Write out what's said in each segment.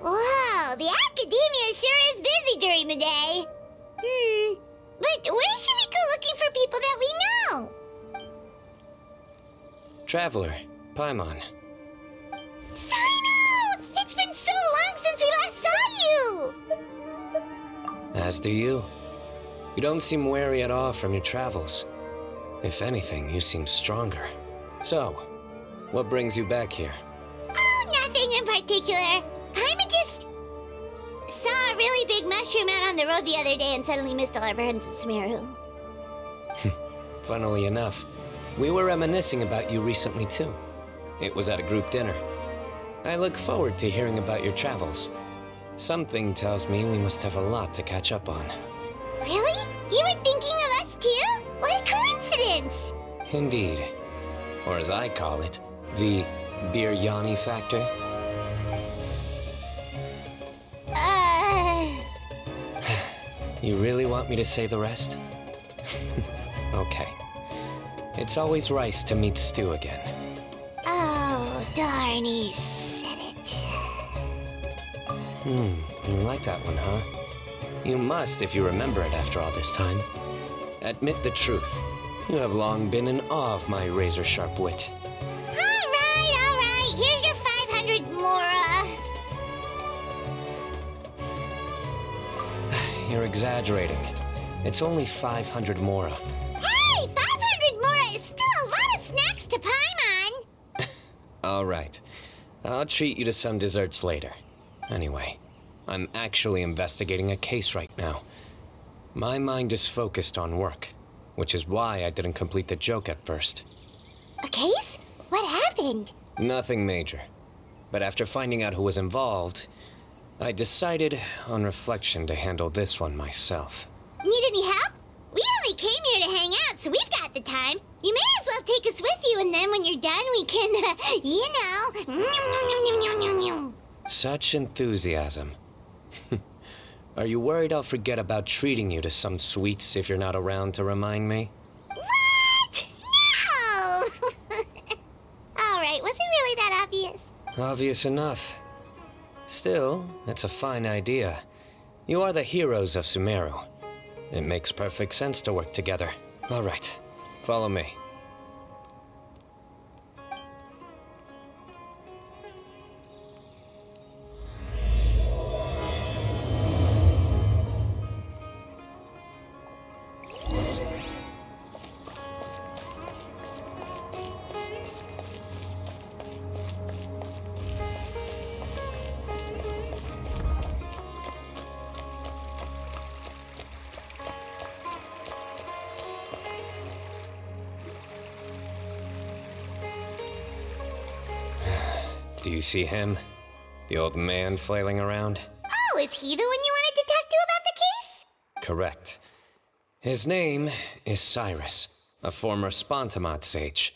Whoa, the academia sure is busy during the day. But where should we go looking for people that we know? Traveler, Paimon. Cyno! It's been so long since we last saw you! As do you. You don't seem weary at all from your travels. If anything, you seem stronger. So, what brings you back here? Oh, nothing in particular. Paimon just saw a really big mushroom out on the road the other day and suddenly missed all our friends in Sumeru. Funnily enough, we were reminiscing about you recently too. It was at a group dinner. I look forward to hearing about your travels. Something tells me we must have a lot to catch up on. Really? You were thinking of us too? What a coincidence! Indeed. Or as I call it, the Biryani factor. You really want me to say the rest? Okay. It's always rice to meet stew again. Oh, darn, he said it. You like that one, huh? You must if you remember it after all this time. Admit the truth. You have long been in awe of my razor-sharp wit. All right. Here's your 500 mora. You're exaggerating. It's only 500 mora. Hey, 500 mora is still a lot of snacks to Paimon. All right. I'll treat you to some desserts later. Anyway, I'm actually investigating a case right now. My mind is focused on work, which is why I didn't complete the joke at first. A case? What happened? Nothing major. But after finding out who was involved, I decided, on reflection, to handle this one myself. Need any help? We only came here to hang out, so we've got the time. You may as well take us with you, and then when you're done, we can, Such enthusiasm. Are you worried I'll forget about treating you to some sweets if you're not around to remind me? What? No! Alright, was it really that obvious? Obvious enough. Still, it's a fine idea. You are the heroes of Sumeru. It makes perfect sense to work together. All right, follow me. Do you see him? The old man flailing around? Oh, is he the one you wanted to talk to about the case? Correct. His name is Cyrus, a former Spontamod sage.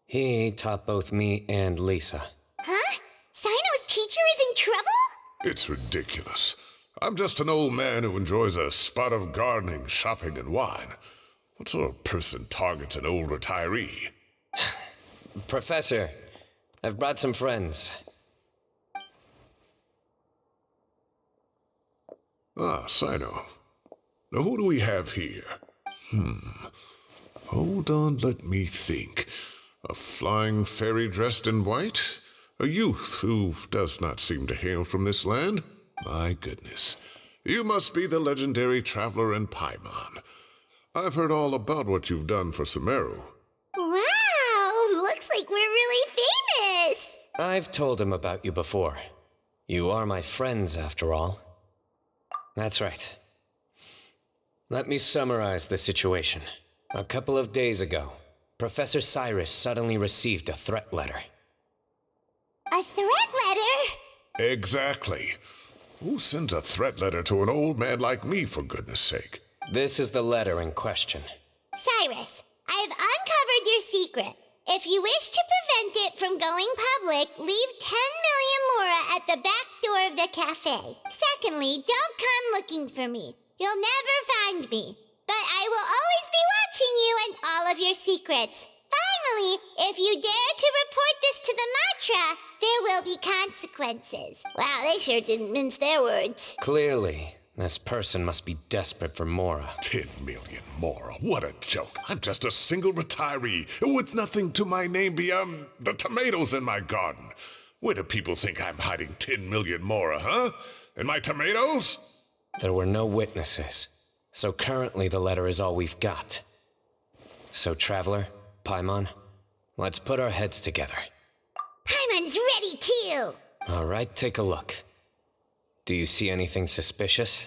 He taught both me and Lisa. Huh? Cyno's teacher is in trouble? It's ridiculous. I'm just an old man who enjoys a spot of gardening, shopping, and wine. What sort of person targets an old retiree? Professor, I've brought some friends. Ah, Cyno. Now who do we have here? Hold on, let me think. A flying fairy dressed in white? A youth who does not seem to hail from this land? My goodness. You must be the legendary traveler in Paimon. I've heard all about what you've done for Sumeru. Wow, looks like we're really famous. I've told him about you before. You are my friends, after all. That's right. Let me summarize the situation. A couple of days ago, Professor Cyrus suddenly received a threat letter. A threat letter? Exactly. Who sends a threat letter to an old man like me, for goodness sake? This is the letter in question. Cyrus, I have uncovered your secret. If you wish to prevent it from going public, leave 10 million mora at the back door of the cafe. Secondly, don't come looking for me. You'll never find me. But I will always be watching you and all of your secrets. Finally, if you dare to report this to the Matra, there will be consequences. Wow, they sure didn't mince their words. Clearly, this person must be desperate for Mora. 10 million more. What a joke. I'm just a single retiree with nothing to my name beyond the tomatoes in my garden. Where do people think I'm hiding 10 million more, huh? In my tomatoes? There were no witnesses, so currently the letter is all we've got. So, Traveler, Paimon, let's put our heads together. Paimon's ready too. All right, take a look. Do you see anything suspicious?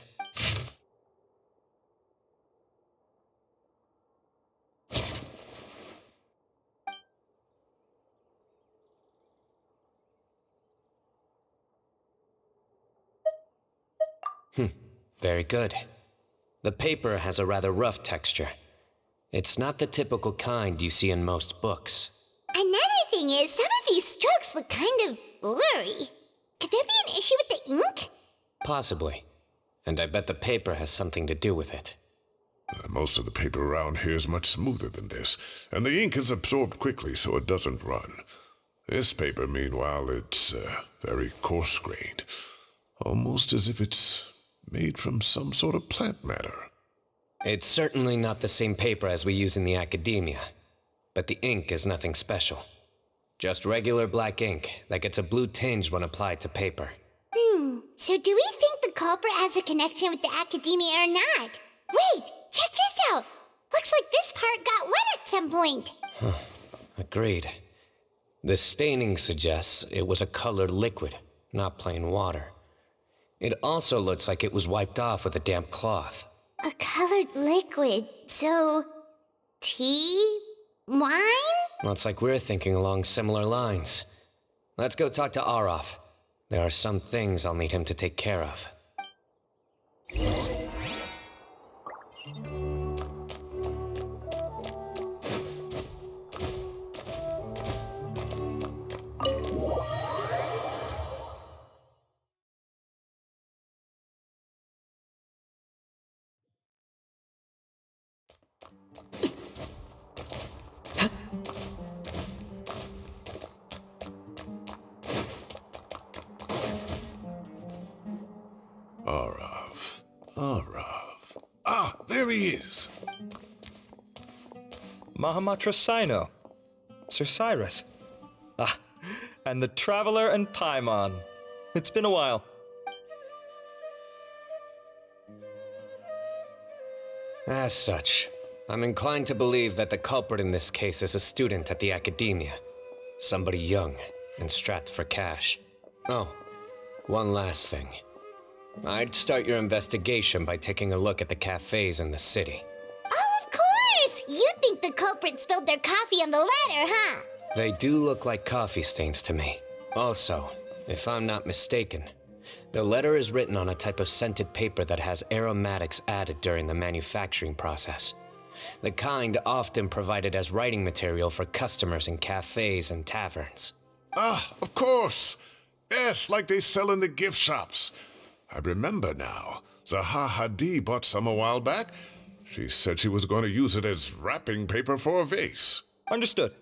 Very good. The paper has a rather rough texture. It's not the typical kind you see in most books. Another thing is, some of these strokes look kind of blurry. Could there be an issue with the ink? Possibly. And I bet the paper has something to do with it. Most of the paper around here is much smoother than this, and the ink is absorbed quickly so it doesn't run. This paper, meanwhile, it's very coarse-grained, almost as if it's made from some sort of plant matter. It's certainly not the same paper as we use in the academia, but the ink is nothing special. Just regular black ink that gets a blue tinge when applied to paper. So do we think the culprit has a connection with the academia or not? Wait, check this out. Looks like this part got wet at some point. Agreed. The staining suggests it was a colored liquid, not plain water. It also looks like it was wiped off with a damp cloth. A colored liquid, so... tea? Wine? Looks like we're thinking along similar lines. Let's go talk to Aureus. There are some things I'll need him to take care of. Aureus. Ah, there he is. Mahamatra Cyno. Sir Cyrus. Ah, and the Traveler and Paimon. It's been a while. As such, I'm inclined to believe that the culprit in this case is a student at the academia. Somebody young and strapped for cash. Oh, one last thing. I'd start your investigation by taking a look at the cafes in the city. Oh, of course! You think the culprit spilled their coffee on the ladder, huh? They do look like coffee stains to me. Also, if I'm not mistaken, the letter is written on a type of scented paper that has aromatics added during the manufacturing process. The kind often provided as writing material for customers in cafes and taverns. Ah, of course. Yes, like they sell in the gift shops. I remember now. Zaha Hadid bought some a while back. She said she was going to use it as wrapping paper for a vase. Understood.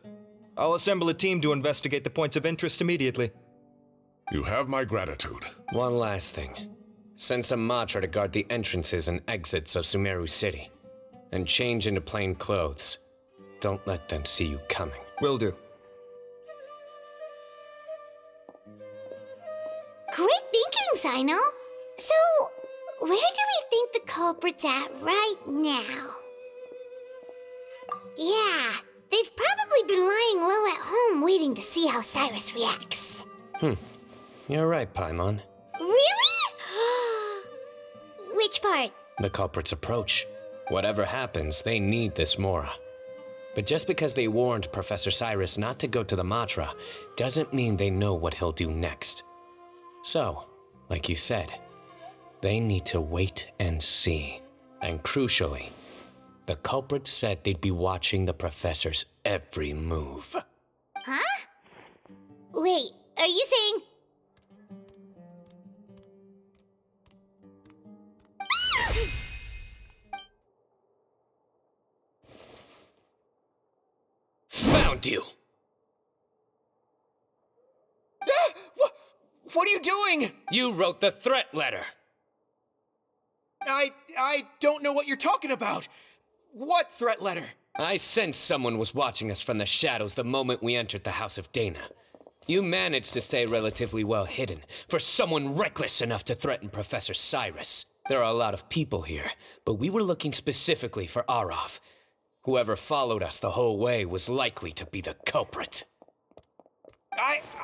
I'll assemble a team to investigate the points of interest immediately. You have my gratitude. One last thing. Send some Matra to guard the entrances and exits of Sumeru City. And change into plain clothes. Don't let them see you coming. Will do. Great thinking, Cyno. So, where do we think the culprit's at right now? Yeah, they've probably been lying low at home waiting to see how Cyrus reacts. You're right, Paimon. Really? Which part? The culprit's approach. Whatever happens, they need this Mora. But just because they warned Professor Cyrus not to go to the Matra doesn't mean they know what he'll do next. So, like you said, they need to wait and see. And crucially, the culprits said they'd be watching the professor's every move. Huh? Wait, are you saying... Found you! What are you doing? You wrote the threat letter! I don't know what you're talking about. What threat letter? I sensed someone was watching us from the shadows the moment we entered the House of Dana. You managed to stay relatively well hidden for someone reckless enough to threaten Professor Cyrus. There are a lot of people here, but we were looking specifically for Aureus. Whoever followed us the whole way was likely to be the culprit.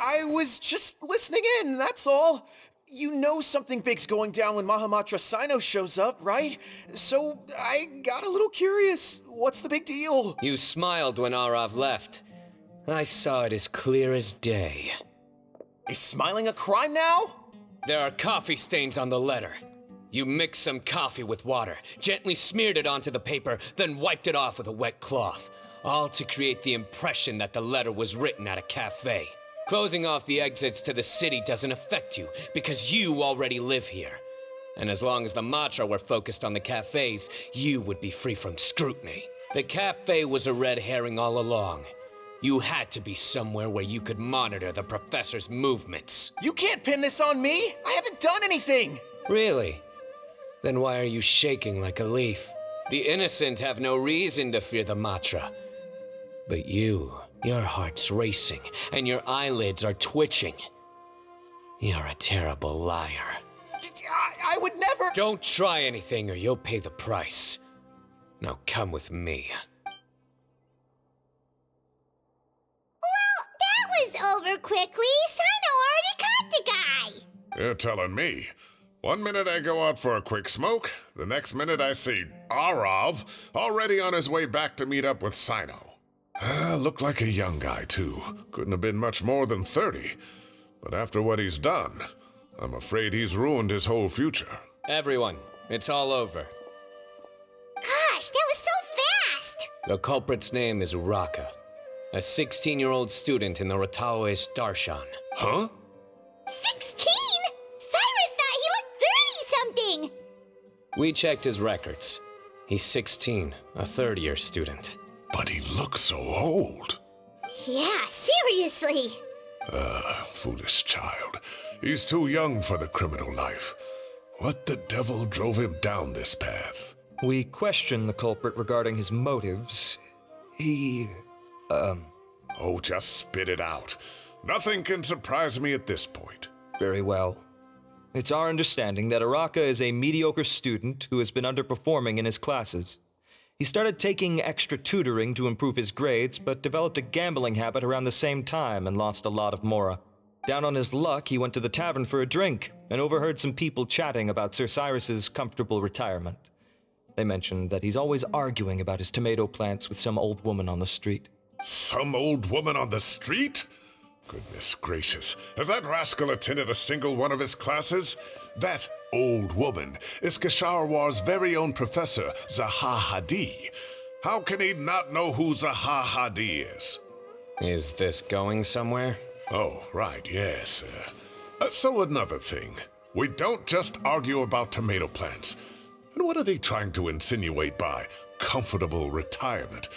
I was just listening in, that's all. You know something big's going down when Mahamatra Cyno shows up, right? So I got a little curious. What's the big deal? You smiled when Aureus left. I saw it as clear as day. Is smiling a crime now? There are coffee stains on the letter. You mixed some coffee with water, gently smeared it onto the paper, then wiped it off with a wet cloth, all to create the impression that the letter was written at a cafe. Closing off the exits to the city doesn't affect you, because you already live here. And as long as the Matra were focused on the cafes, you would be free from scrutiny. The cafe was a red herring all along. You had to be somewhere where you could monitor the professor's movements. You can't pin this on me! I haven't done anything! Really? Then why are you shaking like a leaf? The innocent have no reason to fear the Matra. But you, your heart's racing, and your eyelids are twitching. You're a terrible liar. I would never— Don't try anything or you'll pay the price. Now come with me. Well, that was over quickly. Cyno already caught the guy. You're telling me. One minute I go out for a quick smoke, the next minute I see Aureus already on his way back to meet up with Cyno. Looked like a young guy, too. Couldn't have been much more than 30. But after what he's done, I'm afraid he's ruined his whole future. Everyone, it's all over. Gosh, that was so fast. The culprit's name is Raka, a 16-year-old student in the Aureus Darshan. Huh? 16? Cyrus thought he looked 30-something. We checked his records. He's 16, a third-year student. But he looks so old. Yeah, seriously. Foolish child. He's too young for the criminal life. What the devil drove him down this path? We questioned the culprit regarding his motives. Oh, just spit it out. Nothing can surprise me at this point. Very well. It's our understanding that Araka is a mediocre student who has been underperforming in his classes. He started taking extra tutoring to improve his grades, but developed a gambling habit around the same time and lost a lot of mora. Down on his luck, he went to the tavern for a drink and overheard some people chatting about Sir Cyrus's comfortable retirement. They mentioned that he's always arguing about his tomato plants with some old woman on the street. Some old woman on the street? Goodness gracious, has that rascal attended a single one of his classes? That old woman is Kasharwar's very own professor, Zaha Hadi. How can he not know who Zaha Hadi is? Is this going somewhere? Oh, right, yes. So another thing. We don't just argue about tomato plants. And what are they trying to insinuate by comfortable retirement?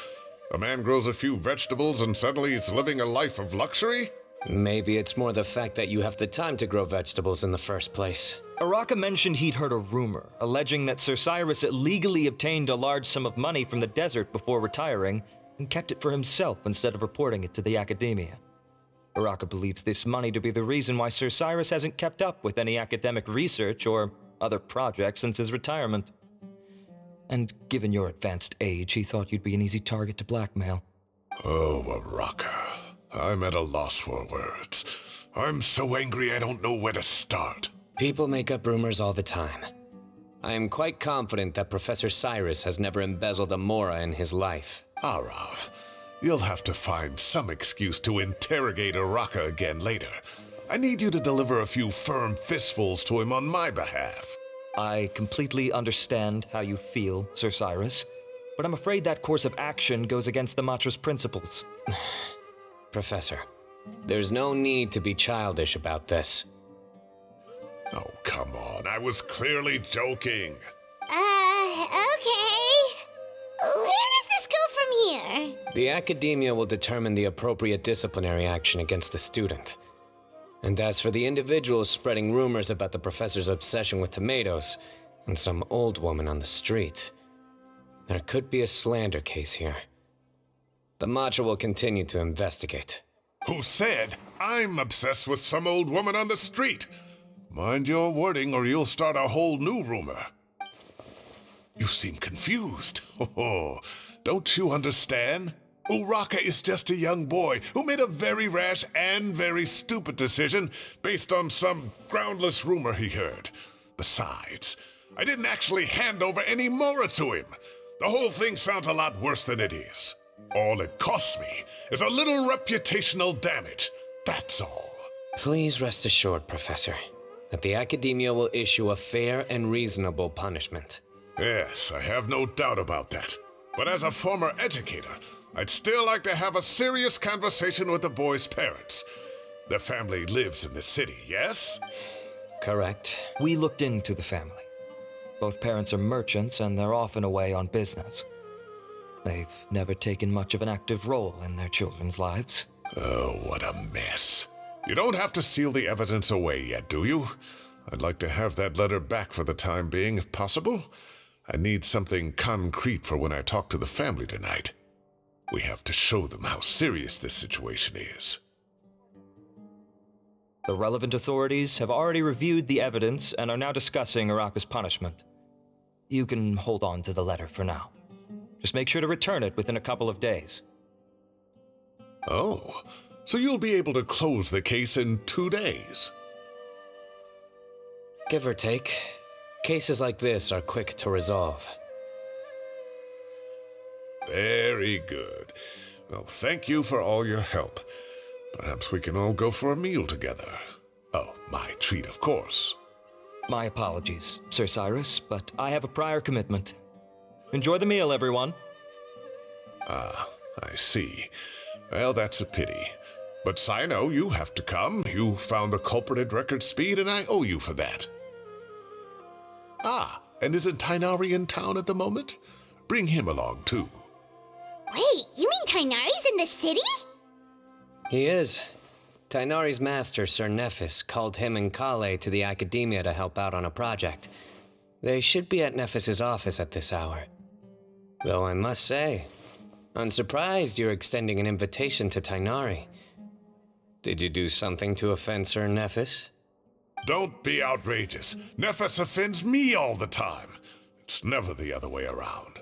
A man grows a few vegetables and suddenly he's living a life of luxury? Maybe it's more the fact that you have the time to grow vegetables in the first place. Araka mentioned he'd heard a rumor, alleging that Sir Cyrus illegally obtained a large sum of money from the desert before retiring, and kept it for himself instead of reporting it to the academia. Araka believes this money to be the reason why Sir Cyrus hasn't kept up with any academic research or other projects since his retirement. And given your advanced age, he thought you'd be an easy target to blackmail. Oh, Araka. I'm at a loss for words. I'm so angry I don't know where to start. People make up rumors all the time. I am quite confident that Professor Cyrus has never embezzled a mora in his life. Arav, you'll have to find some excuse to interrogate Araka again later. I need you to deliver a few firm fistfuls to him on my behalf. I completely understand how you feel, Sir Cyrus, but I'm afraid that course of action goes against the Matra's principles. Professor, there's no need to be childish about this. Oh, come on. I was clearly joking. Okay. Where does this go from here? The academia will determine the appropriate disciplinary action against the student. And as for the individuals spreading rumors about the professor's obsession with tomatoes and some old woman on the street, there could be a slander case here. The Matra will continue to investigate. Who said I'm obsessed with some old woman on the street? Mind your wording or you'll start a whole new rumor. You seem confused. Oh, don't you understand? Uraka is just a young boy who made a very rash and very stupid decision based on some groundless rumor he heard. Besides, I didn't actually hand over any Mora to him. The whole thing sounds a lot worse than it is. All it costs me is a little reputational damage. That's all. Please rest assured, Professor, that the academia will issue a fair and reasonable punishment. Yes, I have no doubt about that. But as a former educator, I'd still like to have a serious conversation with the boy's parents. Their family lives in the city, yes? Correct. We looked into the family. Both parents are merchants and they're often away on business. They've never taken much of an active role in their children's lives. Oh, what a mess. You don't have to seal the evidence away yet, do you? I'd like to have that letter back for the time being, if possible. I need something concrete for when I talk to the family tonight. We have to show them how serious this situation is. The relevant authorities have already reviewed the evidence and are now discussing Uraka's punishment. You can hold on to the letter for now. Just make sure to return it within a couple of days. Oh, so you'll be able to close the case in 2 days? Give or take, cases like this are quick to resolve. Very good. Well, thank you for all your help. Perhaps we can all go for a meal together. Oh, my treat, of course. My apologies, Sir Cyrus, but I have a prior commitment. Enjoy the meal, everyone. Ah, I see. Well, that's a pity. But Cyno, you have to come. You found the culprit at record speed, and I owe you for that. Ah, and isn't Tighnari in town at the moment? Bring him along, too. Wait, you mean Tighnari's in the city? He is. Tighnari's master, Sir Nephis, called him and Kale to the academia to help out on a project. They should be at Nephis's office at this hour. Though I must say, I'm surprised you're extending an invitation to Tighnari. Did you do something to offend Sir Nephis? Don't be outrageous. Nephis offends me all the time. It's never the other way around.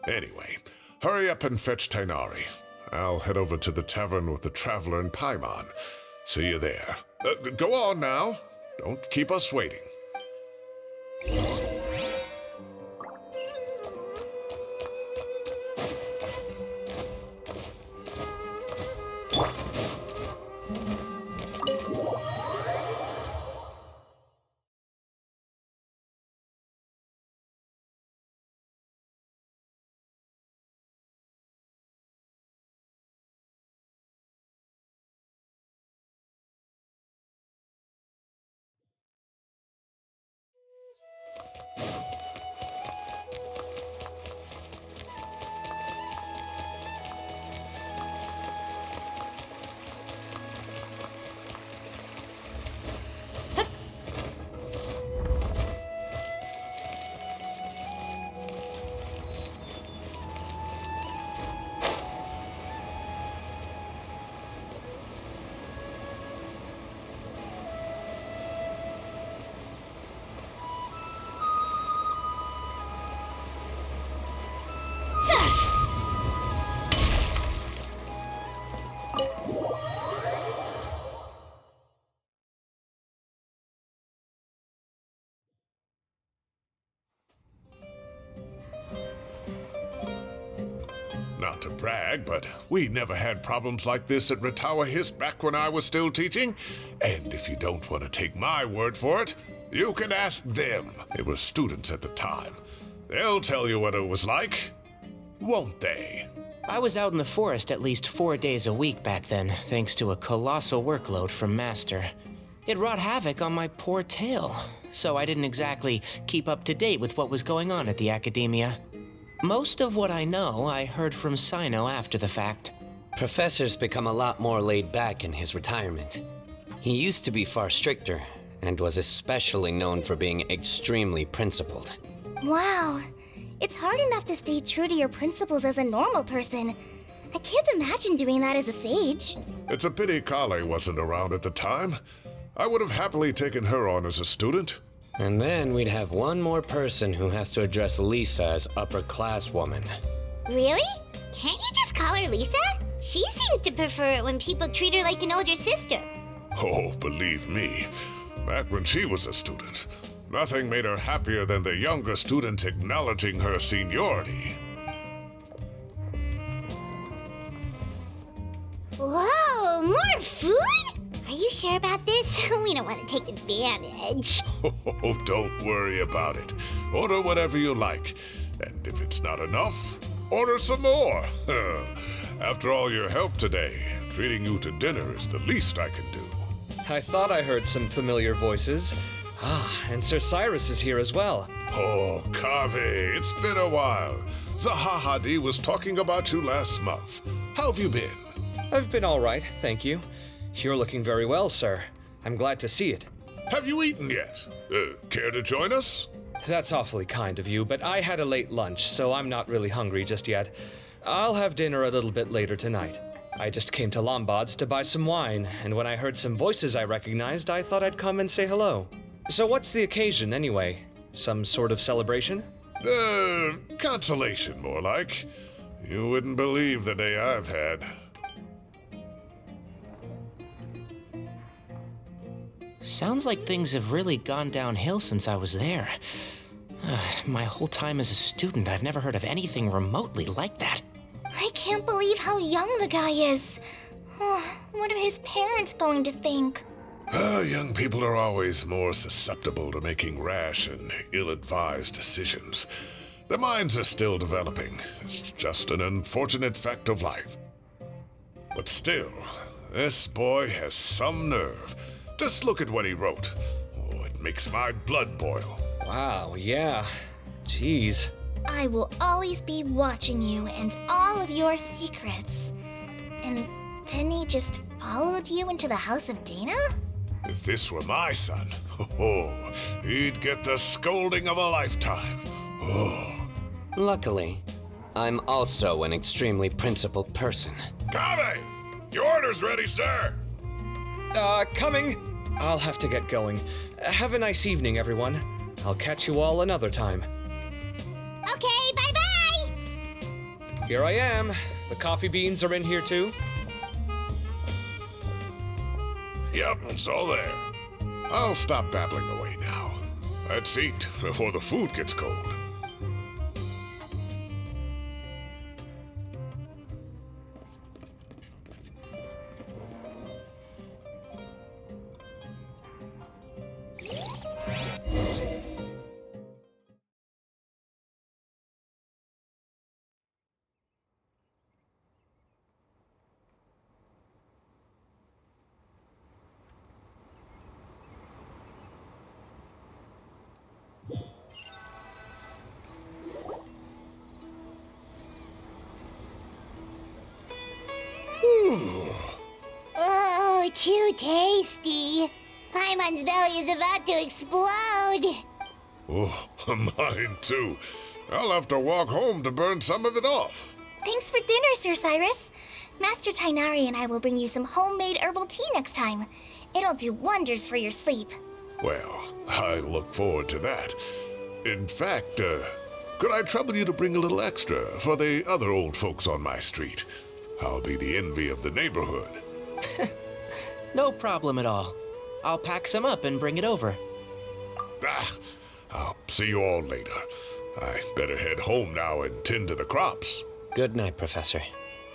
Anyway, hurry up and fetch Tighnari. I'll head over to the tavern with the Traveler and Paimon. See you there. Go on now. Don't keep us waiting. to brag, but we never had problems like this at Ratawa Hist back when I was still teaching. And if you don't want to take my word for it, you can ask them. They were students at the time. They'll tell you what it was like, won't they? I was out in the forest at least 4 days a week back then, thanks to a colossal workload from Master. It wrought havoc on my poor tail, so I didn't exactly keep up to date with what was going on at the Academia. Most of what I know, I heard from Cyno after the fact. Professor's become a lot more laid back in his retirement. He used to be far stricter, and was especially known for being extremely principled. Wow. It's hard enough to stay true to your principles as a normal person. I can't imagine doing that as a sage. It's a pity Kale wasn't around at the time. I would have happily taken her on as a student. And then we'd have one more person who has to address Lisa as upper class woman. Really? Can't you just call her Lisa? She seems to prefer it when people treat her like an older sister. Oh, believe me, back when she was a student, nothing made her happier than the younger students acknowledging her seniority. Whoa, more food? Are you sure about this? We don't want to take advantage. Oh, don't worry about it. Order whatever you like. And if it's not enough, order some more. After all your help today, treating you to dinner is the least I can do. I thought I heard some familiar voices. Ah, and Sir Cyrus is here as well. Oh, Kave, it's been a while. Zahahadi was talking about you last month. How have you been? I've been all right, thank you. You're looking very well, sir. I'm glad to see it. Have you eaten yet? Care to join us? That's awfully kind of you, but I had a late lunch, so I'm not really hungry just yet. I'll have dinner a little bit later tonight. I just came to Lombard's to buy some wine, and when I heard some voices I recognized, I thought I'd come and say hello. So what's the occasion, anyway? Some sort of celebration? Consolation, more like. You wouldn't believe the day I've had. Sounds like things have really gone downhill since I was there. My whole time as a student, I've never heard of anything remotely like that. I can't believe how young the guy is. Oh, what are his parents going to think? Young people are always more susceptible to making rash and ill-advised decisions. Their minds are still developing. It's just an unfortunate fact of life. But still, this boy has some nerve. Just look at what he wrote. Oh, it makes my blood boil. Wow, yeah. Jeez. I will always be watching you and all of your secrets. And then he just followed you into the house of Dana? If this were my son, he'd get the scolding of a lifetime. Oh. Luckily, I'm also an extremely principled person. Kave! Your order's ready, sir! Coming. I'll have to get going. Have a nice evening, everyone. I'll catch you all another time. Okay, bye-bye! Here I am. The coffee beans are in here too. Yep, it's all there. I'll stop babbling away now. Let's eat before the food gets cold. Oh, too tasty. Paimon's belly is about to explode. Oh, mine too. I'll have to walk home to burn some of it off. Thanks for dinner, Sir Cyrus. Master Tainari and I will bring you some homemade herbal tea next time. It'll do wonders for your sleep. Well, I look forward to that. In fact, could I trouble you to bring a little extra for the other old folks on my street? I'll be the envy of the neighborhood. No problem at all. I'll pack some up and bring it over. I'll see you all later. I better head home now and tend to the crops. Good night, Professor.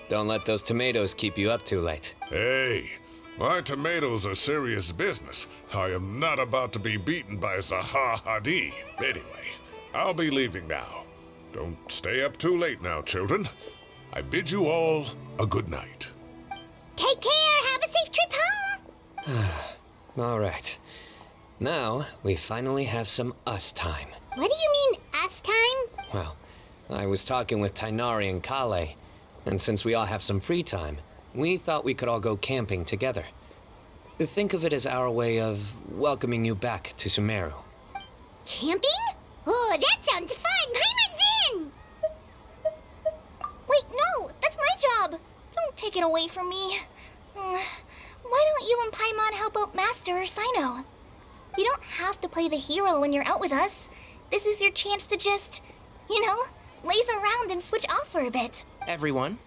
Don't let those tomatoes keep you up too late. Hey, my tomatoes are serious business. I am not about to be beaten by Zaha Hadid. Anyway, I'll be leaving now. Don't stay up too late now, children. I bid you all a good night. Take care. Have a safe trip home. All right. Now, we finally have some us time. What do you mean, us time? Well, I was talking with Tainari and Kale, and since we all have some free time, we thought we could all go camping together. Think of it as our way of welcoming you back to Sumeru. Camping? Oh, that sounds fun. Paimon's in. Wait, no, that's my job. Don't take it away from me. Why don't you and Paimon help out Master or Cyno? You don't have to play the hero when you're out with us. This is your chance to just, laze around and switch off for a bit. Everyone,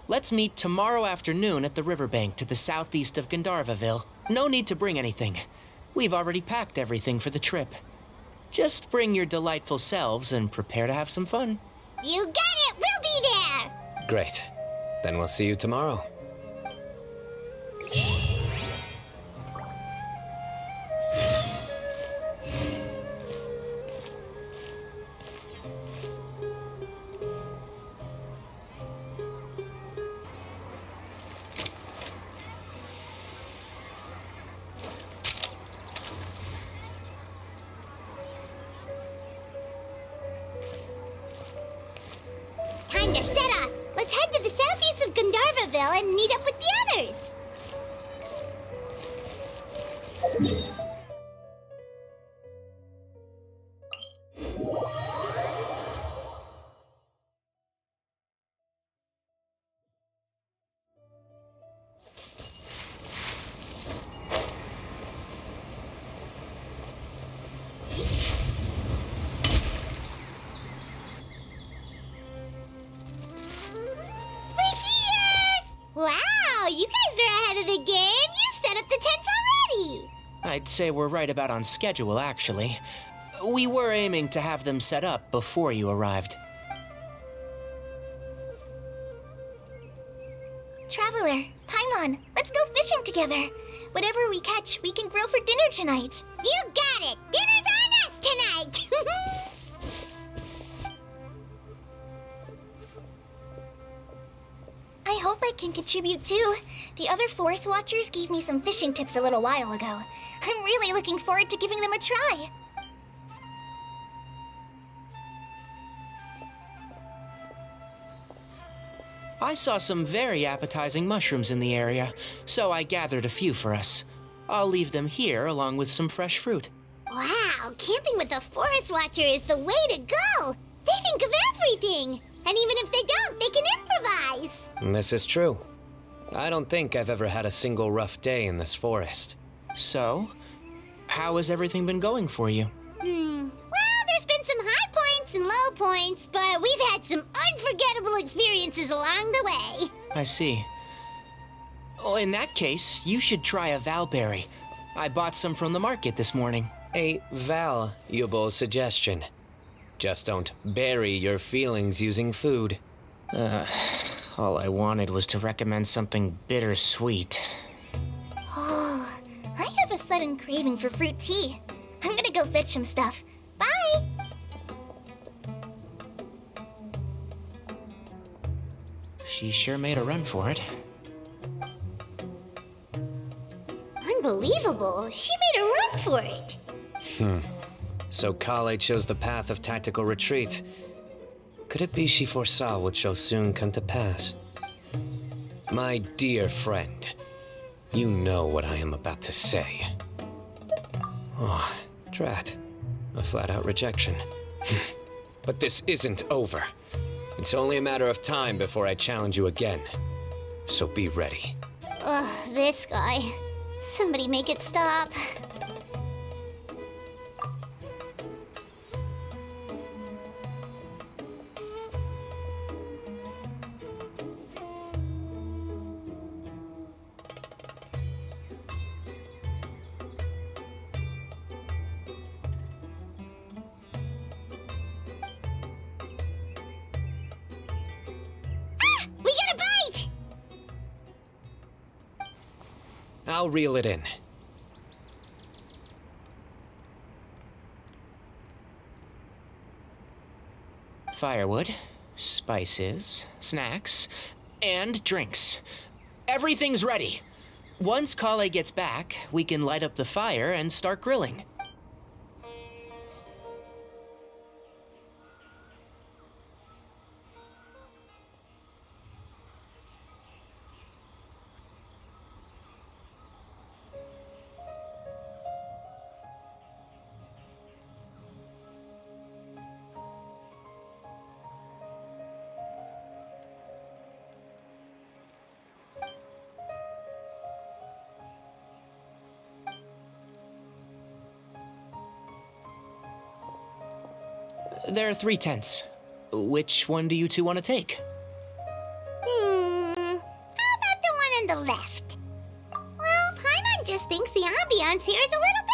let's meet tomorrow afternoon at the riverbank to the southeast of Gandharvaville. No need to bring anything. We've already packed everything for the trip. Just bring your delightful selves and prepare to have some fun. You got it. We'll be there. Great. Then we'll see you tomorrow. Time to set off. Let's head to the southeast of Gandharvaville and meet up with the others. Wow, you guys are ahead of the game. You set up the tents already. I'd say we're right about on schedule, actually. We were aiming to have them set up before you arrived. Traveler, Paimon, let's go fishing together. Whatever we catch, we can grill for dinner tonight. You got it. Dinner's on us tonight. I hope I can contribute too. The other forest watchers gave me some fishing tips a little while ago. I'm really looking forward to giving them a try. I saw some very appetizing mushrooms in the area, so I gathered a few for us. I'll leave them here along with some fresh fruit. Wow, camping with a forest watcher is the way to go. They think of everything. And even if they don't, they can improvise. This is true. I don't think I've ever had a single rough day in this forest. So, how has everything been going for you? Well, there's been some high points and low points, but we've had some unforgettable experiences along the way. I see. Oh, in that case, you should try a valberry. I bought some from the market this morning. A valuable suggestion. Just don't bury your feelings using food. All I wanted was to recommend something bittersweet. Oh, I have a sudden craving for fruit tea. I'm gonna go fetch some stuff. Bye! She sure made a run for it. Unbelievable. She made a run for it. So Kale chose the path of tactical retreat. Could it be she foresaw what shall soon come to pass? My dear friend, you know what I am about to say. Oh, drat. A flat-out rejection. But this isn't over. It's only a matter of time before I challenge you again. So be ready. Ugh, this guy. Somebody make it stop. I'll reel it in. Firewood, spices, snacks, and drinks. Everything's ready. Once Kale gets back, we can light up the fire and start grilling. There are 3 tents. Which one do you two want to take? How about the one on the left? Well, Paimon just thinks the ambiance here is a little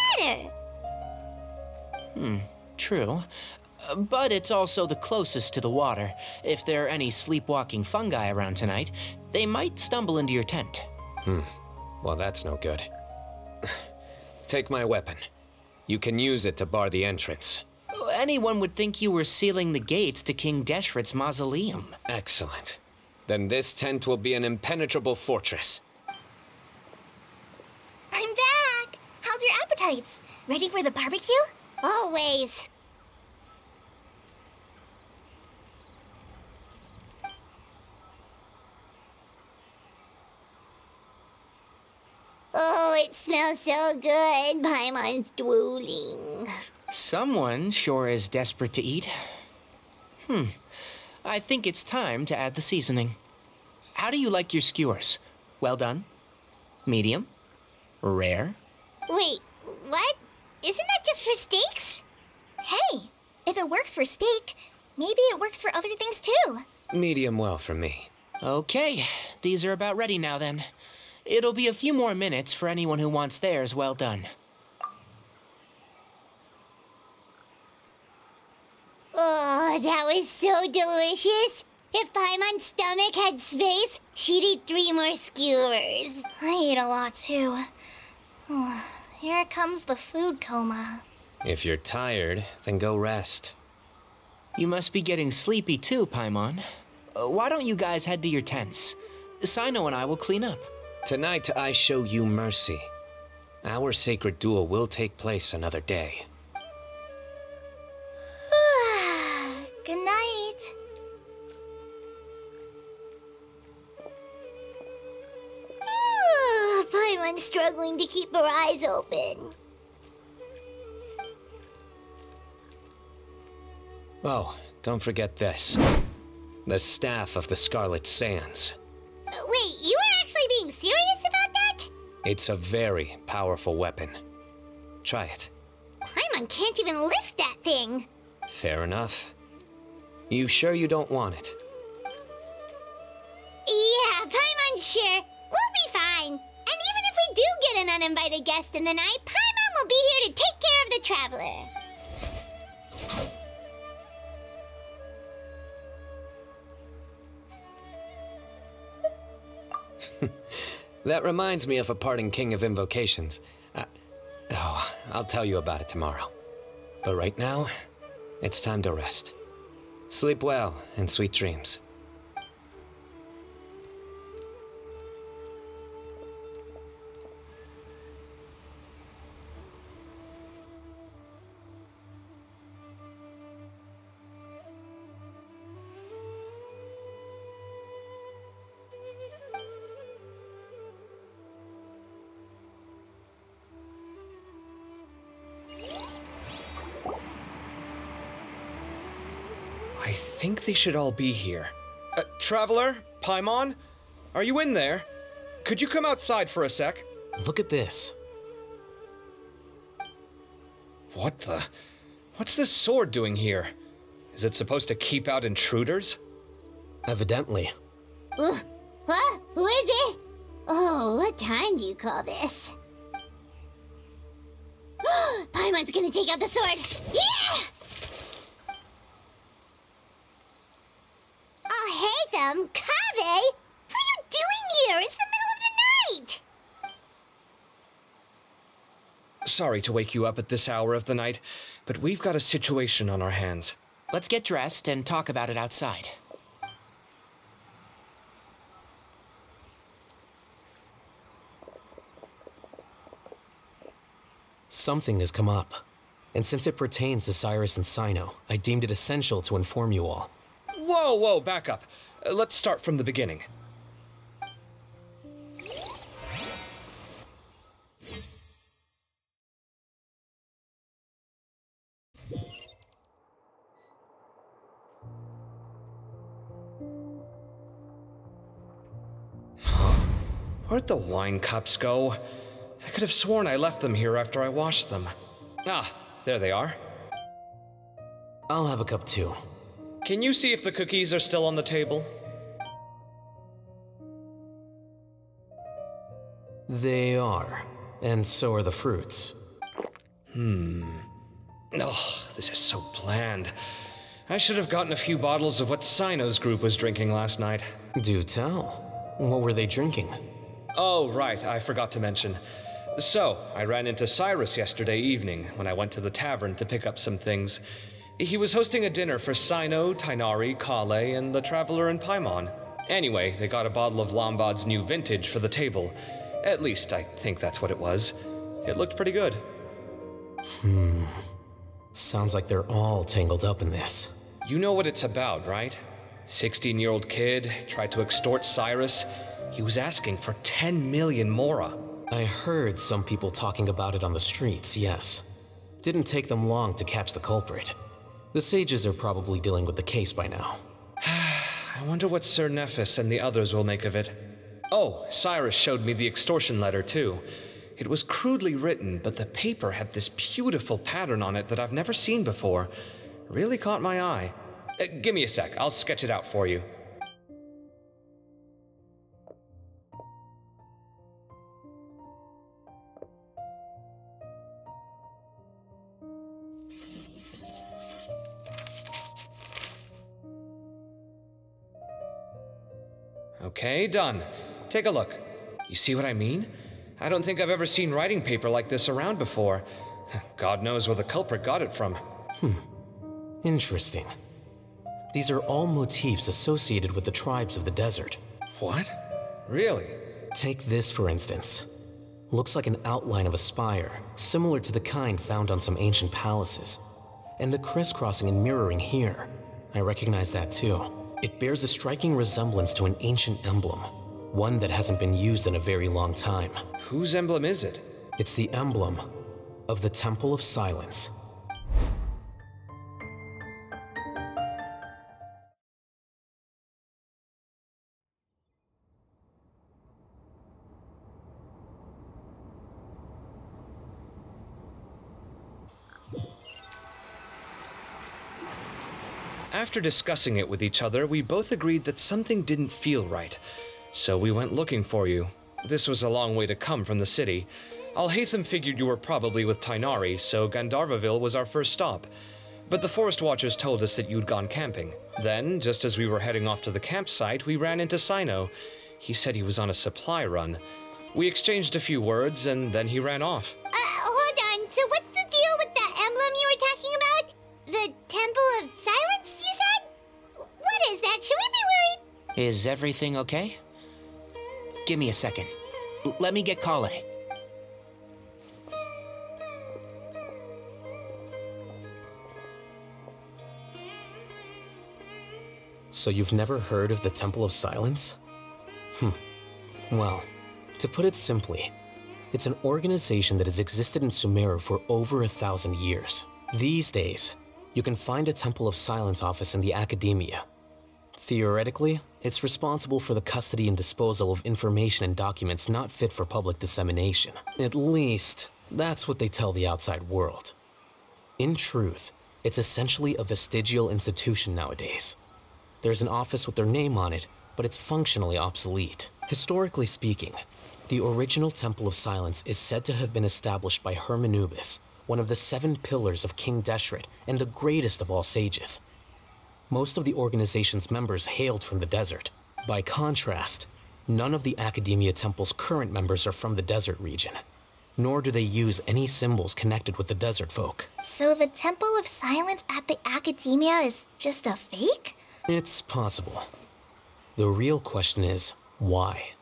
better. True. But it's also the closest to the water. If there are any sleepwalking fungi around tonight, they might stumble into your tent. Well, that's no good. Take my weapon. You can use it to bar the entrance. Anyone would think you were sealing the gates to King Deshret's mausoleum. Excellent. Then this tent will be an impenetrable fortress. I'm back! How's your appetites? Ready for the barbecue? Always. Oh, it smells so good. Paimon's drooling. Someone sure is desperate to eat. I think it's time to add the seasoning. How do you like your skewers? Well done? Medium? Rare? Wait, what? Isn't that just for steaks? Hey, if it works for steak, maybe it works for other things too. Medium well for me. Okay, these are about ready now then. It'll be a few more minutes for anyone who wants theirs well done. Oh, that was so delicious. If Paimon's stomach had space, she'd eat 3 more skewers. I ate a lot too. Here comes the food coma. If you're tired, then go rest. You must be getting sleepy too, Paimon. Why don't you guys head to your tents? Cyno and I will clean up. Tonight, I show you mercy. Our sacred duel will take place another day. Good night. Paimon's struggling to keep her eyes open. Oh, don't forget this. The Staff of the Scarlet Sands. Wait, you are actually being serious about that? It's a very powerful weapon. Try it. Paimon can't even lift that thing. Fair enough. You sure you don't want it? Yeah, Paimon's sure. We'll be fine. And even if we do get an uninvited guest in the night, Paimon will be here to take care of the traveler. That reminds me of a parting king of invocations. I'll tell you about it tomorrow. But right now, it's time to rest. Sleep well and sweet dreams. I think they should all be here. Traveler? Paimon? Are you in there? Could you come outside for a sec? Look at this. What the? What's this sword doing here? Is it supposed to keep out intruders? Evidently. What? Who is it? Oh, what time do you call this? Paimon's gonna take out the sword. Yeah! Oh, hey them, Kave! What are you doing here? It's the middle of the night! Sorry to wake you up at this hour of the night, but we've got a situation on our hands. Let's get dressed and talk about it outside. Something has come up. And since it pertains to Cyrus and Cyno, I deemed it essential to inform you all. Whoa, back up. Let's start from the beginning. Where'd the wine cups go? I could have sworn I left them here after I washed them. Ah, there they are. I'll have a cup too. Can you see if the cookies are still on the table? They are. And so are the fruits. Oh, this is so bland. I should have gotten a few bottles of what Cyno's group was drinking last night. Do tell. What were they drinking? Oh, right, I forgot to mention. So, I ran into Cyrus yesterday evening when I went to the tavern to pick up some things. He was hosting a dinner for Cyno, Tighnari, Kale, and the Traveler and Paimon. Anyway, they got a bottle of Lombard's new vintage for the table. At least, I think that's what it was. It looked pretty good. Sounds like they're all tangled up in this. You know what it's about, right? 16-year-old kid tried to extort Cyrus. He was asking for 10 million mora. I heard some people talking about it on the streets, yes. Didn't take them long to catch the culprit. The sages are probably dealing with the case by now. I wonder what Sir Nephis and the others will make of it. Oh, Cyrus showed me the extortion letter, too. It was crudely written, but the paper had this beautiful pattern on it that I've never seen before. Really caught my eye. Give me a sec, I'll sketch it out for you. Okay, done. Take a look. You see what I mean? I don't think I've ever seen writing paper like this around before. God knows where the culprit got it from. Interesting. These are all motifs associated with the tribes of the desert. What? Really? Take this, for instance. Looks like an outline of a spire, similar to the kind found on some ancient palaces. And the crisscrossing and mirroring here. I recognize that too. It bears a striking resemblance to an ancient emblem, one that hasn't been used in a very long time. Whose emblem is it? It's the emblem of the Temple of Silence. After discussing it with each other, we both agreed that something didn't feel right. So we went looking for you. This was a long way to come from the city. Alhaitham figured you were probably with Tighnari, so Gandharvaville was our first stop. But the Forest Watchers told us that you'd gone camping. Then, just as we were heading off to the campsite, we ran into Cyno. He said he was on a supply run. We exchanged a few words, and then he ran off. Hold on. So what's the deal with that emblem you were talking about? The Temple of Silence, you said? What is that? Should we be worried? Is everything okay? Give me a second. Let me get Kale. So you've never heard of the Temple of Silence? Well, to put it simply, it's an organization that has existed in Sumeru for over 1,000 years. These days, you can find a Temple of Silence office in the academia. Theoretically, it's responsible for the custody and disposal of information and documents not fit for public dissemination. At least, that's what they tell the outside world. In truth, it's essentially a vestigial institution nowadays. There's an office with their name on it, but it's functionally obsolete. Historically speaking, the original Temple of Silence is said to have been established by Hermanubis, one of the 7 pillars of King Deshret and the greatest of all sages. Most of the organization's members hailed from the desert. By contrast, none of the Academia Temple's current members are from the desert region. nor do they use any symbols connected with the desert folk. So the Temple of Silence at the Academia is just a fake? It's possible. The real question is, why?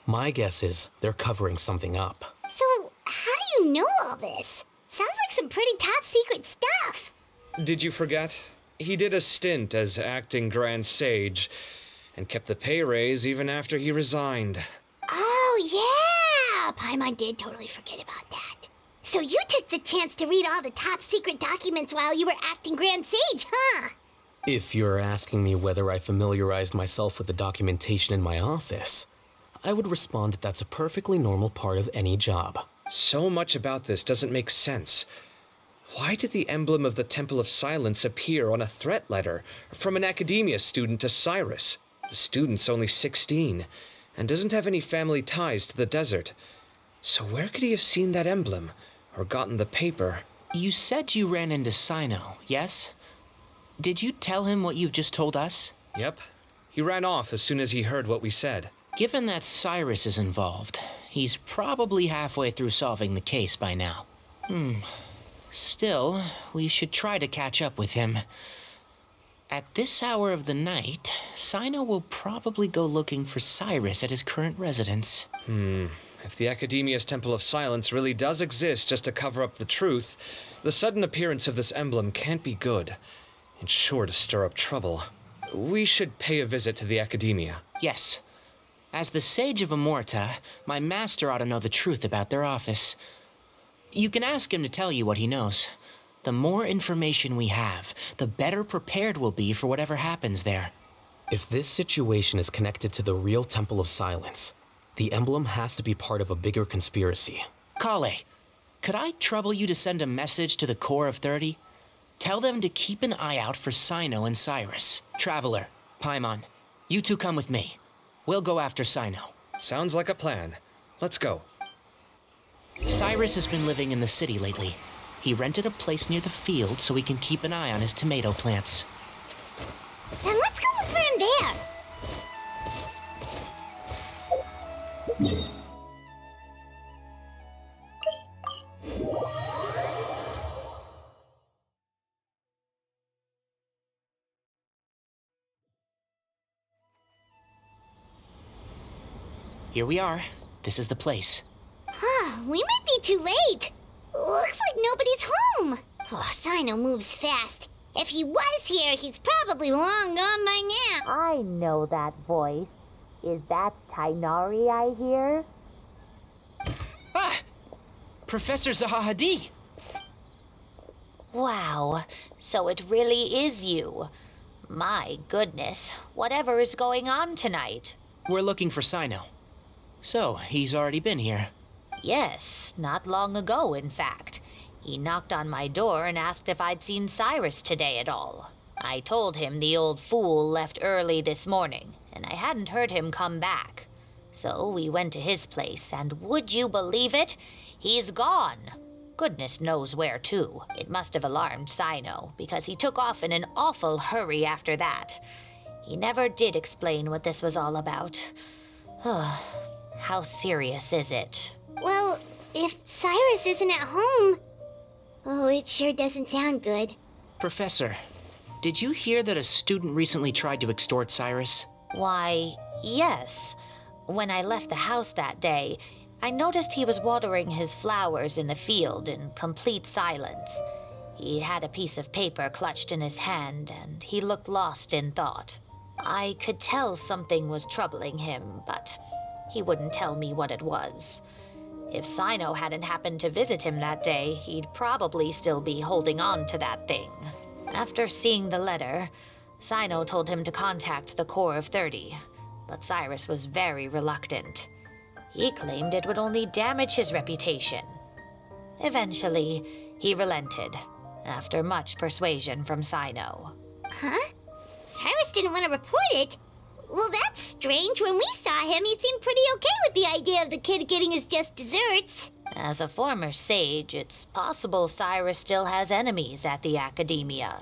My guess is they're covering something up. So, how do you know all this? Sounds like some pretty top secret stuff. Did you forget? He did a stint as acting Grand Sage, and kept the pay raise even after he resigned. Oh, yeah! Paimon did totally forget about that. So you took the chance to read all the top secret documents while you were acting Grand Sage, huh? If you're asking me whether I familiarized myself with the documentation in my office, I would respond that that's a perfectly normal part of any job. So much about this doesn't make sense. Why did the emblem of the Temple of Silence appear on a threat letter from an academia student to Cyrus? The student's only 16, and doesn't have any family ties to the desert. So where could he have seen that emblem, or gotten the paper? You said you ran into Cyno, yes? Did you tell him what you've just told us? Yep. He ran off as soon as he heard what we said. Given that Cyrus is involved, he's probably halfway through solving the case by now. Still, we should try to catch up with him. At this hour of the night, Cyno will probably go looking for Cyrus at his current residence. If the Academia's Temple of Silence really does exist just to cover up the truth, the sudden appearance of this emblem can't be good. It's sure to stir up trouble. We should pay a visit to the Academia. Yes. As the Sage of Amorta, my master ought to know the truth about their office. You can ask him to tell you what he knows. The more information we have, the better prepared we'll be for whatever happens there. If this situation is connected to the real Temple of Silence, the emblem has to be part of a bigger conspiracy. Kale, could I trouble you to send a message to the Core of 30? Tell them to keep an eye out for Cyno and Cyrus. Traveler, Paimon, you two come with me. We'll go after Cyno. Sounds like a plan. Let's go. Cyrus has been living in the city lately. He rented a place near the field so he can keep an eye on his tomato plants. Then let's go look for him there. Here we are. This is the place. We might be too late. Looks like nobody's home. Oh, Cyno moves fast. If he was here, he's probably long gone by now. I know that voice. Is that Tainari I hear? Ah! Professor Zahahadi! Wow, so it really is you. My goodness, whatever is going on tonight? We're looking for Cyno. So, he's already been here. Yes, not long ago, in fact. He knocked on my door and asked if I'd seen Cyrus today at all. I told him the old fool left early this morning, and I hadn't heard him come back. So we went to his place, and would you believe it? He's gone. Goodness knows where to. It must have alarmed Cyno, because he took off in an awful hurry after that. He never did explain what this was all about. How serious is it? Well, if Cyrus isn't at home... Oh, it sure doesn't sound good. Professor, did you hear that a student recently tried to extort Cyrus? Why, yes. When I left the house that day, I noticed he was watering his flowers in the field in complete silence. He had a piece of paper clutched in his hand, and he looked lost in thought. I could tell something was troubling him, but he wouldn't tell me what it was. If Cyno hadn't happened to visit him that day, he'd probably still be holding on to that thing. After seeing the letter, Cyno told him to contact the Core of 30, but Cyrus was very reluctant. He claimed it would only damage his reputation. Eventually, he relented, after much persuasion from Cyno. Huh? Cyrus didn't want to report it? Well, that's strange. When we saw him, he seemed pretty okay with the idea of the kid getting his just desserts. As a former sage, it's possible Cyrus still has enemies at the Academia.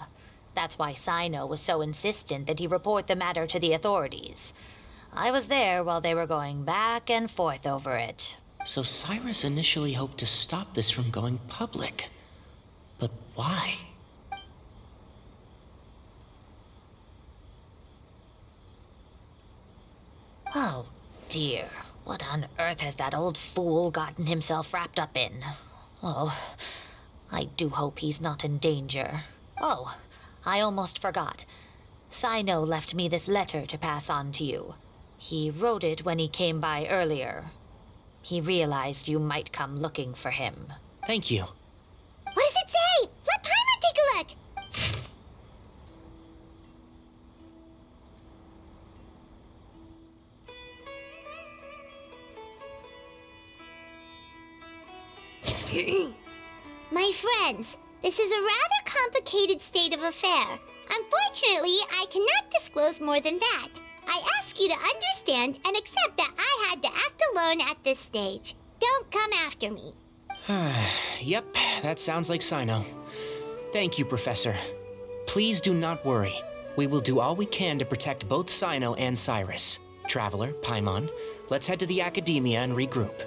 That's why Cyno was so insistent that he report the matter to the authorities. I was there while they were going back and forth over it. So Cyrus initially hoped to stop this from going public. But why? Oh, dear. What on earth has that old fool gotten himself wrapped up in? Oh, I do hope he's not in danger. Oh, I almost forgot. Cyno left me this letter to pass on to you. He wrote it when he came by earlier. He realized you might come looking for him. Thank you. What does it say? Let Paimon take a look. My friends, this is a rather complicated state of affair. Unfortunately, I cannot disclose more than that. I ask you to understand and accept that I had to act alone at this stage. Don't come after me. Yep, that sounds like Cyno. Thank you, Professor. Please do not worry. We will do all we can to protect both Cyno and Cyrus. Traveler, Paimon, let's head to the Academia and regroup.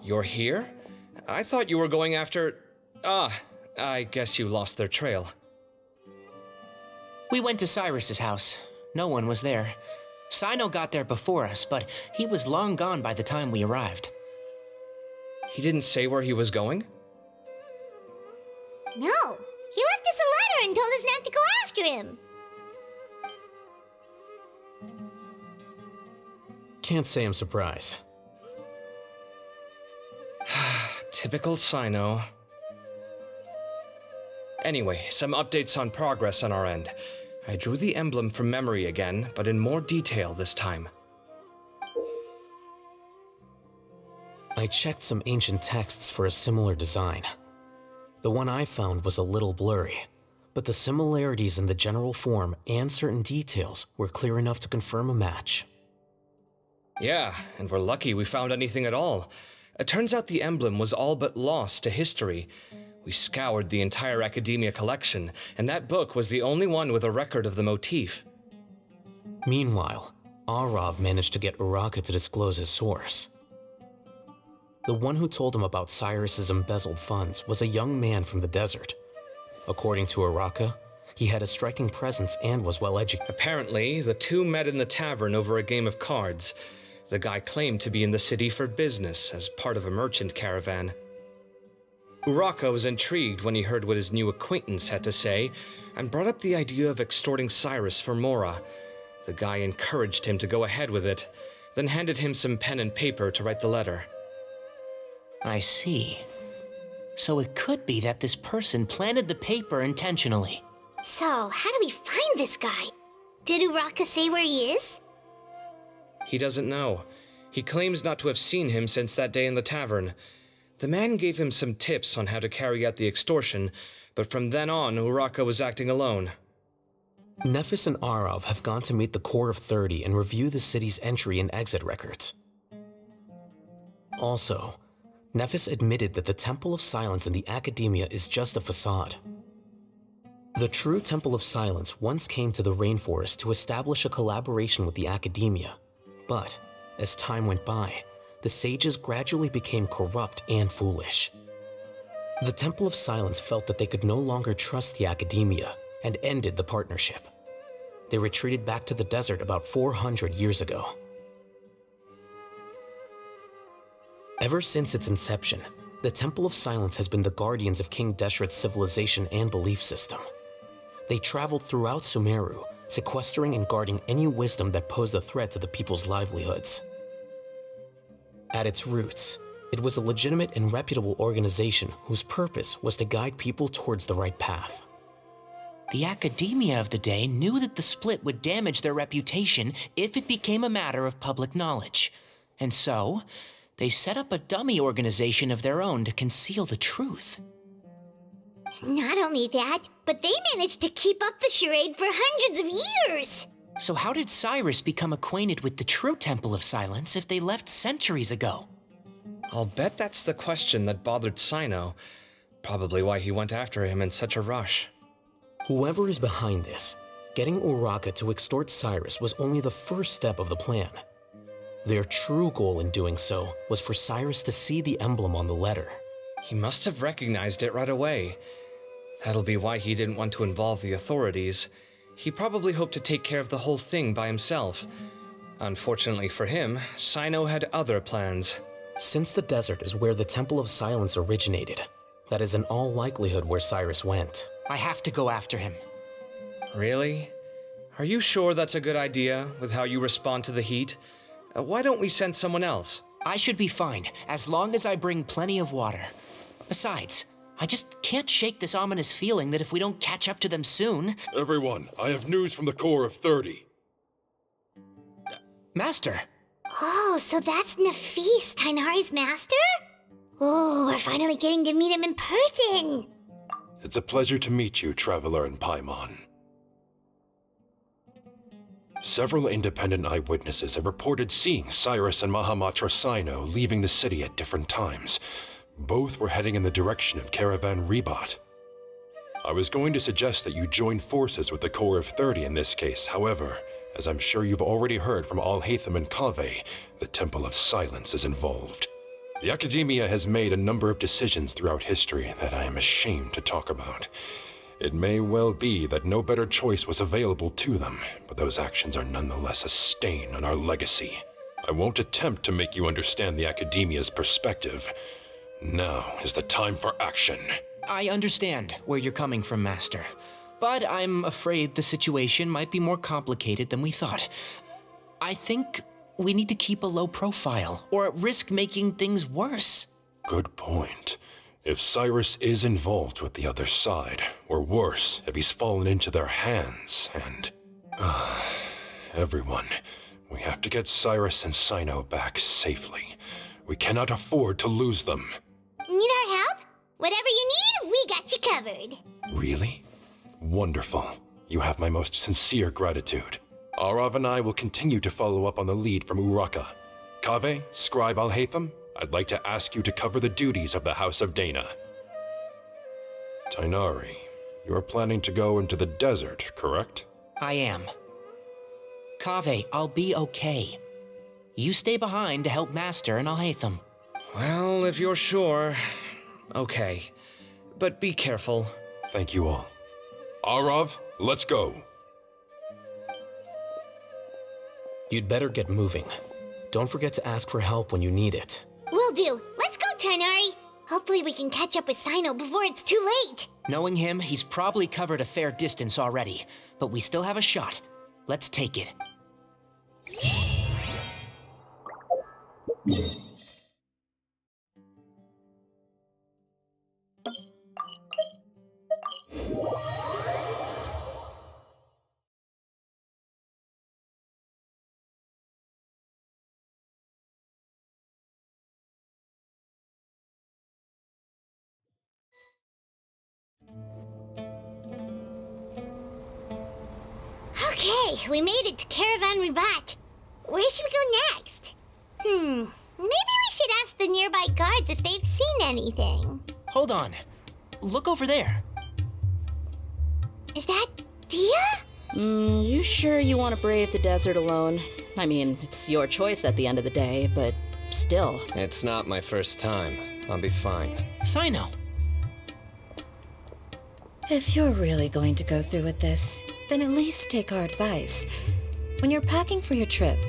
You're here? I thought you were going after... I guess you lost their trail. We went to Cyrus's house. No one was there. Cyno got there before us, but he was long gone by the time we arrived. He didn't say where he was going? No, he left us a letter and told us not to go after him. Can't say I'm surprised. Typical Cyno. Anyway, some updates on progress on our end. I drew the emblem from memory again, but in more detail this time. I checked some ancient texts for a similar design. The one I found was a little blurry, but the similarities in the general form and certain details were clear enough to confirm a match. Yeah, and we're lucky we found anything at all. It turns out the emblem was all but lost to history. We scoured the entire Academia collection, and that book was the only one with a record of the motif. Meanwhile, Arav managed to get Uraka to disclose his source. The one who told him about Cyrus's embezzled funds was a young man from the desert. According to Uraka, he had a striking presence and was well educated. Apparently, the two met in the tavern over a game of cards. The guy claimed to be in the city for business as part of a merchant caravan. Uraka was intrigued when he heard what his new acquaintance had to say and brought up the idea of extorting Cyrus for Mora. The guy encouraged him to go ahead with it, then handed him some pen and paper to write the letter. I see. So it could be that this person planted the paper intentionally. So, how do we find this guy? Did Uraka say where he is? He doesn't know. He claims not to have seen him since that day in the tavern. The man gave him some tips on how to carry out the extortion, but from then on, Uraka was acting alone. Nephis and Arav have gone to meet the Core of 30 and review the city's entry and exit records. Also, Nephis admitted that the Temple of Silence in the Academia is just a facade. The true Temple of Silence once came to the rainforest to establish a collaboration with the Academia, but as time went by, the sages gradually became corrupt and foolish. The Temple of Silence felt that they could no longer trust the Academia and ended the partnership. They retreated back to the desert about 400 years ago. Ever since its inception, the Temple of Silence has been the guardians of King Deshret's civilization and belief system. They traveled throughout Sumeru, sequestering and guarding any wisdom that posed a threat to the people's livelihoods. At its roots, it was a legitimate and reputable organization whose purpose was to guide people towards the right path. The academia of the day knew that the split would damage their reputation if it became a matter of public knowledge. And so, they set up a dummy organization of their own to conceal the truth. Not only that, but they managed to keep up the charade for hundreds of years! So how did Cyrus become acquainted with the true Temple of Silence if they left centuries ago? I'll bet that's the question that bothered Cyno. Probably why he went after him in such a rush. Whoever is behind this, getting Uraka to extort Cyrus was only the first step of the plan. Their true goal in doing so was for Cyrus to see the emblem on the letter. He must have recognized it right away. That'll be why he didn't want to involve the authorities. He probably hoped to take care of the whole thing by himself. Unfortunately for him, Cyno had other plans. Since the desert is where the Temple of Silence originated, that is in all likelihood where Cyrus went. I have to go after him. Really? Are you sure that's a good idea, with how you respond to the heat? Why don't we send someone else? I should be fine, as long as I bring plenty of water. Besides, I just can't shake this ominous feeling that if we don't catch up to them soon... Everyone, I have news from the Core of 30. Master! Oh, so that's Nafis, Tainari's master? Oh, we're finally getting to meet him in person! It's a pleasure to meet you, Traveler in Paimon. Several independent eyewitnesses have reported seeing Cyrus and Mahamatra Cyno leaving the city at different times. Both were heading in the direction of Caravan Rebat. I was going to suggest that you join forces with the Core of 30 in this case. However, as I'm sure you've already heard from Alhaitham and Kaveh, the Temple of Silence is involved. The Academia has made a number of decisions throughout history that I am ashamed to talk about. It may well be that no better choice was available to them, but those actions are nonetheless a stain on our legacy. I won't attempt to make you understand the Academia's perspective. Now is the time for action. I understand where you're coming from, Master. But I'm afraid the situation might be more complicated than we thought. I think we need to keep a low profile, or risk making things worse. Good point. If Cyrus is involved with the other side, or worse, if he's fallen into their hands, and... everyone, we have to get Cyrus and Cyno back safely. We cannot afford to lose them. Need our help? Whatever you need, we got you covered. Really? Wonderful. You have my most sincere gratitude. Arav and I will continue to follow up on the lead from Uraka. Kaveh, Scribe Alhaitham, I'd like to ask you to cover the duties of the House of Dana. Tainari, you are planning to go into the desert, correct? I am. Kaveh, I'll be okay. You stay behind to help Master and Alhaitham. Well, if you're sure... okay. But be careful. Thank you all. Arav, let's go. You'd better get moving. Don't forget to ask for help when you need it. Will do. Let's go, Tainari. Hopefully we can catch up with Cyno before it's too late. Knowing him, he's probably covered a fair distance already, but we still have a shot. Let's take it. Okay, we made it to Caravan Rebat. Where should we go next? Maybe we should ask the nearby guards if they've seen anything. Hold on. Look over there. Is that Dia? You sure you want to brave the desert alone? I mean, it's your choice at the end of the day, but still. It's not my first time. I'll be fine. Cyno. If you're really going to go through with this, then at least take our advice. When you're packing for your trip,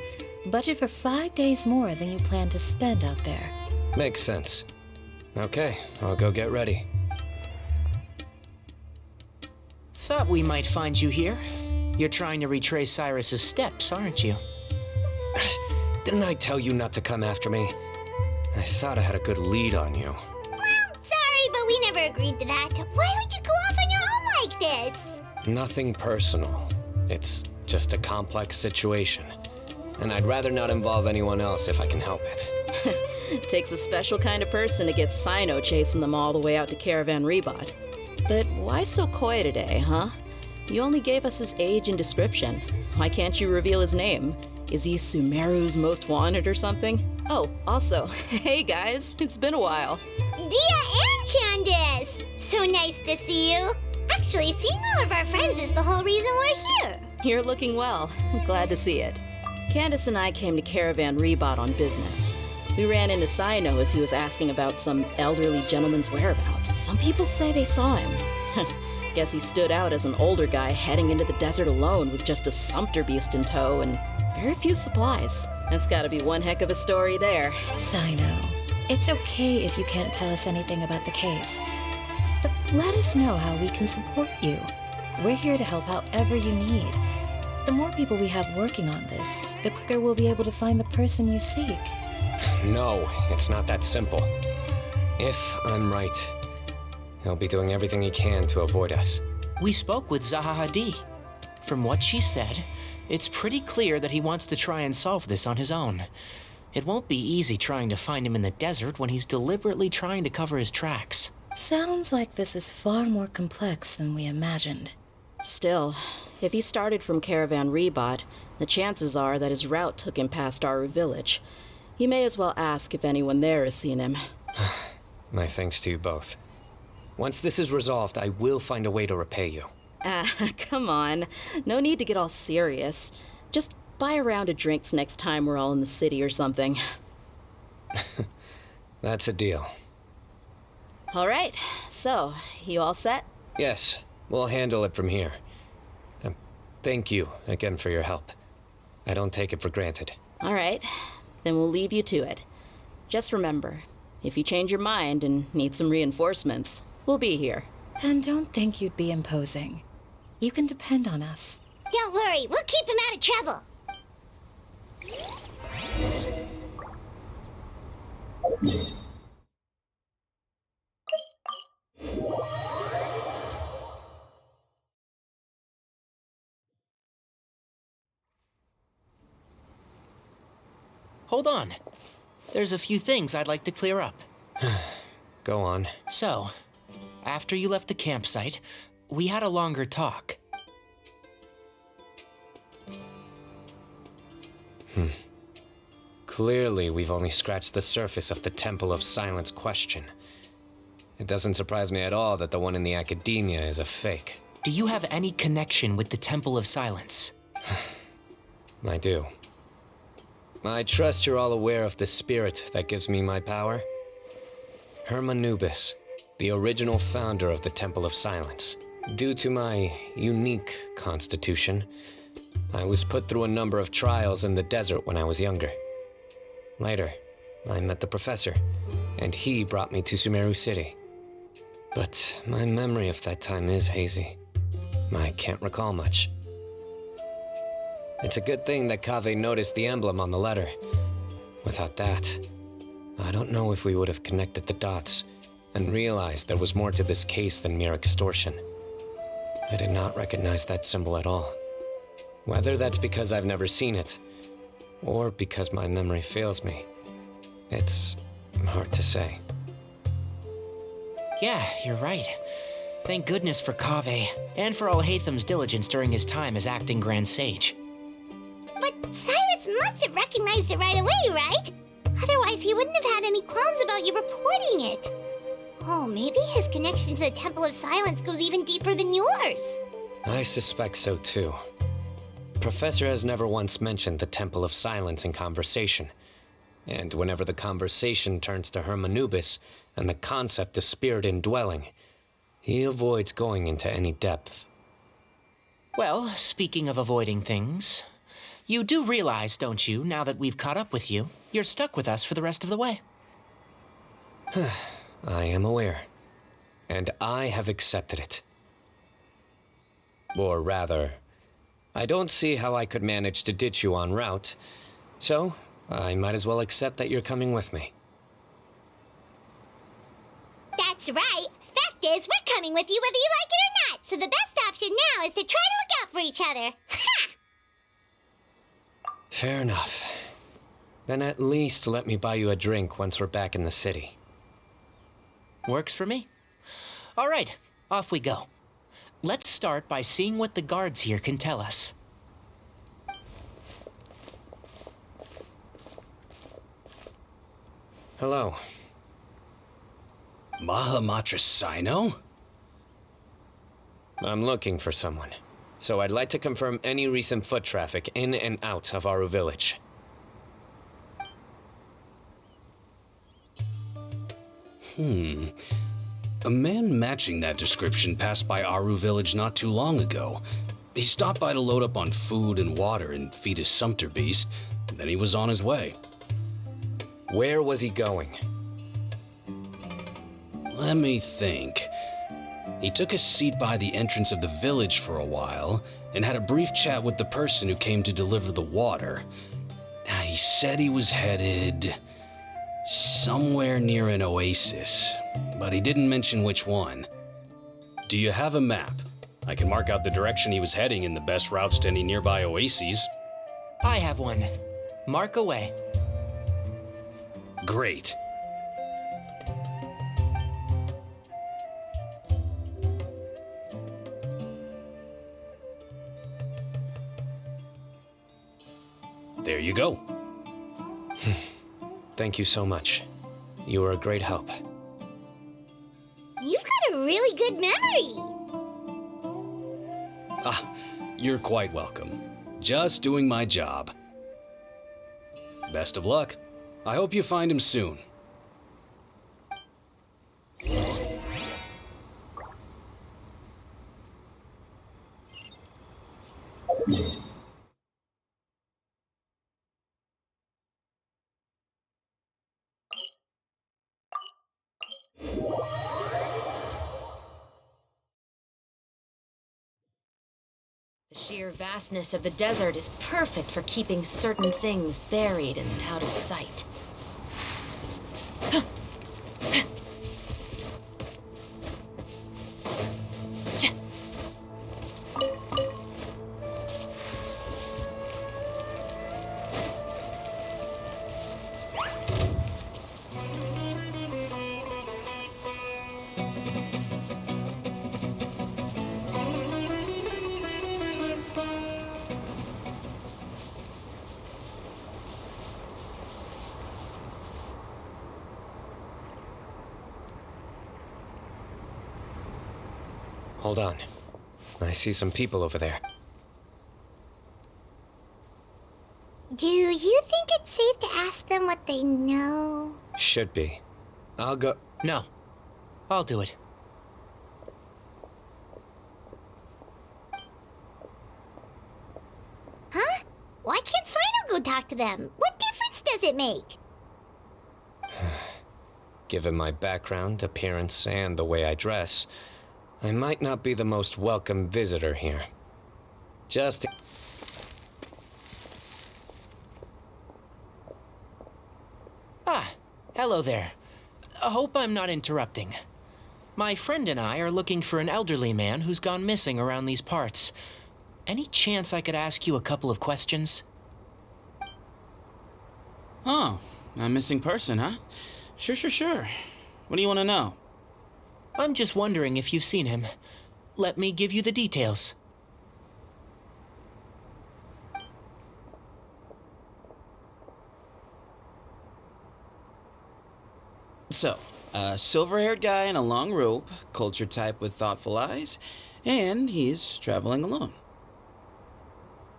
budget for 5 days more than you plan to spend out there. Makes sense. Okay, I'll go get ready. Thought we might find you here. You're trying to retrace Cyrus's steps, aren't you? Didn't I tell you not to come after me? I thought I had a good lead on you. Well, sorry, but we never agreed to that. Why would you go off on your own like this? Nothing personal. It's just a complex situation. And I'd rather not involve anyone else if I can help it. Takes a special kind of person to get Cyno chasing them all the way out to Caravan Rebot. But why so coy today, huh? You only gave us his age and description. Why can't you reveal his name? Is he Sumeru's most wanted or something? Oh, also, hey guys, it's been a while. Dia and Candace! So nice to see you. Actually, seeing all of our friends is the whole reason we're here. You're looking well. Glad to see it. Candace and I came to Caravan Rebot on business. We ran into Cyno as he was asking about some elderly gentleman's whereabouts. Some people say they saw him. Guess he stood out as an older guy heading into the desert alone with just a sumpter beast in tow and very few supplies. That's gotta be one heck of a story there. Cyno, it's okay if you can't tell us anything about the case. But let us know how we can support you. We're here to help however you need. The more people we have working on this, the quicker we'll be able to find the person you seek. No, it's not that simple. If I'm right, he'll be doing everything he can to avoid us. We spoke with Zaha Hadid. From what she said, it's pretty clear that he wants to try and solve this on his own. It won't be easy trying to find him in the desert when he's deliberately trying to cover his tracks. Sounds like this is far more complex than we imagined. Still, if he started from Caravan Rebot, the chances are that his route took him past our village. You may as well ask if anyone there has seen him. My thanks to you both. Once this is resolved, I will find a way to repay you. Ah, come on. No need to get all serious. Just buy a round of drinks next time we're all in the city or something. That's a deal. All right, so, you all set? Yes, we'll handle it from here. Thank you again for your help. I don't take it for granted. All right, then we'll leave you to it. Just remember, if you change your mind and need some reinforcements, we'll be here. And don't think you'd be imposing. You can depend on us. Don't worry, we'll keep him out of trouble. Hold on. There's a few things I'd like to clear up. Go on. So, after you left the campsite, we had a longer talk. Clearly, we've only scratched the surface of the Temple of Silence question. It doesn't surprise me at all that the one in the academia is a fake. Do you have any connection with the Temple of Silence? I do. I trust you're all aware of the spirit that gives me my power. Hermanubis, the original founder of the Temple of Silence. Due to my unique constitution, I was put through a number of trials in the desert when I was younger. Later, I met the professor, and he brought me to Sumeru City. But my memory of that time is hazy. I can't recall much. It's a good thing that Kaveh noticed the emblem on the letter. Without that, I don't know if we would have connected the dots and realized there was more to this case than mere extortion. I did not recognize that symbol at all. Whether that's because I've never seen it, or because my memory fails me, it's hard to say. Yeah, you're right. Thank goodness for Kaveh, and for Alhaitham's diligence during his time as acting Grand Sage. But Cyrus must have recognized it right away, right? Otherwise, he wouldn't have had any qualms about you reporting it. Oh, maybe his connection to the Temple of Silence goes even deeper than yours. I suspect so too. Professor has never once mentioned the Temple of Silence in conversation. And whenever the conversation turns to Hermanubis and the concept of spirit indwelling, He avoids going into any depth. Well, speaking of avoiding things, you do realize, don't you, now that we've caught up with you, you're stuck with us for the rest of the way. I am aware. And I have accepted it. Or rather, I don't see how I could manage to ditch you en route, so I might as well accept that you're coming with me. That's right. Fact is, we're coming with you whether you like it or not, so the best option now is to try to look out for each other. Ha! Fair enough. Then at least let me buy you a drink once we're back in the city. Works for me. All right, off we go. Let's start by seeing what the guards here can tell us. Hello. Mahamatra Cyno? I'm looking for someone, so I'd like to confirm any recent foot traffic in and out of Aru Village. A man matching that description passed by Aru Village not too long ago. He stopped by to load up on food and water and feed his sumpter beast, then he was on his way. Where was he going? Let me think. He took a seat by the entrance of the village for a while and had a brief chat with the person who came to deliver the water. He said he was headed somewhere near an oasis, but he didn't mention which one. Do you have a map? I can mark out the direction he was heading and the best routes to any nearby oases. I have one. Mark away. Great. There you go. Thank you so much. You were a great help. You've got a really good memory. You're quite welcome. Just doing my job. Best of luck. I hope you find him soon. The sheer vastness of the desert is perfect for keeping certain things buried and out of sight. Hold on. I see some people over there. Do you think it's safe to ask them what they know? Should be. I'll go. No, I'll do it. Huh? Why can't Cyno go talk to them? What difference does it make? Given my background, appearance, and the way I dress, I might not be the most welcome visitor here. Just... Hello there. I hope I'm not interrupting. My friend and I are looking for an elderly man who's gone missing around these parts. Any chance I could ask you a couple of questions? Oh, a missing person, huh? Sure. What do you want to know? I'm just wondering if you've seen him. Let me give you the details. So, a silver-haired guy in a long robe, culture type with thoughtful eyes, and he's traveling alone.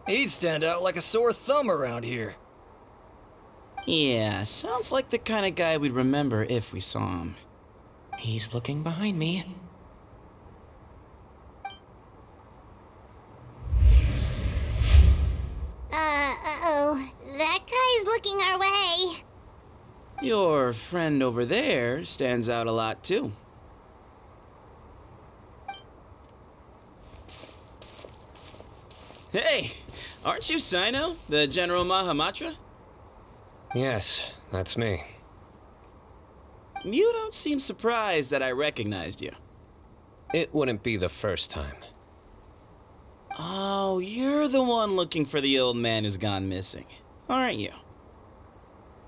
He'd stand out like a sore thumb around here. Yeah, sounds like the kind of guy we'd remember if we saw him. He's looking behind me. looking our way. Your friend over there stands out a lot, too. Hey, aren't you Cyno, the General Mahamatra? Yes, that's me. You don't seem surprised that I recognized you. It wouldn't be the first time. Oh, you're the one looking for the old man who's gone missing, aren't you?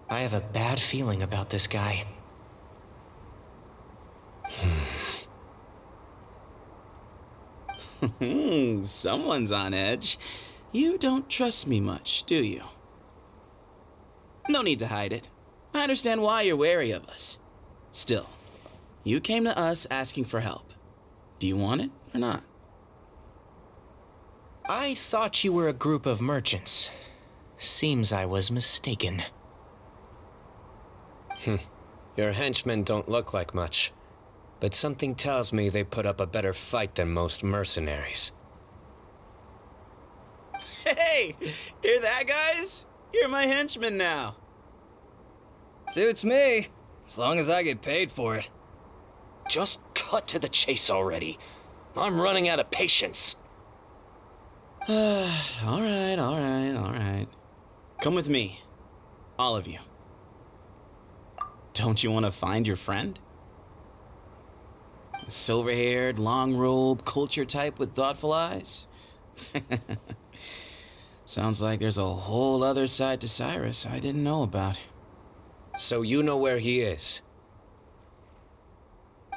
I have a bad feeling about this guy. Someone's on edge. You don't trust me much, do you? No need to hide it. I understand why you're wary of us. Still, you came to us asking for help. Do you want it or not? I thought you were a group of merchants. Seems I was mistaken. Your henchmen don't look like much, but something tells me they put up a better fight than most mercenaries. Hey, hear that, guys? You're my henchmen now. Suits me, as long as I get paid for it. Just cut to the chase already. I'm running out of patience. All right. Come with me. All of you. Don't you want to find your friend? Silver-haired, long-robed, culture type with thoughtful eyes? Sounds like there's a whole other side to Cyrus I didn't know about. So you know where he is?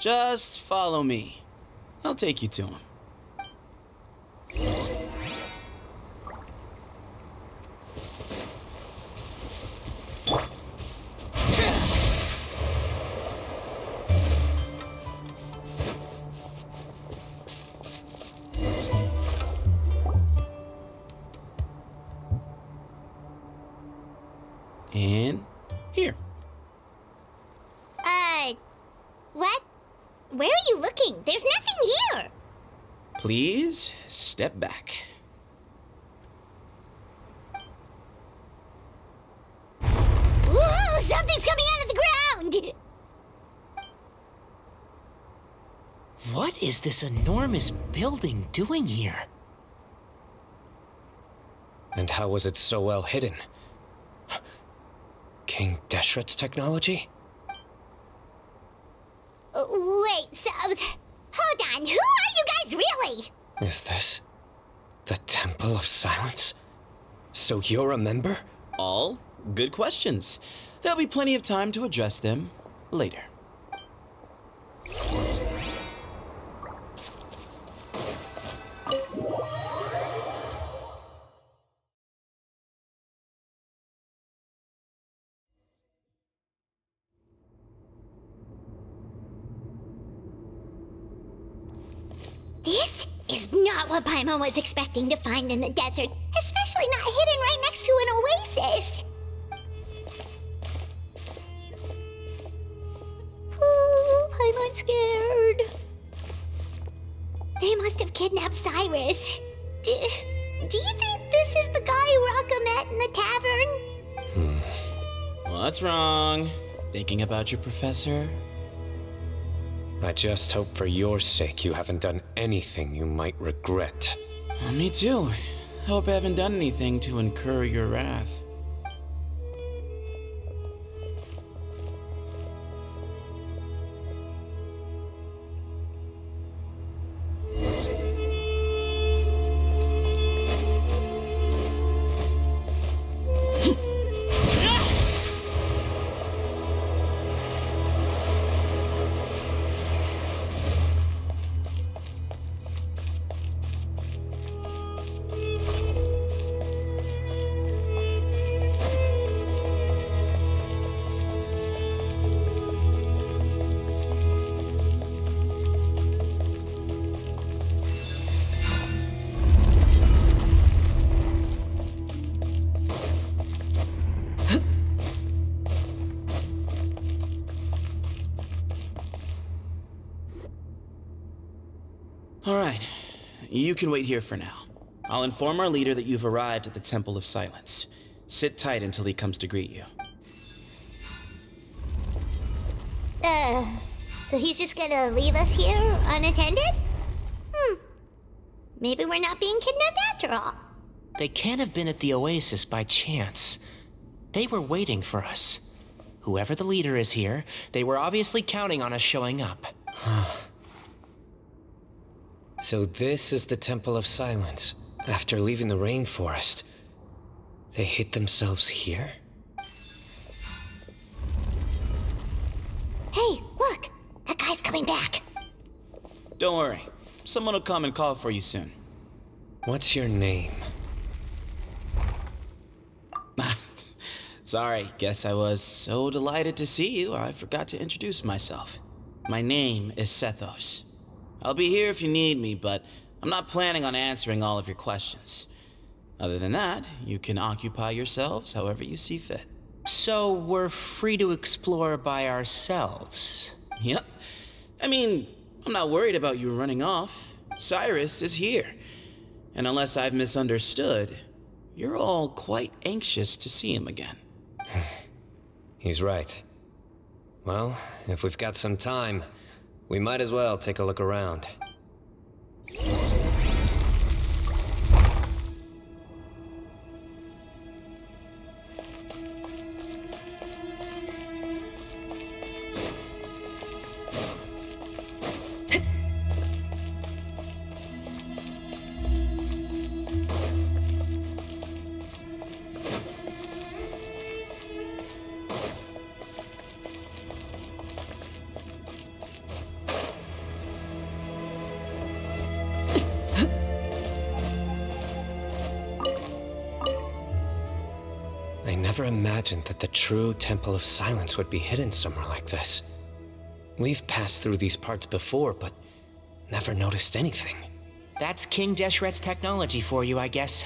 Just follow me. I'll take you to him. And here. What? Where are you looking? There's nothing here. Please step back. Ooh, something's coming out of the ground! What is this enormous building doing here? And how was it so well hidden? King Deshret's technology? Wait, so... Hold on, who are you guys really? Is this the Temple of Silence? So you're a member? All good questions. There'll be plenty of time to address them later. This is not what Paimon was expecting to find in the desert, especially not hidden right next to an oasis. Oh, Paimon's scared. They must have kidnapped Cyrus. Do you think this is the guy Raka met in the tavern? What's wrong? Thinking about your professor? I just hope for your sake you haven't done anything you might regret. Me too. Hope I haven't done anything to incur your wrath. All right, you can wait here for now. I'll inform our leader that you've arrived at the Temple of Silence. Sit tight until he comes to greet you. So he's just gonna leave us here unattended? Maybe we're not being kidnapped after all. They can't have been at the Oasis by chance. They were waiting for us. Whoever the leader is here, they were obviously counting on us showing up. So this is the Temple of Silence. After leaving the rainforest, they hid themselves here? Hey, look! That guy's coming back. Don't worry. Someone will come and call for you soon. What's your name? Sorry, guess I was so delighted to see you, I forgot to introduce myself. My name is Sethos. I'll be here if you need me, but I'm not planning on answering all of your questions. Other than that, you can occupy yourselves however you see fit. So we're free to explore by ourselves? Yep. I mean, I'm not worried about you running off. Cyrus is here. And unless I've misunderstood, you're all quite anxious to see him again. He's right. Well, if we've got some time, we might as well take a look around. I never imagined that the true Temple of Silence would be hidden somewhere like this. We've passed through these parts before, but never noticed anything. That's King Deshret's technology for you, I guess.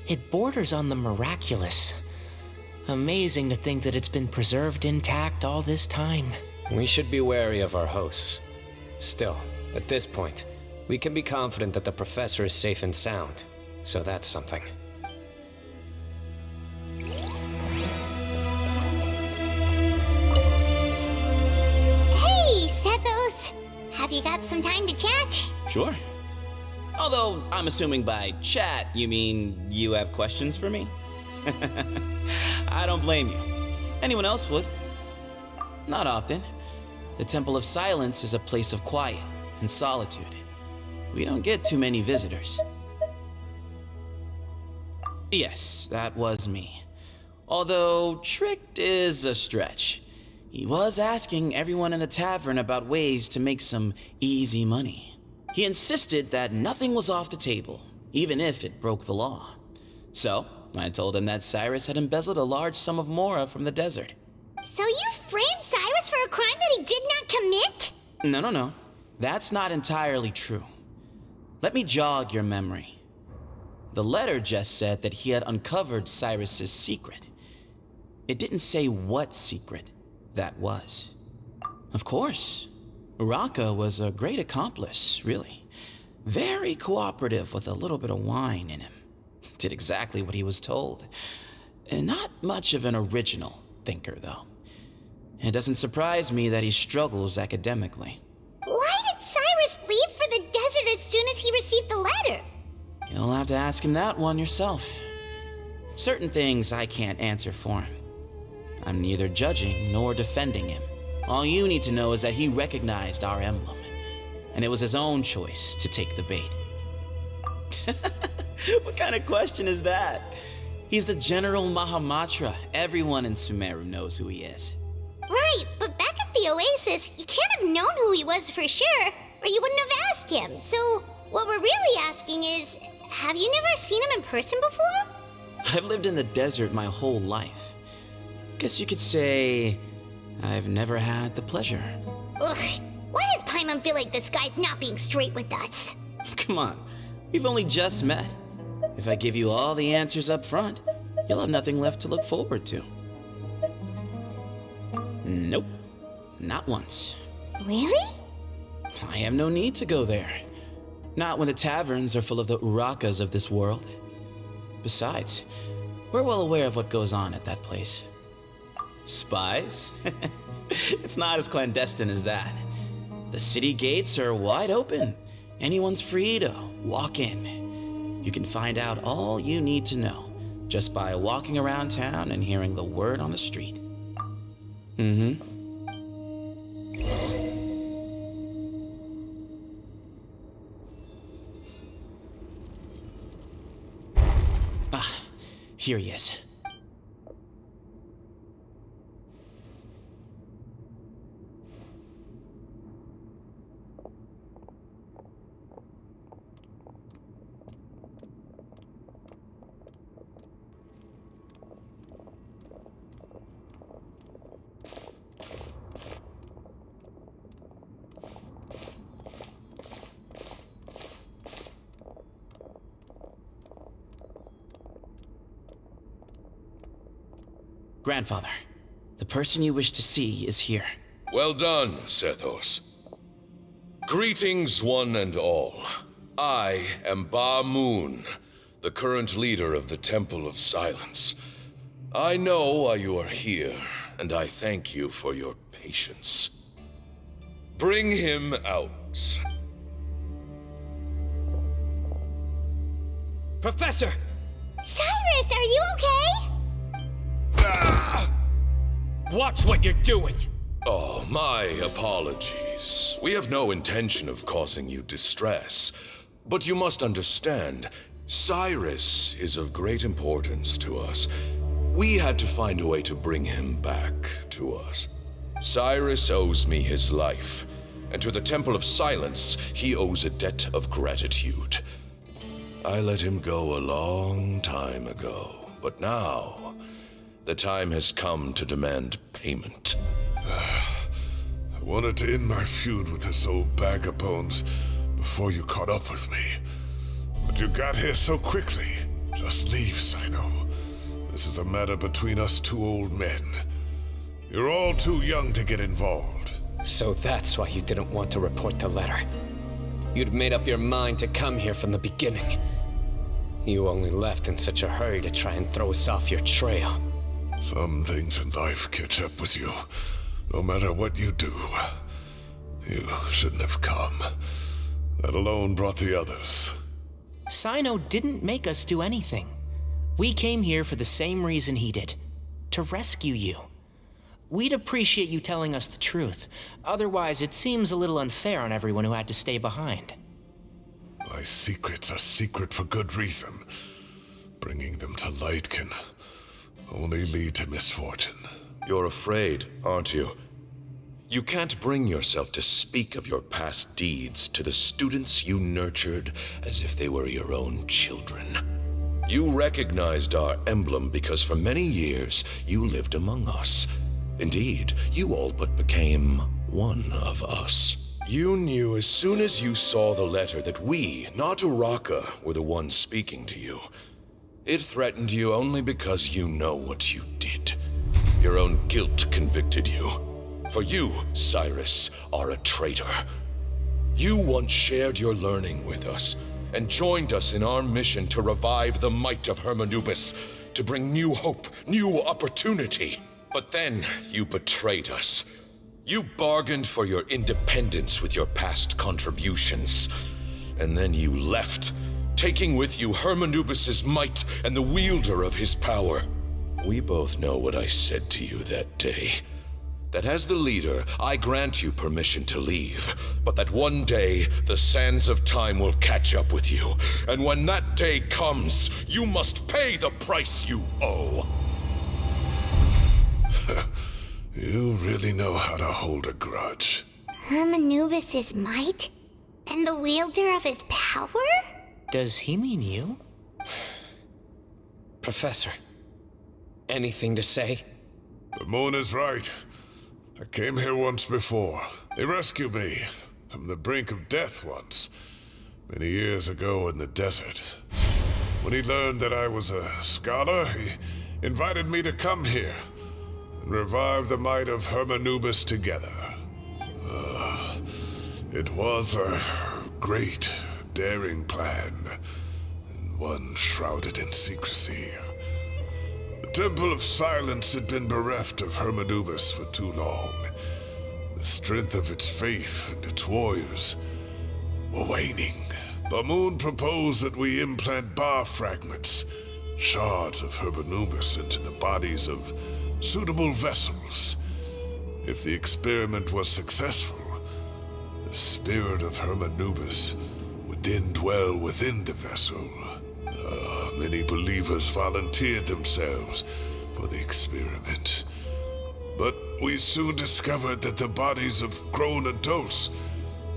It borders on the miraculous. Amazing to think that it's been preserved intact all this time. We should be wary of our hosts. Still, at this point, we can be confident that the professor is safe and sound, so that's something. Hey, Sethos! Have you got some time to chat? Sure. Although, I'm assuming by chat, you mean you have questions for me? I don't blame you. Anyone else would. Not often. The Temple of Silence is a place of quiet and solitude. We don't get too many visitors. Yes, that was me. Although, tricked is a stretch. He was asking everyone in the tavern about ways to make some easy money. He insisted that nothing was off the table, even if it broke the law. So, I told him that Cyrus had embezzled a large sum of mora from the desert. So you framed Cyrus for a crime that he did not commit? No. That's not entirely true. Let me jog your memory. The letter just said that he had uncovered Cyrus's secret. It didn't say what secret that was. Of course, Uraka was a great accomplice, really. Very cooperative with a little bit of wine in him. Did exactly what he was told. And not much of an original thinker, though. It doesn't surprise me that he struggles academically. Why did Cyrus leave for the desert as soon as he received the letter? You'll have to ask him that one yourself. Certain things I can't answer for him. I'm neither judging nor defending him. All you need to know is that he recognized our emblem, and it was his own choice to take the bait. What kind of question is that? He's the General Mahamatra. Everyone in Sumeru knows who he is. Right, but back at the Oasis, you can't have known who he was for sure, or you wouldn't have asked him. So, what we're really asking is, have you never seen him in person before? I've lived in the desert my whole life. Guess you could say I've never had the pleasure. Ugh, why does Paimon feel like this guy's not being straight with us? Come on, we've only just met. If I give you all the answers up front, you'll have nothing left to look forward to. Nope, not once. Really? I have no need to go there. Not when the taverns are full of the Urakas of this world. Besides, We're well aware of what goes on at that place. Spies? It's not as clandestine as that. The city gates are wide open. Anyone's free to walk in. You can find out all you need to know just by walking around town and hearing the word on the street. Here he is. Grandfather, the person you wish to see is here. Well done, Sethos. Greetings, one and all. I am Ba Moon, the current leader of the Temple of Silence. I know why you are here, and I thank you for your patience. Bring him out. Professor! Cyrus, are you okay? Watch what you're doing! Oh, my apologies. We have no intention of causing you distress. But you must understand, Cyrus is of great importance to us. We had to find a way to bring him back to us. Cyrus owes me his life, and to the Temple of Silence, he owes a debt of gratitude. I let him go a long time ago, but now the time has come to demand payment. I wanted to end my feud with this old bag of bones before you caught up with me. But you got here so quickly. Just leave, Cyno. This is a matter between us two old men. You're all too young to get involved. So that's why you didn't want to report the letter. You'd made up your mind to come here from the beginning. You only left in such a hurry to try and throw us off your trail. Some things in life catch up with you. No matter what you do, you shouldn't have come. That alone brought the others. Cyno didn't make us do anything. We came here for the same reason he did. To rescue you. We'd appreciate you telling us the truth. Otherwise, it seems a little unfair on everyone who had to stay behind. My secrets are secret for good reason. Bringing them to light can only lead to misfortune. You're afraid, aren't you? You can't bring yourself to speak of your past deeds to the students you nurtured as if they were your own children. You recognized our emblem because for many years you lived among us. Indeed, you all but became one of us. You knew as soon as you saw the letter that we, not Uraka, were the ones speaking to you. It threatened you only because you know what you did. Your own guilt convicted you. For you, Cyrus, are a traitor. You once shared your learning with us, and joined us in our mission to revive the might of Hermanubis, to bring new hope, new opportunity. But then you betrayed us. You bargained for your independence with your past contributions. And then you left, taking with you Hermanubis' might and the wielder of his power. We both know what I said to you that day. That as the leader, I grant you permission to leave, but that one day, the sands of time will catch up with you. And when that day comes, you must pay the price you owe. You really know how to hold a grudge. Hermanubis' might? And the wielder of his power? Does he mean you? Professor, anything to say? The moon is right. I came here once before. He rescued me from the brink of death once, many years ago in the desert. When he learned that I was a scholar, he invited me to come here and revive the might of Hermanubis together. It was a great, daring plan, and one shrouded in secrecy. The Temple of Silence had been bereft of Hermanubis for too long. The strength of its faith and its warriors were waning. Bamoon proposed that we implant bar fragments, shards of Hermanubis, into the bodies of suitable vessels. If the experiment was successful, the spirit of Hermanubis would then dwell within the vessel. Many believers volunteered themselves for the experiment. But we soon discovered that the bodies of grown adults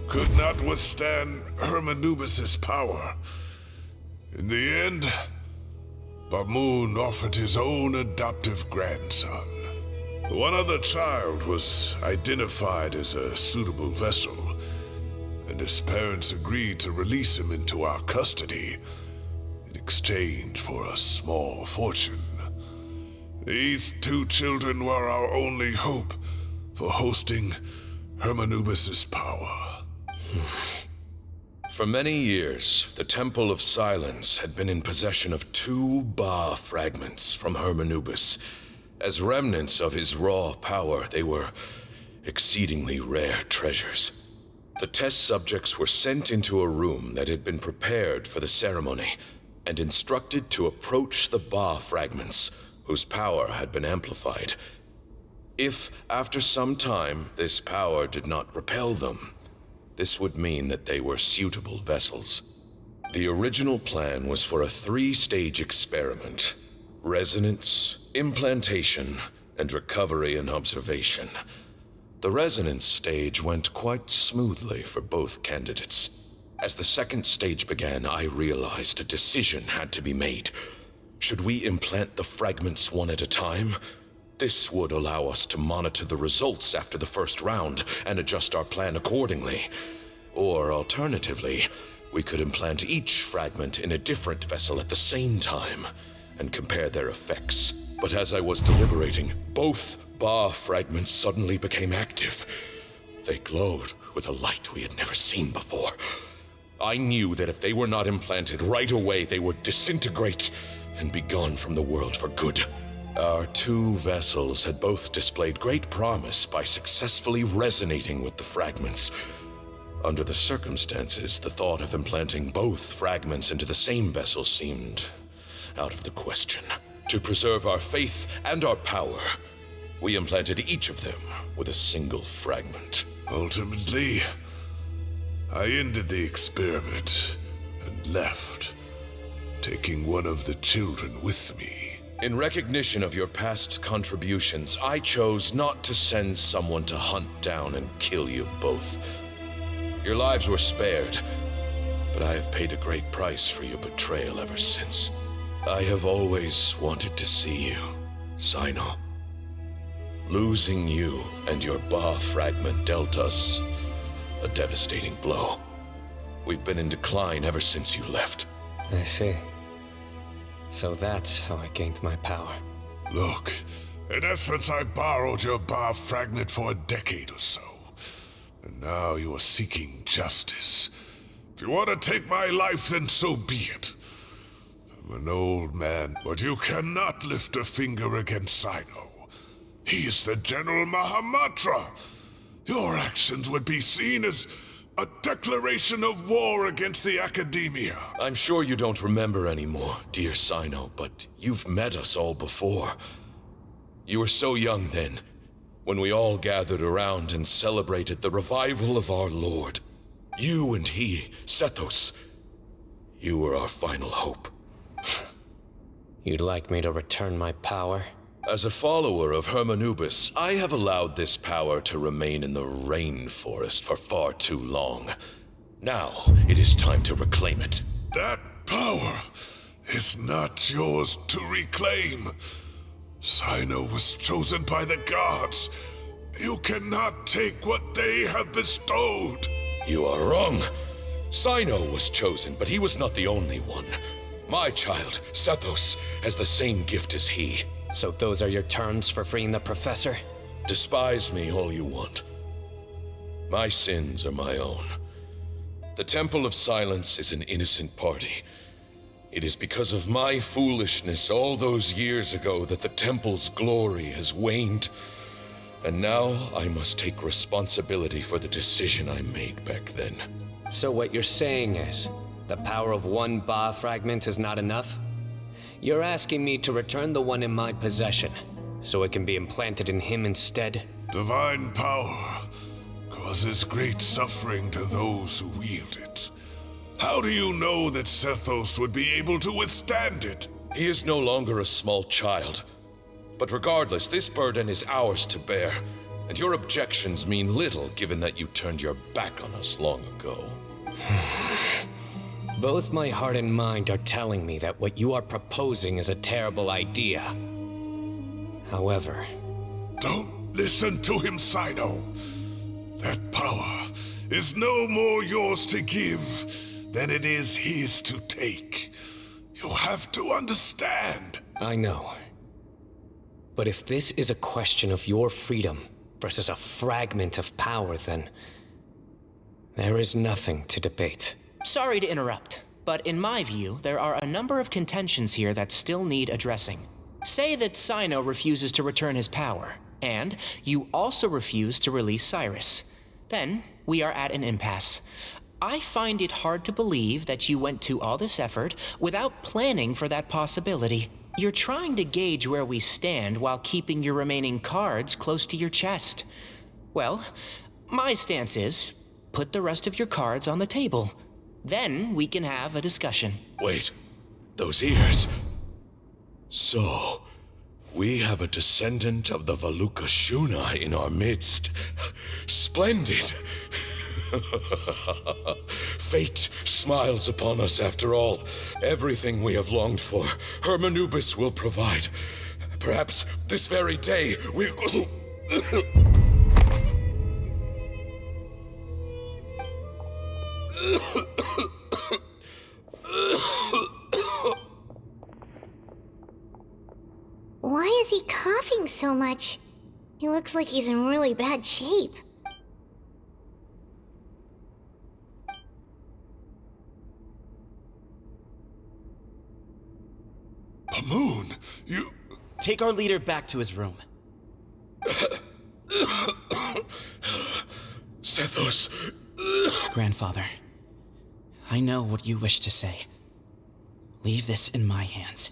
could not withstand Hermanubis' power. In the end, Bamoon offered his own adoptive grandson. One other child was identified as a suitable vessel, and his parents agreed to release him into our custody in exchange for a small fortune. These two children were our only hope for hosting Hermanubis' power. For many years, the Temple of Silence had been in possession of 2 Ba fragments from Hermanubis. As remnants of his raw power, they were exceedingly rare treasures. The test subjects were sent into a room that had been prepared for the ceremony and instructed to approach the Ba fragments, whose power had been amplified. If, after some time, this power did not repel them, this would mean that they were suitable vessels. The original plan was for a 3-stage experiment: resonance, implantation, and recovery and observation. The resonance stage went quite smoothly for both candidates. As the 2nd stage began, I realized a decision had to be made. Should we implant the fragments one at a time? This would allow us to monitor the results after the first round and adjust our plan accordingly. Or alternatively, we could implant each fragment in a different vessel at the same time and compare their effects. But as I was deliberating, both Ba fragments suddenly became active. They glowed with a light we had never seen before. I knew that if they were not implanted right away, they would disintegrate and be gone from the world for good. Our 2 vessels had both displayed great promise by successfully resonating with the fragments. Under the circumstances, the thought of implanting both fragments into the same vessel seemed out of the question. To preserve our faith and our power, we implanted each of them with a single fragment. Ultimately, I ended the experiment and left, taking one of the children with me. In recognition of your past contributions, I chose not to send someone to hunt down and kill you both. Your lives were spared, but I have paid a great price for your betrayal ever since. I have always wanted to see you, Cyno. Losing you and your Ba fragment dealt us a devastating blow. We've been in decline ever since you left. I see. So that's how I gained my power. Look, in essence, I borrowed your Ba fragment for a decade or so. And now you are seeking justice. If you want to take my life, then so be it. I'm an old man, but you cannot lift a finger against Cyno. He is the General Mahamatra. Your actions would be seen as a declaration of war against the Academia. I'm sure you don't remember anymore, dear Cyno, but you've met us all before. You were so young then, when we all gathered around and celebrated the revival of our Lord. You and he, Sethos, you were our final hope. You'd like me to return my power? As a follower of Hermanubis, I have allowed this power to remain in the rainforest for far too long. Now, it is time to reclaim it. That power is not yours to reclaim. Cyno was chosen by the gods. You cannot take what they have bestowed. You are wrong. Cyno was chosen, but he was not the only one. My child, Sethos, has the same gift as he. So those are your terms for freeing the professor? Despise me all you want. My sins are my own. The Temple of Silence is an innocent party. It is because of my foolishness all those years ago that the temple's glory has waned. And now I must take responsibility for the decision I made back then. So what you're saying is, the power of one Ba fragment is not enough? You're asking me to return the one in my possession, so it can be implanted in him instead? Divine power causes great suffering to those who wield it. How do you know that Sethos would be able to withstand it? He is no longer a small child. But regardless, this burden is ours to bear, and your objections mean little given that you turned your back on us long ago. Both my heart and mind are telling me that what you are proposing is a terrible idea. However... Don't listen to him, Cyno. That power is no more yours to give than it is his to take. You have to understand. I know. But if this is a question of your freedom versus a fragment of power, then there is nothing to debate. Sorry to interrupt, but in my view, there are a number of contentions here that still need addressing. Say that Cyno refuses to return his power, and you also refuse to release Cyrus. Then, we are at an impasse. I find it hard to believe that you went to all this effort without planning for that possibility. You're trying to gauge where we stand while keeping your remaining cards close to your chest. Well, my stance is, put the rest of your cards on the table. Then we can have a discussion. Wait, those ears. So, we have a descendant of the Valukashuna in our midst. Splendid. Fate smiles upon us after all. Everything we have longed for, Hermanubis will provide. Perhaps this very day we'll... Why is he coughing so much? He looks like he's in really bad shape. Moon, you... Take our leader back to his room. Sethos... Grandfather, I know what you wish to say. Leave this in my hands.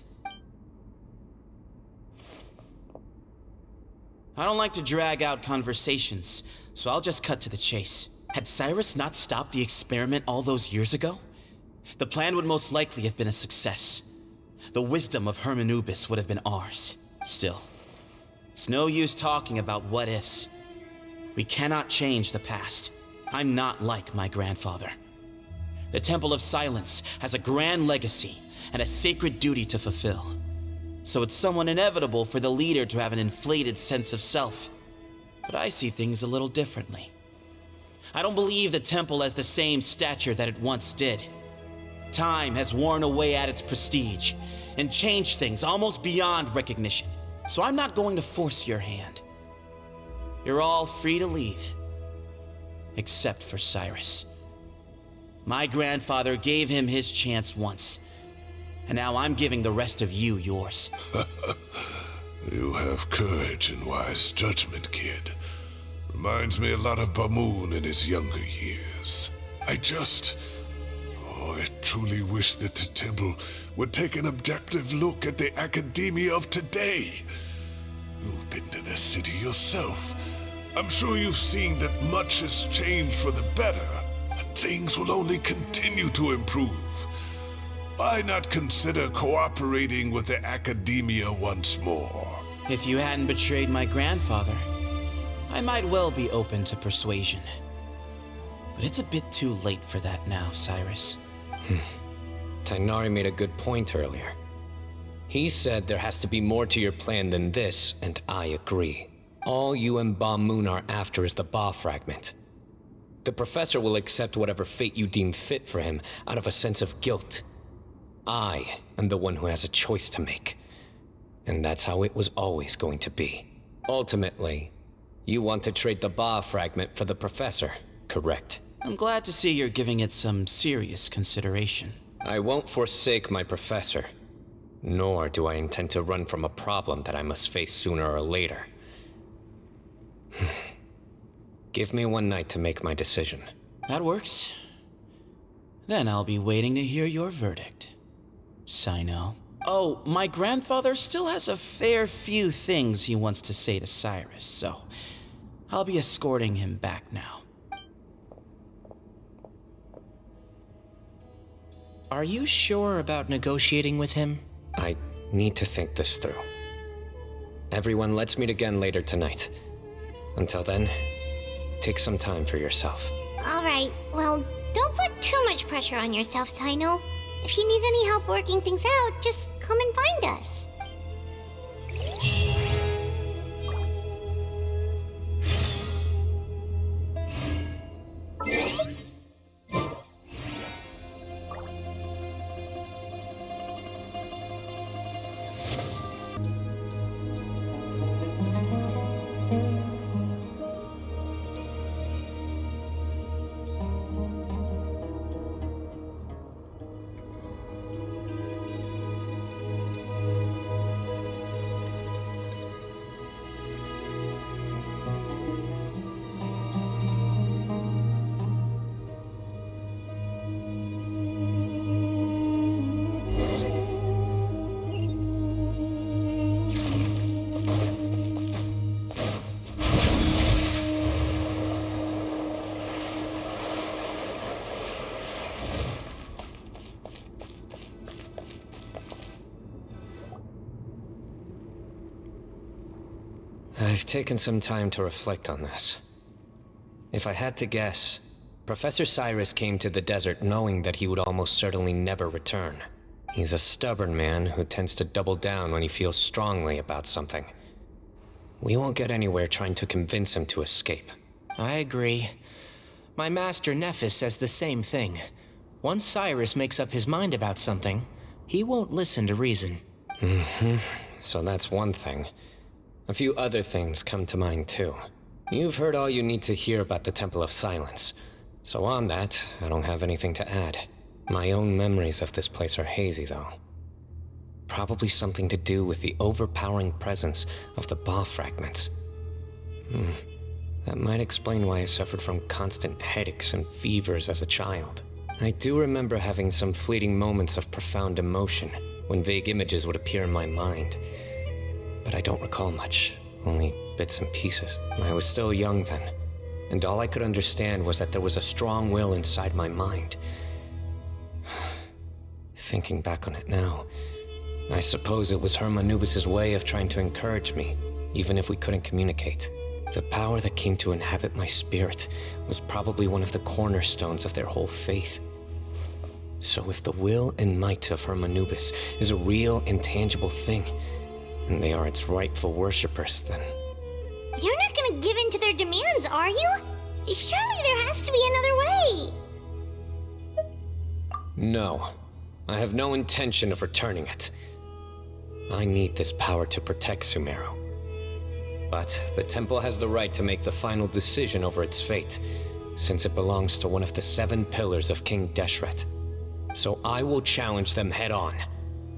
I don't like to drag out conversations, so I'll just cut to the chase. Had Cyrus not stopped the experiment all those years ago, the plan would most likely have been a success. The wisdom of Hermanubis would have been ours. Still, it's no use talking about what ifs. We cannot change the past. I'm not like my grandfather. The Temple of Silence has a grand legacy and a sacred duty to fulfill. So it's somewhat inevitable for the leader to have an inflated sense of self. But I see things a little differently. I don't believe the temple has the same stature that it once did. Time has worn away at its prestige and changed things almost beyond recognition. So I'm not going to force your hand. You're all free to leave. Except for Cyrus. My grandfather gave him his chance once. And now I'm giving the rest of you yours. You have courage and wise judgment, kid. Reminds me a lot of Bamoon in his younger years. I truly wish that the temple would take an objective look at the academia of today. You've been to the city yourself. I'm sure you've seen that much has changed for the better, and things will only continue to improve. Why not consider cooperating with the academia once more? If you hadn't betrayed my grandfather, I might well be open to persuasion. But it's a bit too late for that now, Cyrus. Tighnari made a good point earlier. He said there has to be more to your plan than this, and I agree. All you and Ba Moon are after is the Ba fragment. The professor will accept whatever fate you deem fit for him out of a sense of guilt. I am the one who has a choice to make. And that's how it was always going to be. Ultimately, you want to trade the Ba fragment for the professor, correct? I'm glad to see you're giving it some serious consideration. I won't forsake my professor, nor do I intend to run from a problem that I must face sooner or later. Give me one night to make my decision. That works. Then I'll be waiting to hear your verdict, Cyno. Oh, my grandfather still has a fair few things he wants to say to Cyrus, so I'll be escorting him back now. Are you sure about negotiating with him? I need to think this through. Everyone, let's meet again later tonight. Until then, take some time for yourself. Alright, well, don't put too much pressure on yourself, Cyno. If you need any help working things out, just come and find us. I've taken some time to reflect on this. If I had to guess, Professor Cyrus came to the desert knowing that he would almost certainly never return. He's a stubborn man who tends to double down when he feels strongly about something. We won't get anywhere trying to convince him to escape. I agree. My master Nephis says the same thing. Once Cyrus makes up his mind about something, he won't listen to reason. So that's one thing. A few other things come to mind too. You've heard all you need to hear about the Temple of Silence. So on that, I don't have anything to add. My own memories of this place are hazy though. Probably something to do with the overpowering presence of the Ba fragments. That might explain why I suffered from constant headaches and fevers as a child. I do remember having some fleeting moments of profound emotion when vague images would appear in my mind. But I don't recall much, only bits and pieces. I was still young then, and all I could understand was that there was a strong will inside my mind. Thinking back on it now, I suppose it was Hermanubis' way of trying to encourage me, even if we couldn't communicate. The power that came to inhabit my spirit was probably one of the cornerstones of their whole faith. So if the will and might of Hermanubis is a real, intangible thing, and they are its rightful worshippers, then... You're not gonna give in to their demands, are you? Surely there has to be another way. No. I have no intention of returning it. I need this power to protect Sumeru. But the temple has the right to make the final decision over its fate, since it belongs to one of the 7 pillars of King Deshret. So I will challenge them head-on,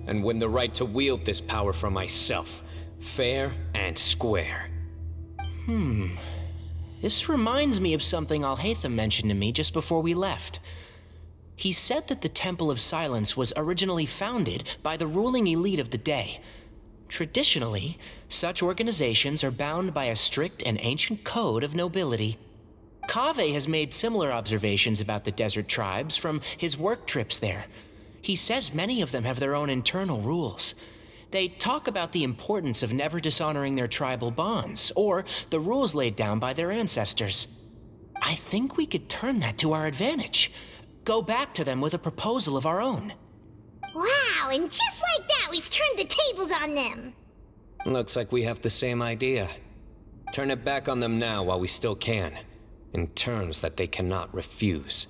and win the right to wield this power for myself, fair and square. This reminds me of something Alhaitham mentioned to me just before we left. He said that the Temple of Silence was originally founded by the ruling elite of the day. Traditionally, such organizations are bound by a strict and ancient code of nobility. Kaveh has made similar observations about the desert tribes from his work trips there. He says many of them have their own internal rules. They talk about the importance of never dishonoring their tribal bonds, or the rules laid down by their ancestors. I think we could turn that to our advantage. Go back to them with a proposal of our own. Wow, and just like that, we've turned the tables on them. Looks like we have the same idea. Turn it back on them now while we still can, in terms that they cannot refuse.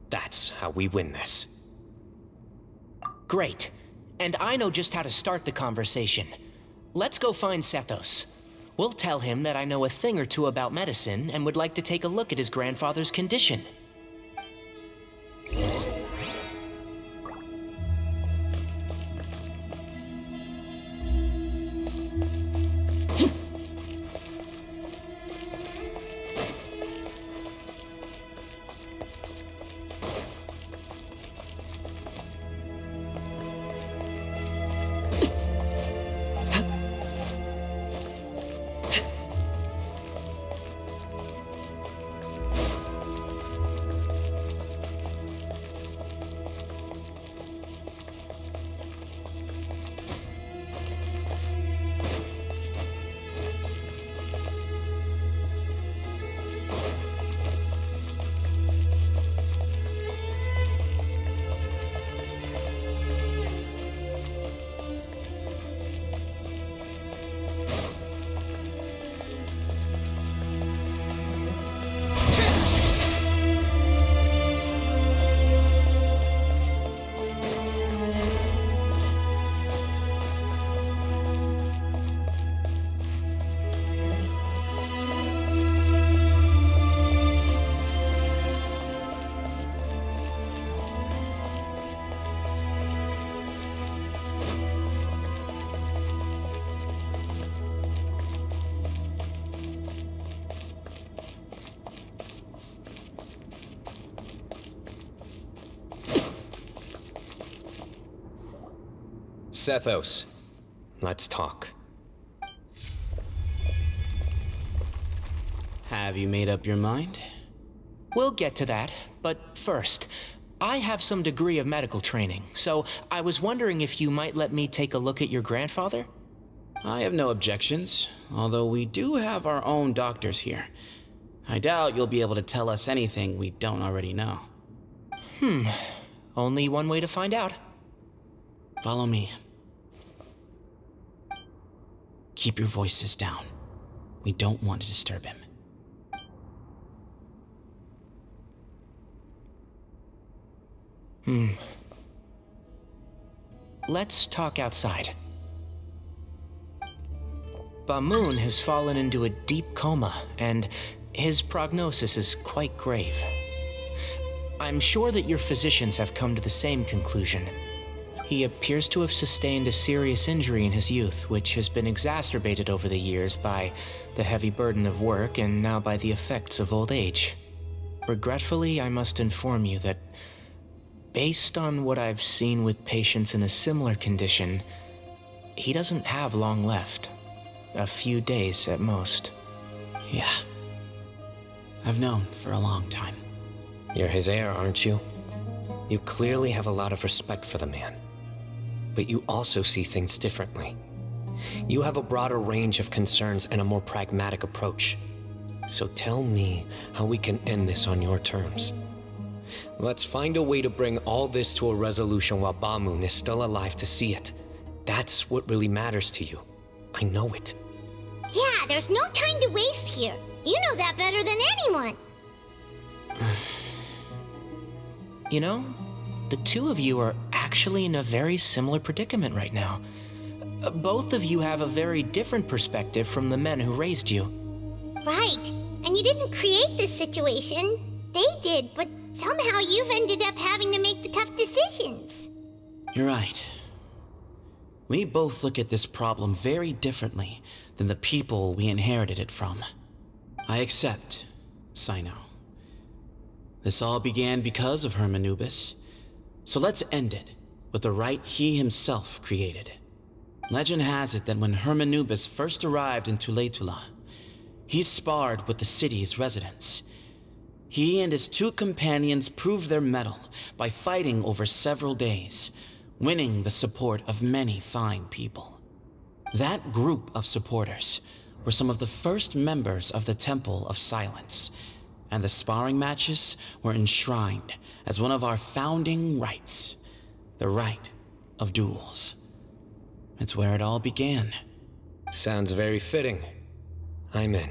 That's how we win this. Great. And I know just how to start the conversation. Let's go find Sethos. We'll tell him that I know a thing or two about medicine and would like to take a look at his grandfather's condition. Sethos, let's talk. Have you made up your mind? We'll get to that, but first, I have some degree of medical training, so I was wondering if you might let me take a look at your grandfather? I have no objections, although we do have our own doctors here. I doubt you'll be able to tell us anything we don't already know. Only one way to find out. Follow me. Keep your voices down. We don't want to disturb him. Let's talk outside. Bamoon has fallen into a deep coma, and his prognosis is quite grave. I'm sure that your physicians have come to the same conclusion. He appears to have sustained a serious injury in his youth, which has been exacerbated over the years by the heavy burden of work and now by the effects of old age. Regretfully, I must inform you that based on what I've seen with patients in a similar condition, he doesn't have long left. A few days at most. Yeah. I've known for a long time. You're his heir, aren't you? You clearly have a lot of respect for the man. But you also see things differently. You have a broader range of concerns and a more pragmatic approach. So tell me how we can end this on your terms. Let's find a way to bring all this to a resolution while Bamoon is still alive to see it. That's what really matters to you. I know it. Yeah, there's no time to waste here. You know that better than anyone. You know, the two of you are actually in a very similar predicament right now. Both of you have a very different perspective from the men who raised you. Right. And you didn't create this situation. They did, but somehow you've ended up having to make the tough decisions. You're right. We both look at this problem very differently than the people we inherited it from. I accept, Cyno. This all began because of Hermanubis, so let's end it with the rite he himself created. Legend has it that when Hermanubis first arrived in Tuletula, he sparred with the city's residents. He and his two companions proved their mettle by fighting over several days, winning the support of many fine people. That group of supporters were some of the first members of the Temple of Silence, and the sparring matches were enshrined as one of our founding rites, the rite of duels. It's where it all began. Sounds very fitting. I'm in.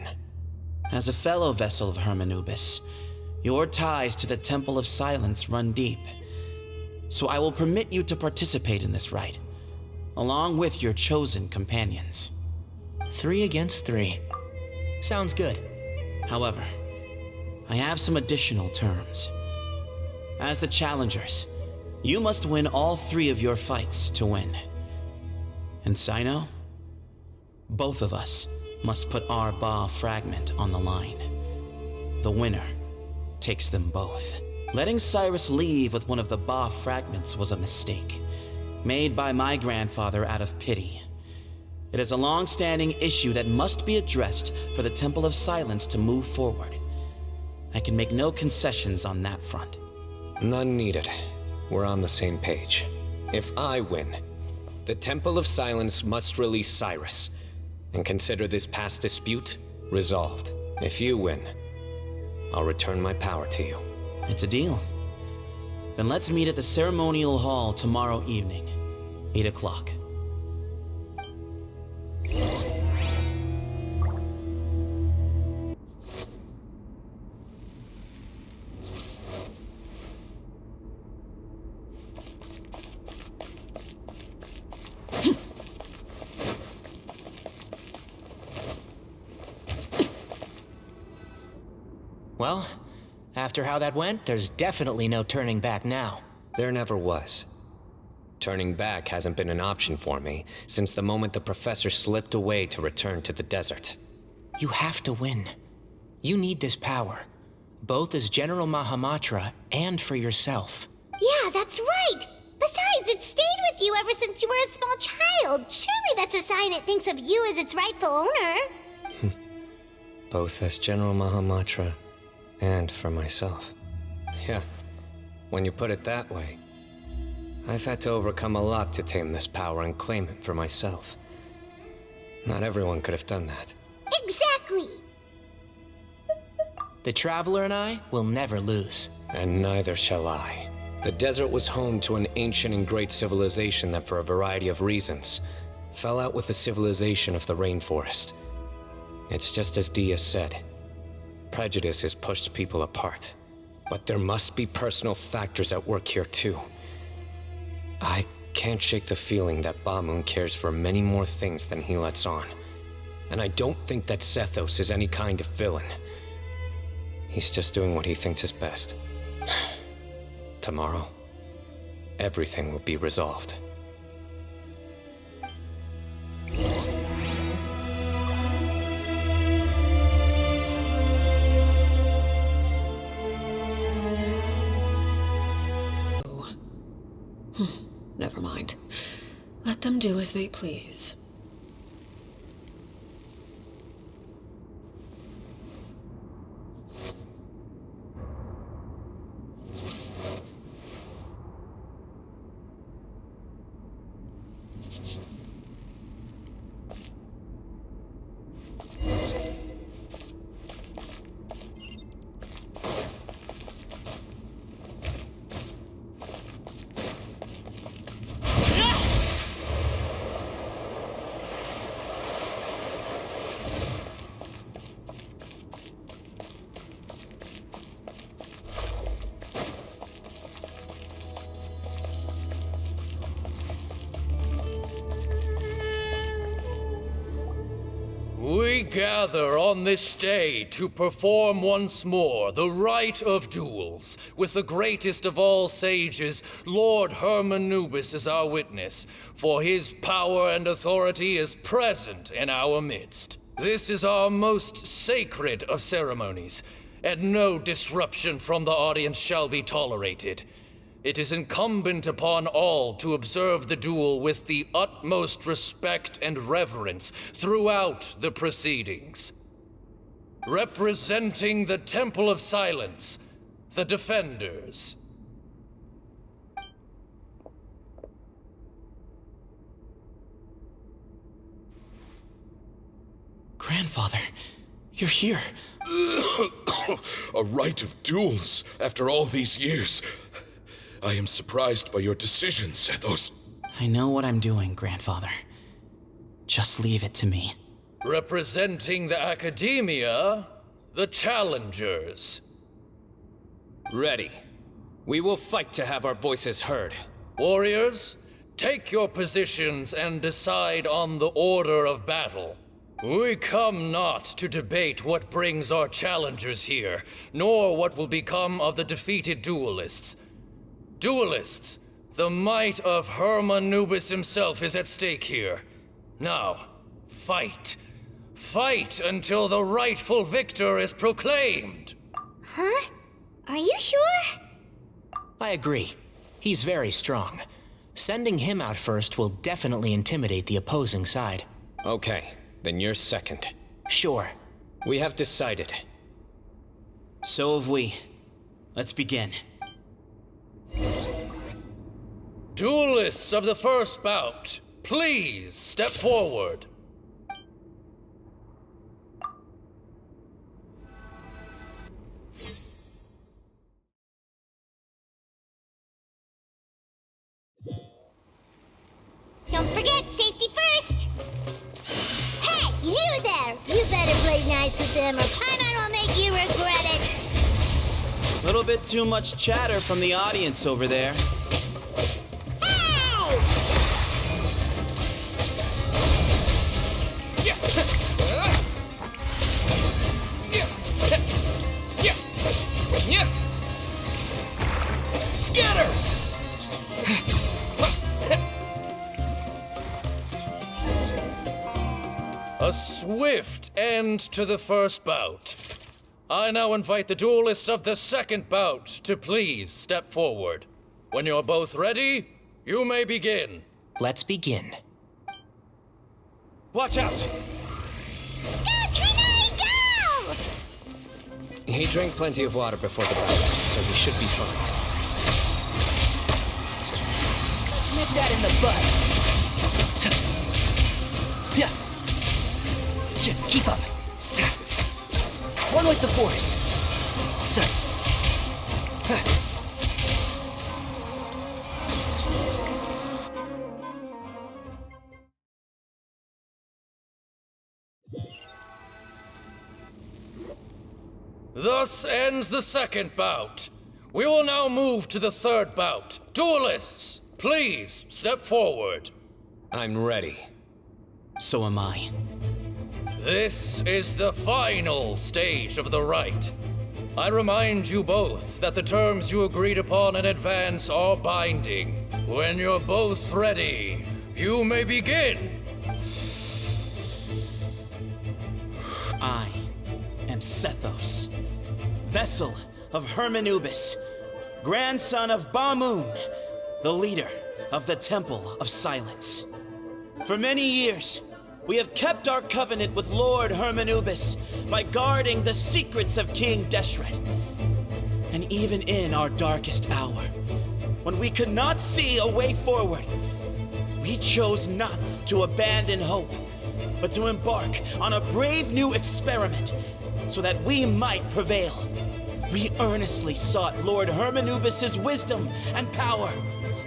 As a fellow vessel of Hermanubis, your ties to the Temple of Silence run deep. So I will permit you to participate in this rite, along with your chosen companions. 3 against 3. Sounds good. However, I have some additional terms. As the challengers, you must win all 3 of your fights to win. And Cyno, both of us must put our Ba fragment on the line. The winner takes them both. Letting Cyrus leave with one of the Ba fragments was a mistake, made by my grandfather out of pity. It is a long-standing issue that must be addressed for the Temple of Silence to move forward. I can make no concessions on that front. None needed. We're on the same page. If I win, the Temple of Silence must release Cyrus, and consider this past dispute resolved. If you win, I'll return my power to you. It's a deal. Then let's meet at the ceremonial hall tomorrow evening, 8 o'clock. Well, after how that went, there's definitely no turning back now. There never was. Turning back hasn't been an option for me since the moment the professor slipped away to return to the desert. You have to win. You need this power, both as General Mahamatra and for yourself. Yeah, that's right. Besides, because it stayed with you ever since you were a small child. Surely that's a sign it thinks of you as its rightful owner. Both as General Mahamatra and for myself. Yeah, when you put it that way, I've had to overcome a lot to tame this power and claim it for myself. Not everyone could have done that. Exactly! The Traveler and I will never lose. And neither shall I. The desert was home to an ancient and great civilization that, for a variety of reasons, fell out with the civilization of the rainforest. It's just as Dia said. Prejudice has pushed people apart. But there must be personal factors at work here too. I can't shake the feeling that Bamun cares for many more things than he lets on. And I don't think that Sethos is any kind of villain. He's just doing what he thinks is best. Tomorrow, everything will be resolved. Never mind. Let them do as they please. We gather on this day to perform once more the rite of duels, with the greatest of all sages, Lord Hermanubis, as our witness, for his power and authority is present in our midst. This is our most sacred of ceremonies, and no disruption from the audience shall be tolerated. It is incumbent upon all to observe the duel with the utmost respect and reverence throughout the proceedings. Representing the Temple of Silence, the Defenders. Grandfather, you're here. A rite of duels after all these years. I am surprised by your decision, Sethos. I know what I'm doing, Grandfather. Just leave it to me. Representing the Academia, the Challengers. Ready. We will fight to have our voices heard. Warriors, take your positions and decide on the order of battle. We come not to debate what brings our challengers here, nor what will become of the defeated duelists. Duelists, the might of Hermanubis himself is at stake here. Now, fight. Fight until the rightful victor is proclaimed. Huh? Are you sure? I agree. He's very strong. Sending him out first will definitely intimidate the opposing side. Okay, then you're second. Sure. We have decided. So have we. Let's begin. Duelists of the first bout, please step forward. Don't forget, safety first! Hey, you there! You better play nice with them or Paimon will make you regret it! Little bit too much chatter from the audience over there. Scatter! A swift end to the first bout. I now invite the duelists of the second bout to please step forward. When you're both ready, You may begin. Let's begin. Watch out! Go! He drank plenty of water before the battle, so he should be fine. Nip that in the bud. Yeah. Keep up. One with the forest. Thus ends the second bout. We will now move to the third bout. Duelists, please step forward. I'm ready. So am I. This is the final stage of the rite. I remind you both that the terms you agreed upon in advance are binding. When you're both ready, you may begin. I am Sethos, vessel of Hermanubis, grandson of Bamoon, the leader of the Temple of Silence. For many years, we have kept our covenant with Lord Hermanubis by guarding the secrets of King Deshret. And even in our darkest hour, when we could not see a way forward, we chose not to abandon hope, but to embark on a brave new experiment so that we might prevail. We earnestly sought Lord Hermanubis' wisdom and power,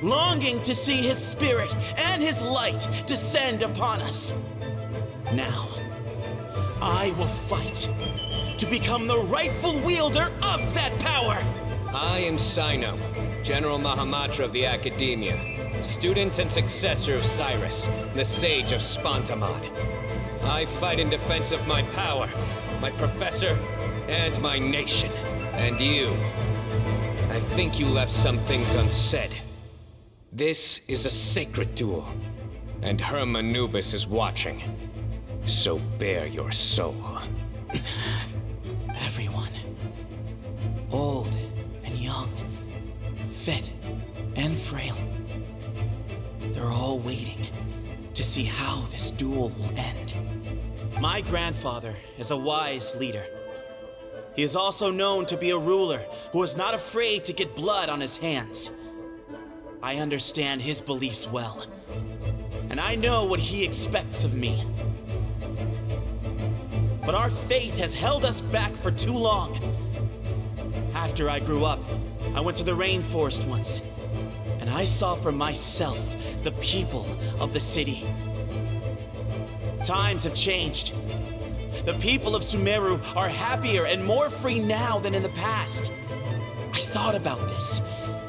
longing to see his spirit and his light descend upon us. Now, I will fight to become the rightful wielder of that power. I am Cyno, General Mahamatra of the Academia, student and successor of Cyrus, the Sage of Spantamad. I fight in defense of my power, my professor, and my nation. And you. I think you left some things unsaid. This is a sacred duel, and Hermanubis is watching. So bare your soul. Everyone, old and young, fit and frail, they're all waiting to see how this duel will end. My grandfather is a wise leader. He is also known to be a ruler who is not afraid to get blood on his hands. I understand his beliefs well, and I know what he expects of me. But our faith has held us back for too long. After I grew up, I went to the rainforest once, and I saw for myself the people of the city. Times have changed. The people of Sumeru are happier and more free now than in the past. I thought about this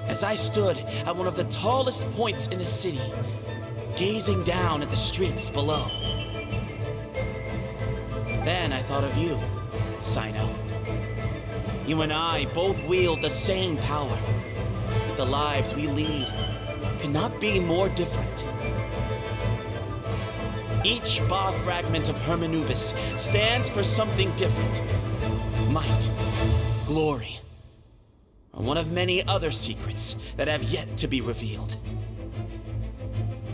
as I stood at one of the tallest points in the city, gazing down at the streets below. Then I thought of you, Cyno. You and I both wield the same power, but the lives we lead could not be more different. Each Ba fragment of Hermanubis stands for something different. Might, glory, or one of many other secrets that have yet to be revealed.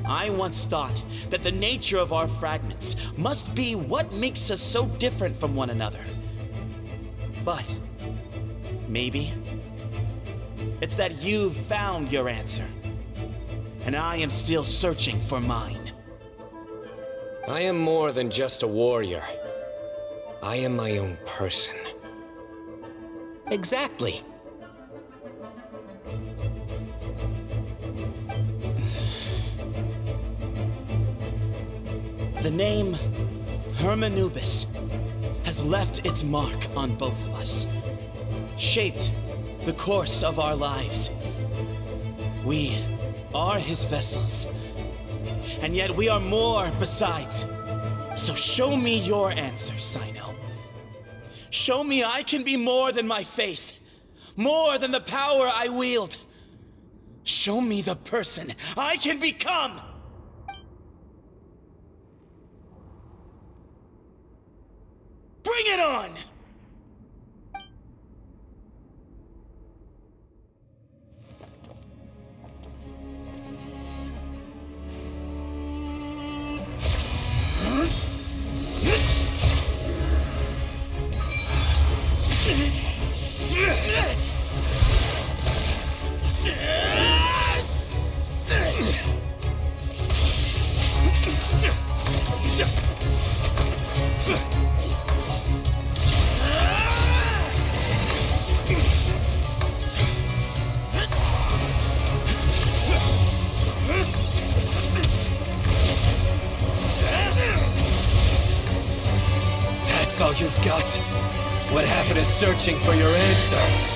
I once thought that the nature of our fragments must be what makes us so different from one another. But maybe it's that you've found your answer, and I am still searching for mine. I am more than just a warrior. I am my own person. Exactly. The name Hermanubis has left its mark on both of us, shaped the course of our lives. We are his vessels, and yet we are more besides. So show me your answer, Cyno. Show me I can be more than my faith, more than the power I wield. Show me the person I can become! Bring it on! all you've got? What happened to searching for your answer?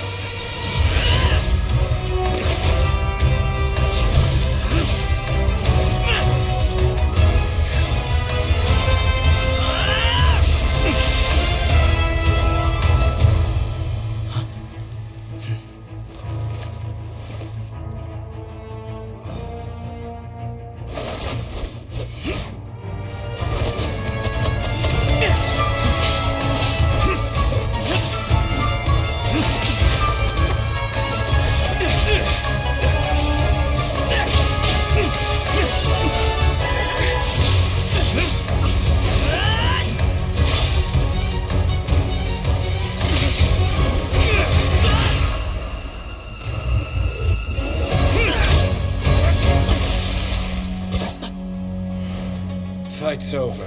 Fight's over.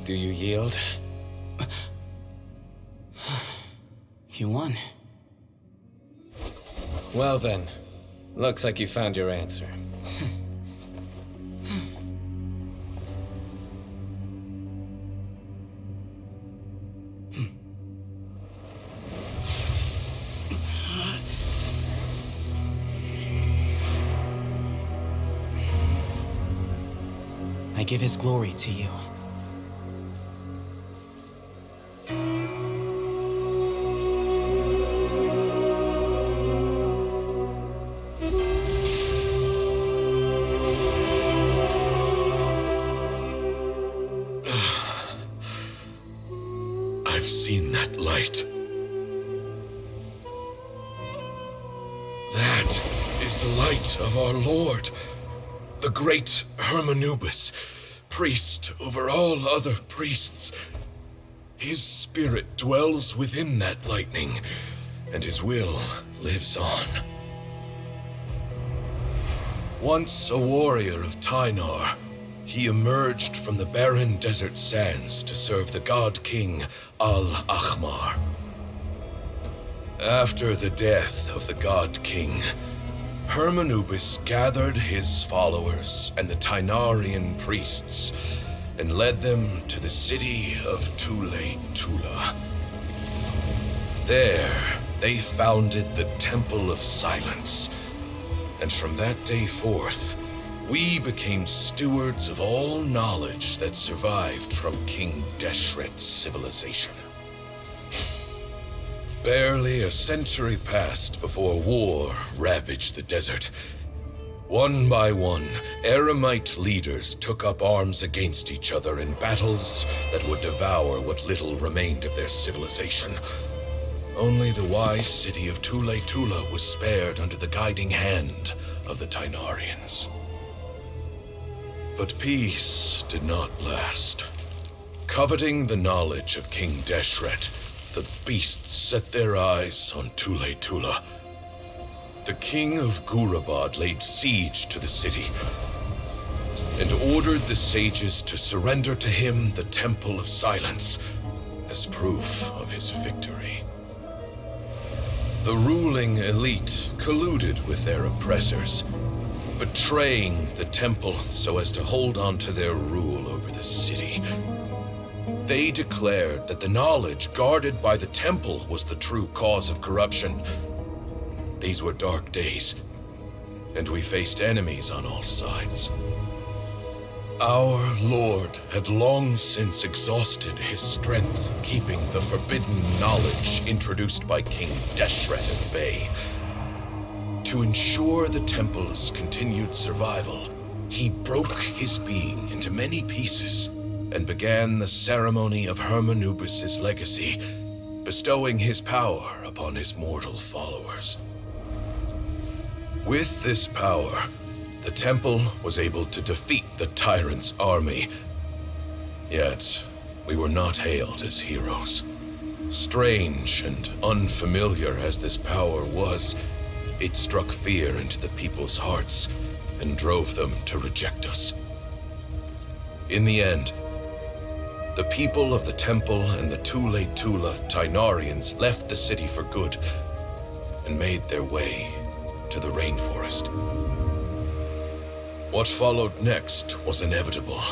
Do you yield? You won. Well then, looks like you found your answer. I give his glory to you. I've seen that light. That is the light of our Lord, the great Hermanubis, priest over all other priests. His spirit dwells within that lightning, and his will lives on. Once a warrior of Tynar, he emerged from the barren desert sands to serve the god king Al-Ahmar. After the death of the god king, Hermanubis gathered his followers and the Tynarian priests and led them to the city of Tule-Tula. There, they founded the Temple of Silence, and from that day forth, we became stewards of all knowledge that survived from King Deshret's civilization. Barely a century passed before war ravaged the desert. One by one, Eremite leaders took up arms against each other in battles that would devour what little remained of their civilization. Only the wise city of Tule-Tula was spared under the guiding hand of the Tynarians. But peace did not last. Coveting the knowledge of King Deshret, the beasts set their eyes on Tule-Tula. The king of Gurabad laid siege to the city and ordered the sages to surrender to him the Temple of Silence as proof of his victory. The ruling elite colluded with their oppressors, betraying the temple so as to hold on to their rule over the city. They declared that the knowledge guarded by the temple was the true cause of corruption. These were dark days, and we faced enemies on all sides. Our Lord had long since exhausted his strength, keeping the forbidden knowledge introduced by King Deshret at bay. To ensure the temple's continued survival, he broke his being into many pieces and began the ceremony of Hermanubis' legacy, bestowing his power upon his mortal followers. With this power, the temple was able to defeat the tyrant's army. Yet, we were not hailed as heroes. Strange and unfamiliar as this power was, it struck fear into the people's hearts and drove them to reject us. In the end, the people of the temple and the Tule-Tula Tynarians left the city for good and made their way to the rainforest. What followed next was inevitable.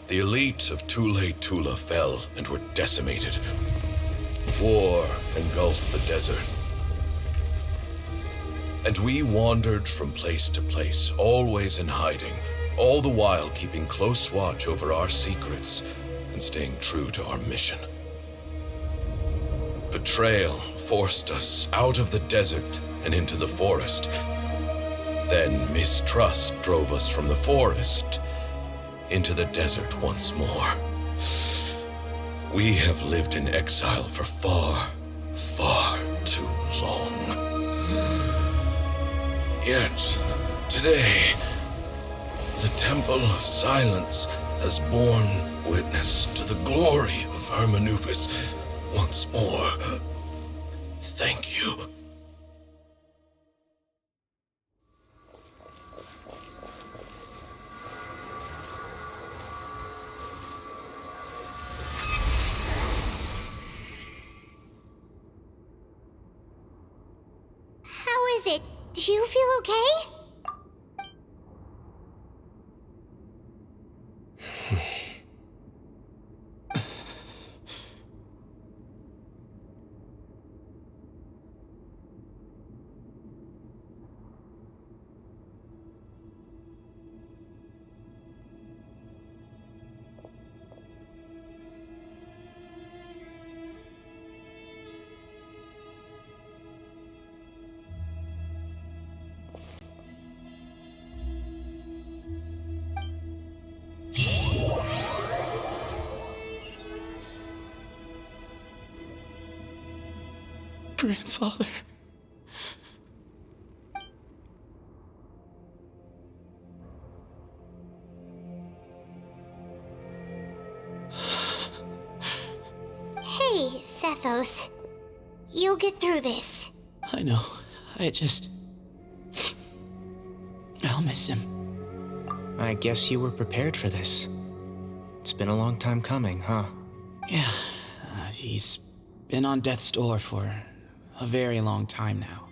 The elite of Tule Tula fell and were decimated. War engulfed the desert. And we wandered from place to place, always in hiding, all the while keeping close watch over our secrets and staying true to our mission. Betrayal forced us out of the desert and into the forest. Then mistrust drove us from the forest into the desert once more. We have lived in exile for far, far too long. Yet, today, the Temple of Silence has borne witness to the glory of Hermanubis once more. Thank you. How is it? Do you feel okay? Grandfather. Hey, Sethos. You'll get through this. I know. I'll miss him. I guess you were prepared for this. It's been a long time coming, huh? Yeah, he's been on death's door for a very long time now.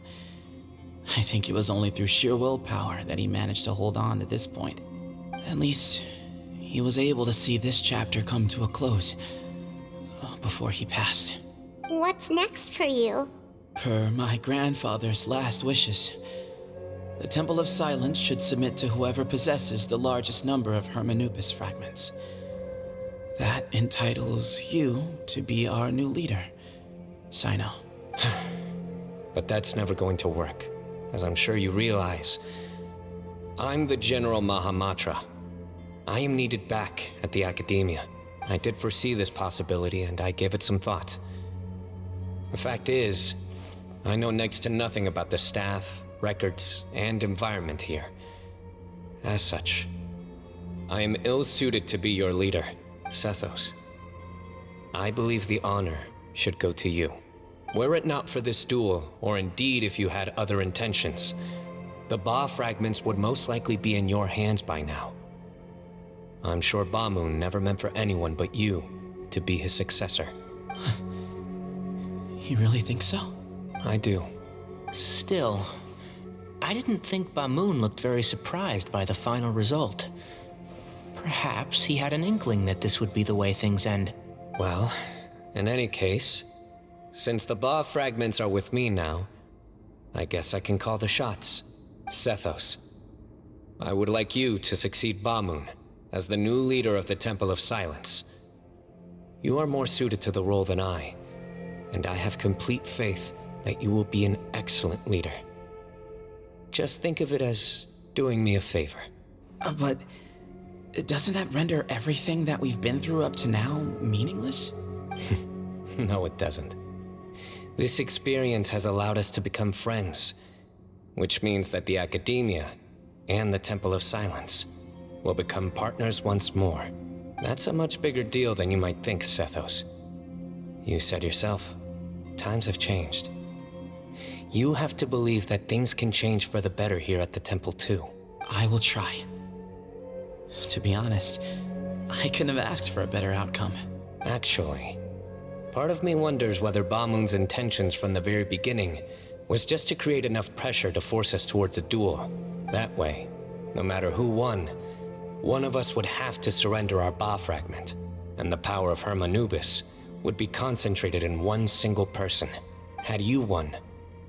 I think it was only through sheer willpower that he managed to hold on to this point. At least, he was able to see this chapter come to a close before he passed. What's next for you? Per my grandfather's last wishes, the Temple of Silence should submit to whoever possesses the largest number of Hermanubis fragments. That entitles you to be our new leader, Cyno. But that's never going to work, as I'm sure you realize. I'm the General Mahamatra. I am needed back at the Academia. I did foresee this possibility, and I gave it some thought. The fact is, I know next to nothing about the staff, records, and environment here. As such, I am ill-suited to be your leader, Sethos. I believe the honor should go to you. Were it not for this duel, or indeed if you had other intentions, the Ba fragments would most likely be in your hands by now. I'm sure Bamun never meant for anyone but you to be his successor. You really think so? I do. Still, I didn't think Bamun looked very surprised by the final result. Perhaps he had an inkling that this would be the way things end. Well, in any case, since the Ba fragments are with me now, I guess I can call the shots. Sethos, I would like you to succeed Bamun as the new leader of the Temple of Silence. You are more suited to the role than I, and I have complete faith that you will be an excellent leader. Just think of it as doing me a favor. But doesn't that render everything that we've been through up to now meaningless? No, it doesn't. This experience has allowed us to become friends, which means that the Academia and the Temple of Silence will become partners once more. That's a much bigger deal than you might think, Sethos. You said yourself, times have changed. You have to believe that things can change for the better here at the temple too. I will try. To be honest, I couldn't have asked for a better outcome. Actually, part of me wonders whether Bamun's intentions from the very beginning was just to create enough pressure to force us towards a duel. That way, no matter who won, One of us would have to surrender our Ba fragment, and the power of Hermanubis would be concentrated in one single person. Had you won,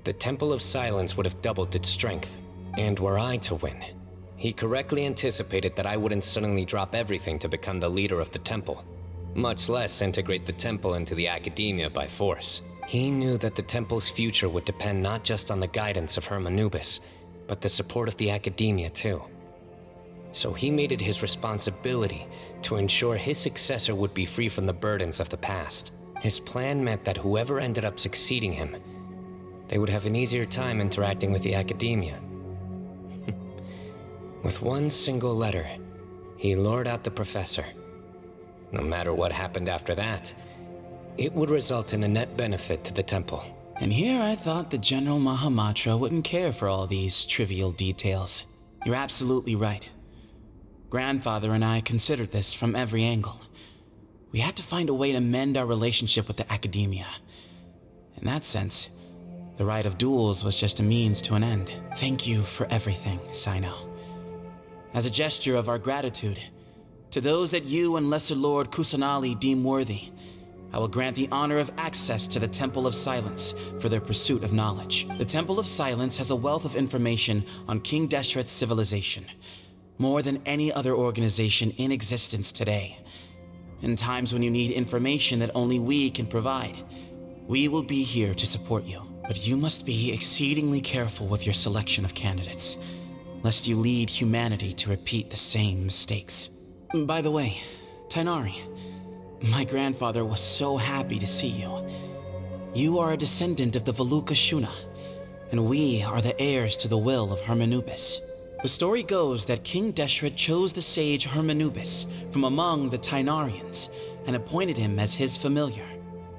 the Temple of Silence would have doubled its strength. And were I to win, he correctly anticipated that I wouldn't suddenly drop everything to become the leader of the temple, much less integrate the temple into the academia by force. He knew that the temple's future would depend not just on the guidance of Hermanubis, but the support of the academia too. So he made it his responsibility to ensure his successor would be free from the burdens of the past. His plan meant that whoever ended up succeeding him, they would have an easier time interacting with the academia. With one single letter, he lured out the professor. No matter what happened after that, it would result in a net benefit to the temple. And here I thought the General Mahamatra wouldn't care for all these trivial details. You're absolutely right. Grandfather and I considered this from every angle. We had to find a way to mend our relationship with the academia. In that sense, the right of duels was just a means to an end. Thank you for everything, Cyno. As a gesture of our gratitude, to those that you and Lesser Lord Kusanali deem worthy, I will grant the honor of access to the Temple of Silence for their pursuit of knowledge. The Temple of Silence has a wealth of information on King Deshret's civilization, more than any other organization in existence today. In times when you need information that only we can provide, we will be here to support you. But you must be exceedingly careful with your selection of candidates, lest you lead humanity to repeat the same mistakes. By the way, Tainari, my grandfather was so happy to see you. You are a descendant of the Veluca Shuna, and we are the heirs to the will of Hermanubis. The story goes that King Deshret chose the sage Hermanubis from among the Tainarians and appointed him as his familiar.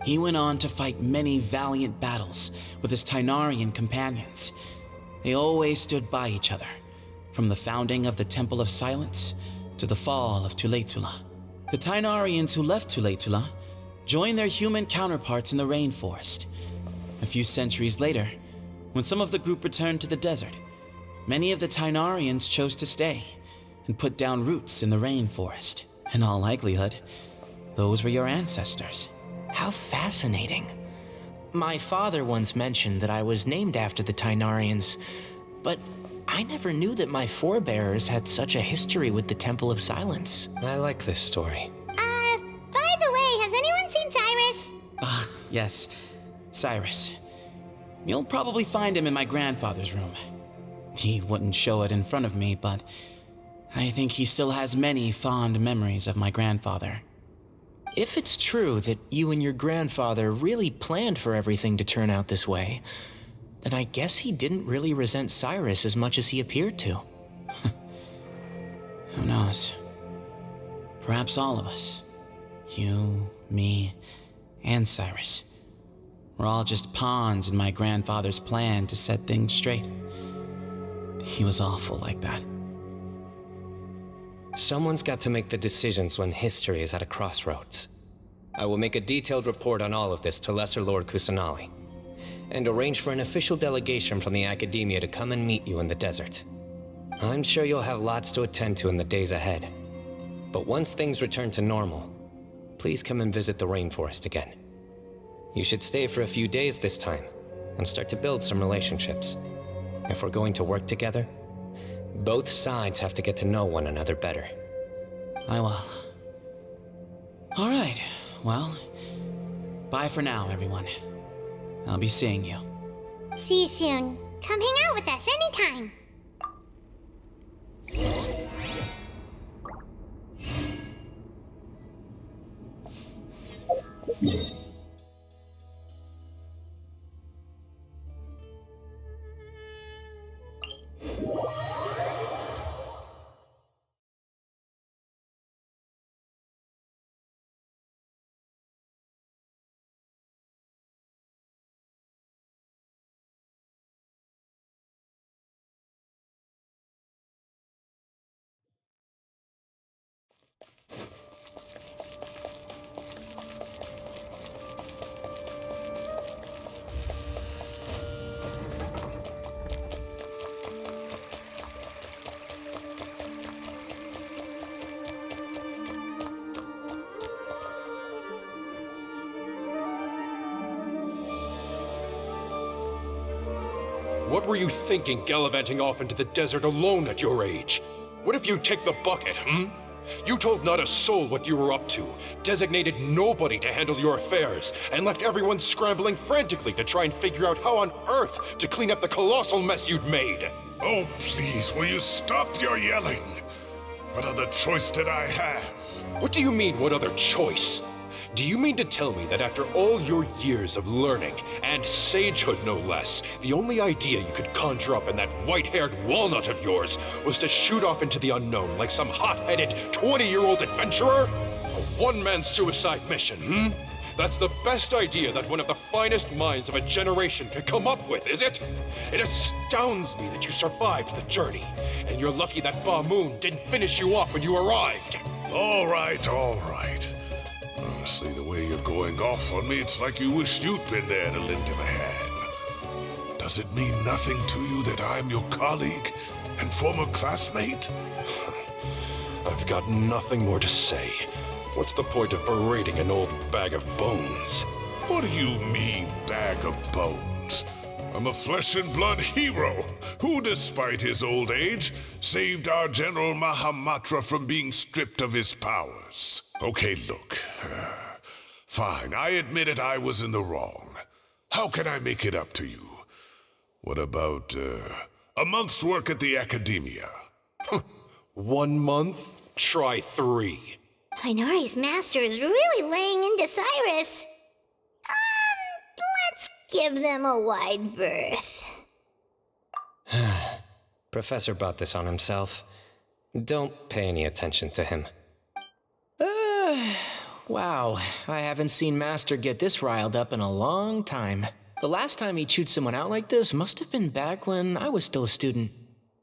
He went on to fight many valiant battles with his Tainarian companions. They always stood by each other, from the founding of the Temple of Silence to the fall of Tuletula. The Tainarians who left Tuletula joined their human counterparts in the rainforest. A few centuries later, when some of the group returned to the desert, many of the Tainarians chose to stay and put down roots in the rainforest. In all likelihood, those were your ancestors. How fascinating. My father once mentioned that I was named after the Tainarians, but I never knew that my forebears had such a history with the Temple of Silence. I like this story. By the way, has anyone seen Cyrus? Yes, Cyrus. You'll probably find him in my grandfather's room. He wouldn't show it in front of me, but I think he still has many fond memories of my grandfather. If it's true that you and your grandfather really planned for everything to turn out this way, then I guess he didn't really resent Cyrus as much as he appeared to. Who knows? Perhaps all of us, you, me, and Cyrus, we're all just pawns in my grandfather's plan to set things straight. He was awful like that. Someone's got to make the decisions when history is at a crossroads. I will make a detailed report on all of this to Lesser Lord Kusanali, and arrange for an official delegation from the academia to come and meet you in the desert. I'm sure you'll have lots to attend to in the days ahead, but once things return to normal, please come and visit the rainforest again. You should stay for a few days this time, and start to build some relationships. If we're going to work together, both sides have to get to know one another better. I will. All right, well, bye for now, everyone. I'll be seeing you. See you soon. Come hang out with us anytime. What were you thinking gallivanting off into the desert alone at your age? What if you take the bucket, You told not a soul what you were up to, designated nobody to handle your affairs, and left everyone scrambling frantically to try and figure out how on earth to clean up the colossal mess you'd made. Oh, please, will you stop your yelling? What other choice did I have? What do you mean, what other choice? Do you mean to tell me that after all your years of learning, and sagehood no less, the only idea you could conjure up in that white-haired walnut of yours was to shoot off into the unknown like some hot-headed 20-year-old adventurer? A one-man suicide mission, That's the best idea that one of the finest minds of a generation could come up with, is it? It astounds me that you survived the journey, and you're lucky that Ba Moon didn't finish you off when you arrived. All right, all right. Honestly, the way you're going off on me, it's like you wished you'd been there to lend him a hand. Does it mean nothing to you that I'm your colleague and former classmate? I've got nothing more to say. What's the point of berating an old bag of bones? What do you mean, bag of bones? I'm a flesh and blood hero who, despite his old age, saved our General Mahamatra from being stripped of his powers. Okay, look. Fine, I admit it, I was in the wrong. How can I make it up to you? What about, a month's work at the Academia? 1 month? Try 3. Inari's master is really laying into Cyrus. Let's give them a wide berth. Professor brought this on himself. Don't pay any attention to him. Wow, I haven't seen Master get this riled up in a long time. The last time he chewed someone out like this must have been back when I was still a student.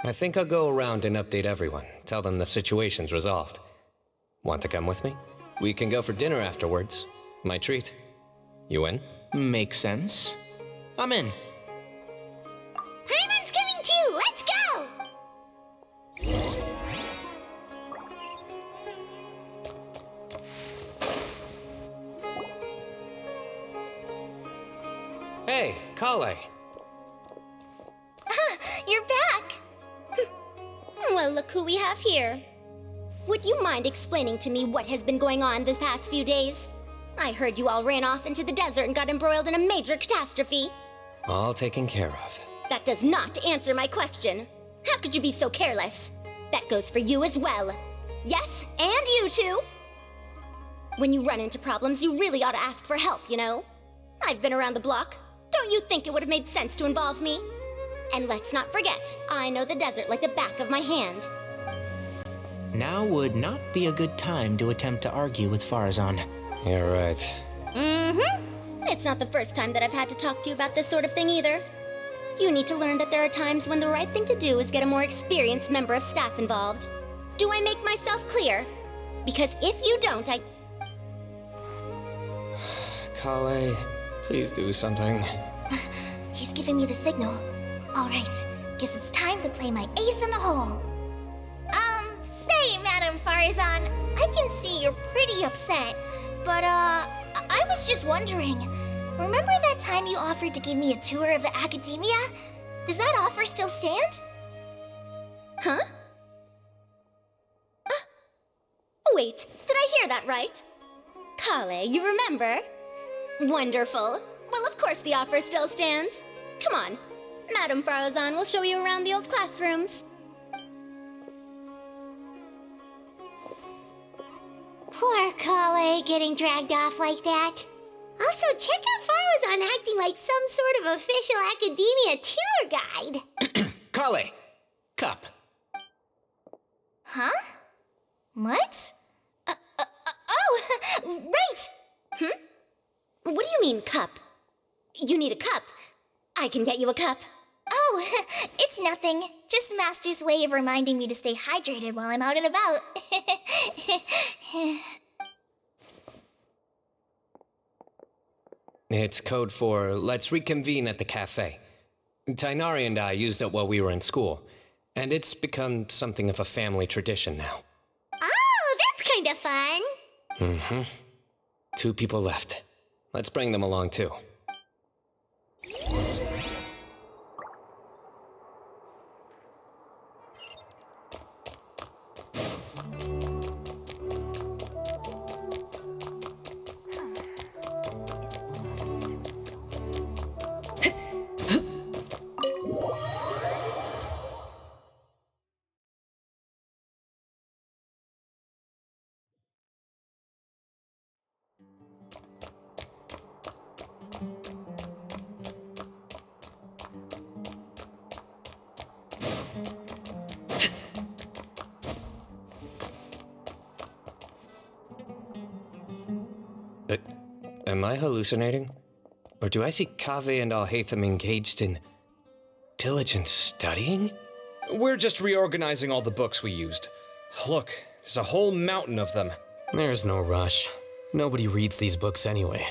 I think I'll go around and update everyone, tell them the situation's resolved. Want to come with me? We can go for dinner afterwards. My treat. You in? Makes sense. I'm in. Paimon's coming too! Let's go! Hey, Kale. You're back! Well, look who we have here. Would you mind explaining to me what has been going on this past few days? I heard you all ran off into the desert and got embroiled in a major catastrophe. All taken care of. That does not answer my question. How could you be so careless? That goes for you as well. Yes, and you too. When you run into problems, you really ought to ask for help, you know? I've been around the block. Don't you think it would have made sense to involve me? And let's not forget, I know the desert like the back of my hand. Now would not be a good time to attempt to argue with Farazan. You're right. Mm-hmm. It's not the first time that I've had to talk to you about this sort of thing either. You need to learn that there are times when the right thing to do is get a more experienced member of staff involved. Do I make myself clear? Because if you don't, Kale, please do something. He's giving me the signal. All right, guess it's time to play my ace in the hole. Say, Madam Farazan, I can see you're pretty upset, but, I was just wondering, remember that time you offered to give me a tour of the Academia? Does that offer still stand? Huh? Wait, did I hear that right? Kale, you remember? Wonderful. Well, of course the offer still stands. Come on, Madam Farazan will show you around the old classrooms. Poor Kale getting dragged off like that. Also, check out Farazan acting like some sort of official Academia tour guide. Kale! Cup. Huh? What? Oh, right! What do you mean, cup? You need a cup. I can get you a cup. Oh, it's nothing. Just Master's way of reminding me to stay hydrated while I'm out and about. It's code for let's reconvene at the cafe. Tighnari and I used it while we were in school, and it's become something of a family tradition now. Oh, that's kind of fun. Mm-hmm. 2 people left. Let's bring them along too. Am I hallucinating? Or do I see Kaveh and Alhaitham engaged in diligent studying? We're just reorganizing all the books we used. Look, there's a whole mountain of them. There's no rush. Nobody reads these books anyway.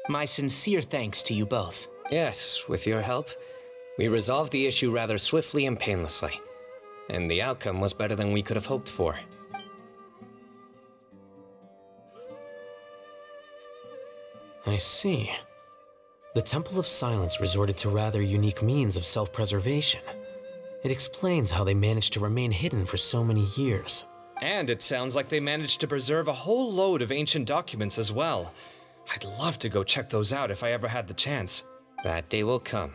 My sincere thanks to you both. Yes, with your help, we resolved the issue rather swiftly and painlessly. And the outcome was better than we could have hoped for. I see. The Temple of Silence resorted to rather unique means of self-preservation. It explains how they managed to remain hidden for so many years. And it sounds like they managed to preserve a whole load of ancient documents as well. I'd love to go check those out if I ever had the chance. That day will come.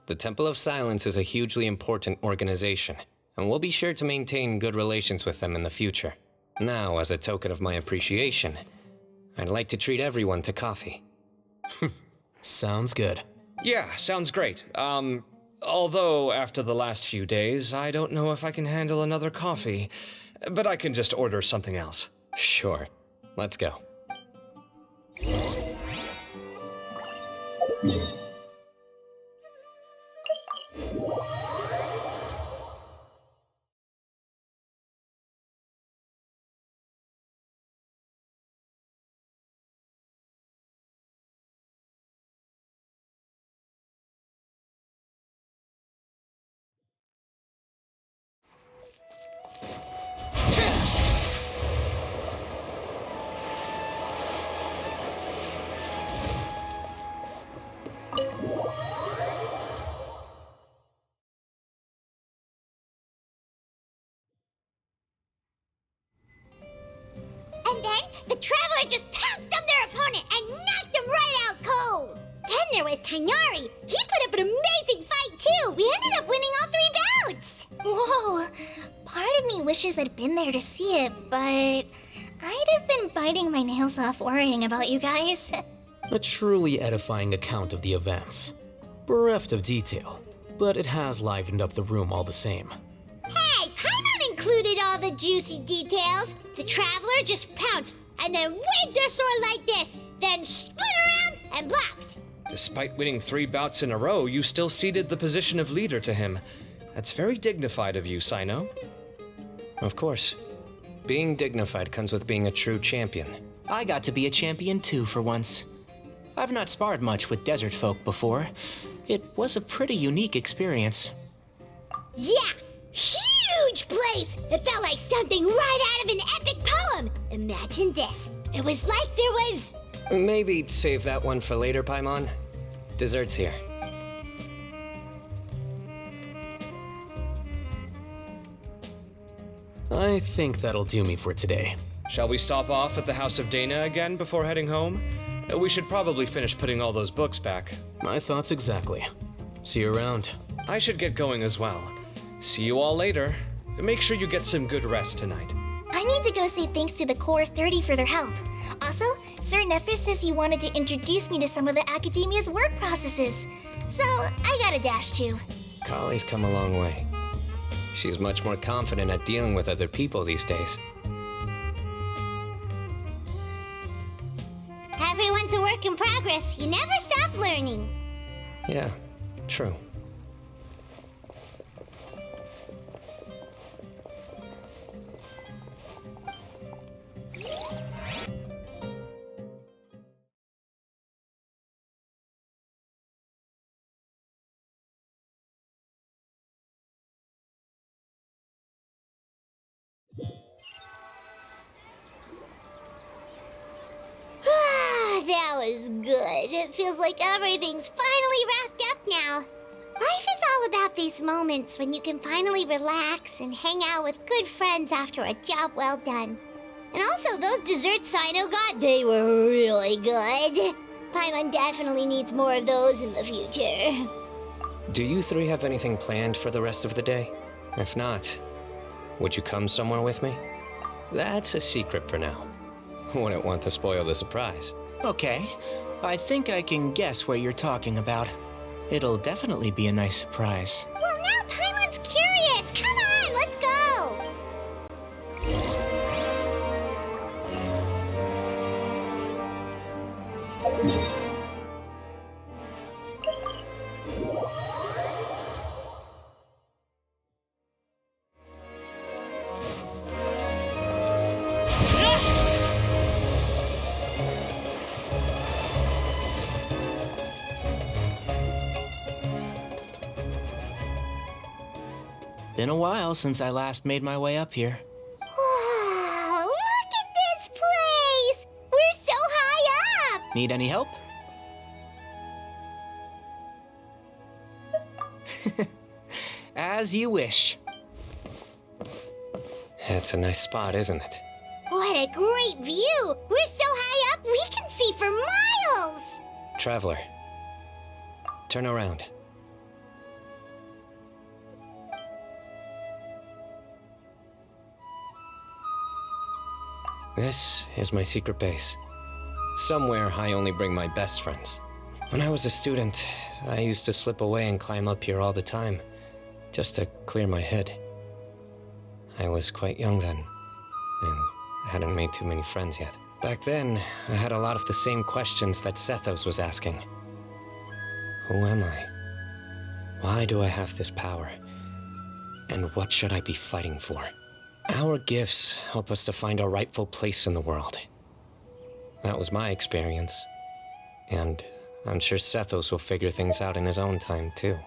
The Temple of Silence is a hugely important organization, and we'll be sure to maintain good relations with them in the future. Now, as a token of my appreciation, I'd like to treat everyone to coffee. Sounds good. Yeah, sounds great. Although after the last few days, I don't know if I can handle another coffee. But I can just order something else. Sure. Let's go. And then the Traveler just pounced on their opponent and knocked him right out cold. Then there was Tainari. He put up an amazing fight too. We ended up winning all 3 bouts. Whoa. Part of me wishes I'd been there to see it, but I'd have been biting my nails off worrying about you guys. A truly edifying account of the events. Bereft of detail, but it has livened up the room all the same. Hey, Paimon included all the juicy details. The Traveler just pounced and then waved their sword like this, then spun around and blocked. Despite winning 3 bouts in a row, you still ceded the position of leader to him. That's very dignified of you, Cyno. Of course. Being dignified comes with being a true champion. I got to be a champion too for once. I've not sparred much with desert folk before. It was a pretty unique experience. Yeah, huge place! It felt like something right out of an epic poem. Imagine this. It was like there was... Maybe save that one for later, Paimon. Dessert's here. I think that'll do me for today. Shall we stop off at the House of Dana again before heading home? We should probably finish putting all those books back. My thoughts exactly. See you around. I should get going as well. See you all later. Make sure you get some good rest tonight. I need to go say thanks to the Core 30 for their help. Also, Sir Nephis says he wanted to introduce me to some of the Academia's work processes. So, I gotta dash too. Kali's come a long way. She's much more confident at dealing with other people these days. Everyone's a work in progress. You never stop learning. Yeah, true. That was good. It feels like everything's finally wrapped up now. Life is all about these moments when you can finally relax and hang out with good friends after a job well done. And also, those desserts Cyno got, they were really good. Paimon definitely needs more of those in the future. Do you 3 have anything planned for the rest of the day? If not, would you come somewhere with me? That's a secret for now. Wouldn't want to spoil the surprise. Okay, I think I can guess what you're talking about. It'll definitely be a nice surprise. Well, now Paimon's curious. Come on, let's go. Been a while since I last made my way up here. Oh, look at this place! We're so high up! Need any help? As you wish. It's a nice spot, isn't it? What a great view! We're so high up, we can see for miles! Traveler, turn around. This is my secret base. Somewhere I only bring my best friends. When I was a student, I used to slip away and climb up here all the time, just to clear my head. I was quite young then, and hadn't made too many friends yet. Back then, I had a lot of the same questions that Sethos was asking. Who am I? Why do I have this power? And what should I be fighting for? Our gifts help us to find our rightful place in the world. That was my experience. And I'm sure Sethos will figure things out in his own time, too.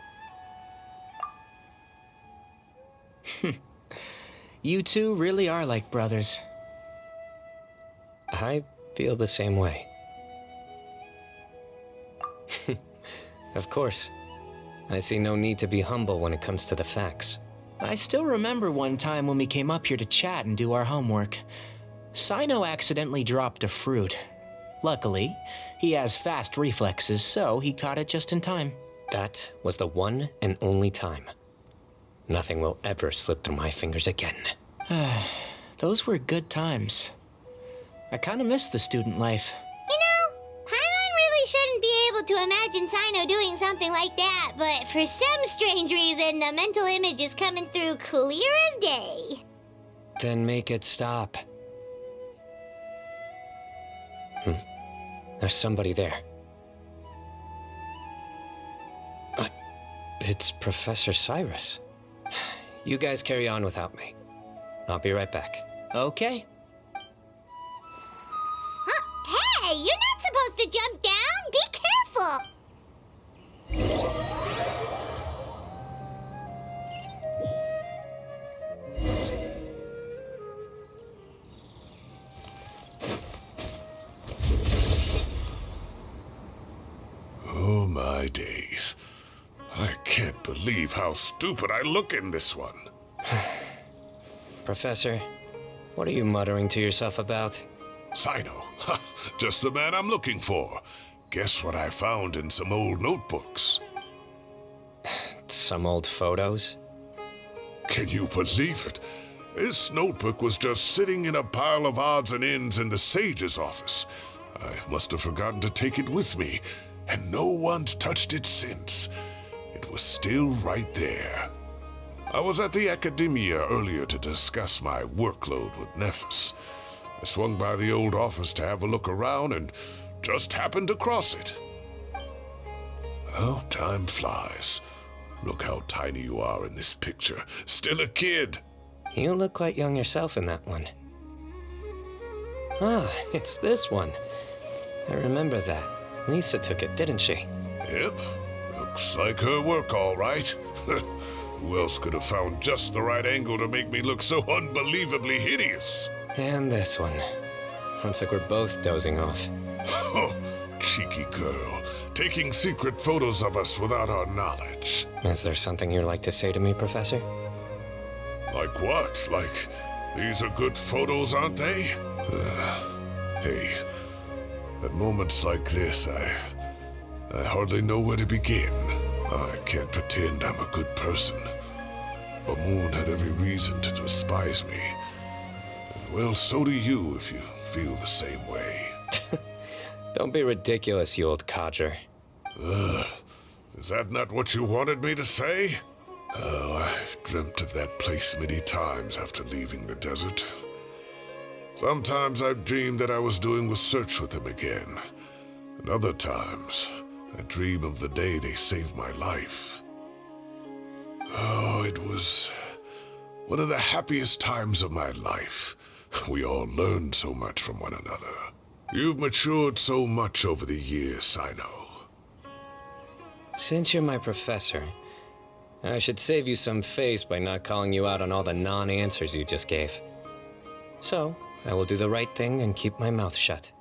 You two really are like brothers. I feel the same way. Of course. I see no need to be humble when it comes to the facts. I still remember one time when we came up here to chat and do our homework. Cyno accidentally dropped a fruit. Luckily, he has fast reflexes, so he caught it just in time. That was the one and only time. Nothing will ever slip through my fingers again. Those were good times. I kinda miss the student life. You know, Paimon really shouldn't be able to imagine Cyno doing something like that, but for some strange reason, the mental image is coming through clear as day. Then make it stop. There's somebody there. It's Professor Cyrus. You guys carry on without me. I'll be right back. Okay. Huh? Hey, you're not supposed to jump down! Be careful! Oh my days. I can't believe how stupid I look in this one. Professor, what are you muttering to yourself about? Cyno, just the man I'm looking for. Guess what I found in some old notebooks? Some old photos? Can you believe it? This notebook was just sitting in a pile of odds and ends in the sage's office. I must have forgotten to take it with me, and no one's touched it since. It was still right there. I was at the Academia earlier to discuss my workload with Nephis. I swung by the old office to have a look around and just happened across it. Oh, time flies. Look how tiny you are in this picture. Still a kid. You look quite young yourself in that one. Ah, it's this one. I remember that. Lisa took it, didn't she? Yep. Looks like her work, all right. Who else could have found just the right angle to make me look so unbelievably hideous? And this one. Looks like we're both dozing off. Oh, cheeky girl. Taking secret photos of us without our knowledge. Is there something you'd like to say to me, Professor? Like what? Like, these are good photos, aren't they? Hey, at moments like this, I hardly know where to begin. I can't pretend I'm a good person. Bamoon had every reason to despise me. And well, so do you if you feel the same way. Don't be ridiculous, you old codger. Is that not what you wanted me to say? Oh, I've dreamt of that place many times after leaving the desert. Sometimes I've dreamed that I was doing research with them again. And other times, I dream of the day they saved my life. Oh, it was one of the happiest times of my life. We all learned so much from one another. You've matured so much over the years, Cyno. Since you're my professor, I should save you some face by not calling you out on all the non-answers you just gave. So, I will do the right thing and keep my mouth shut.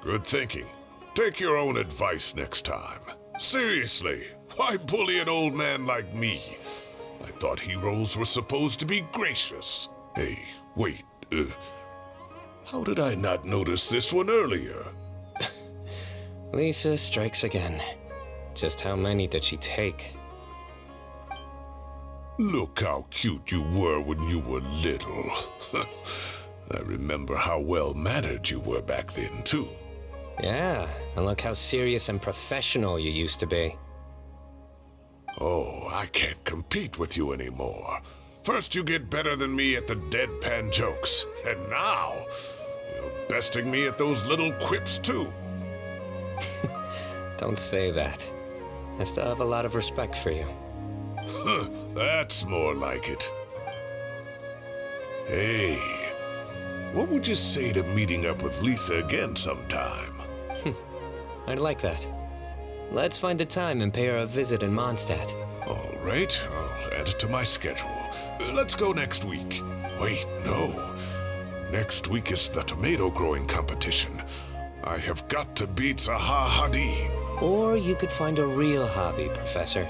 Good thinking. Take your own advice next time. Seriously, why bully an old man like me? I thought heroes were supposed to be gracious. Hey, wait, how did I not notice this one earlier? Lisa strikes again. Just how many did she take? Look how cute you were when you were little. I remember how well-mannered you were back then, too. Yeah, and look how serious and professional you used to be. Oh, I can't compete with you anymore. First you get better than me at the deadpan jokes, and now you're besting me at those little quips, too. Don't say that. I still have a lot of respect for you. That's more like it. Hey, what would you say to meeting up with Lisa again sometime? I'd like that. Let's find a time and pay her a visit in Mondstadt. All right, I'll add it to my schedule. Let's go next week. Wait, no. Next week is the tomato growing competition. I have got to beat Zaha Hadid. Or you could find a real hobby, Professor.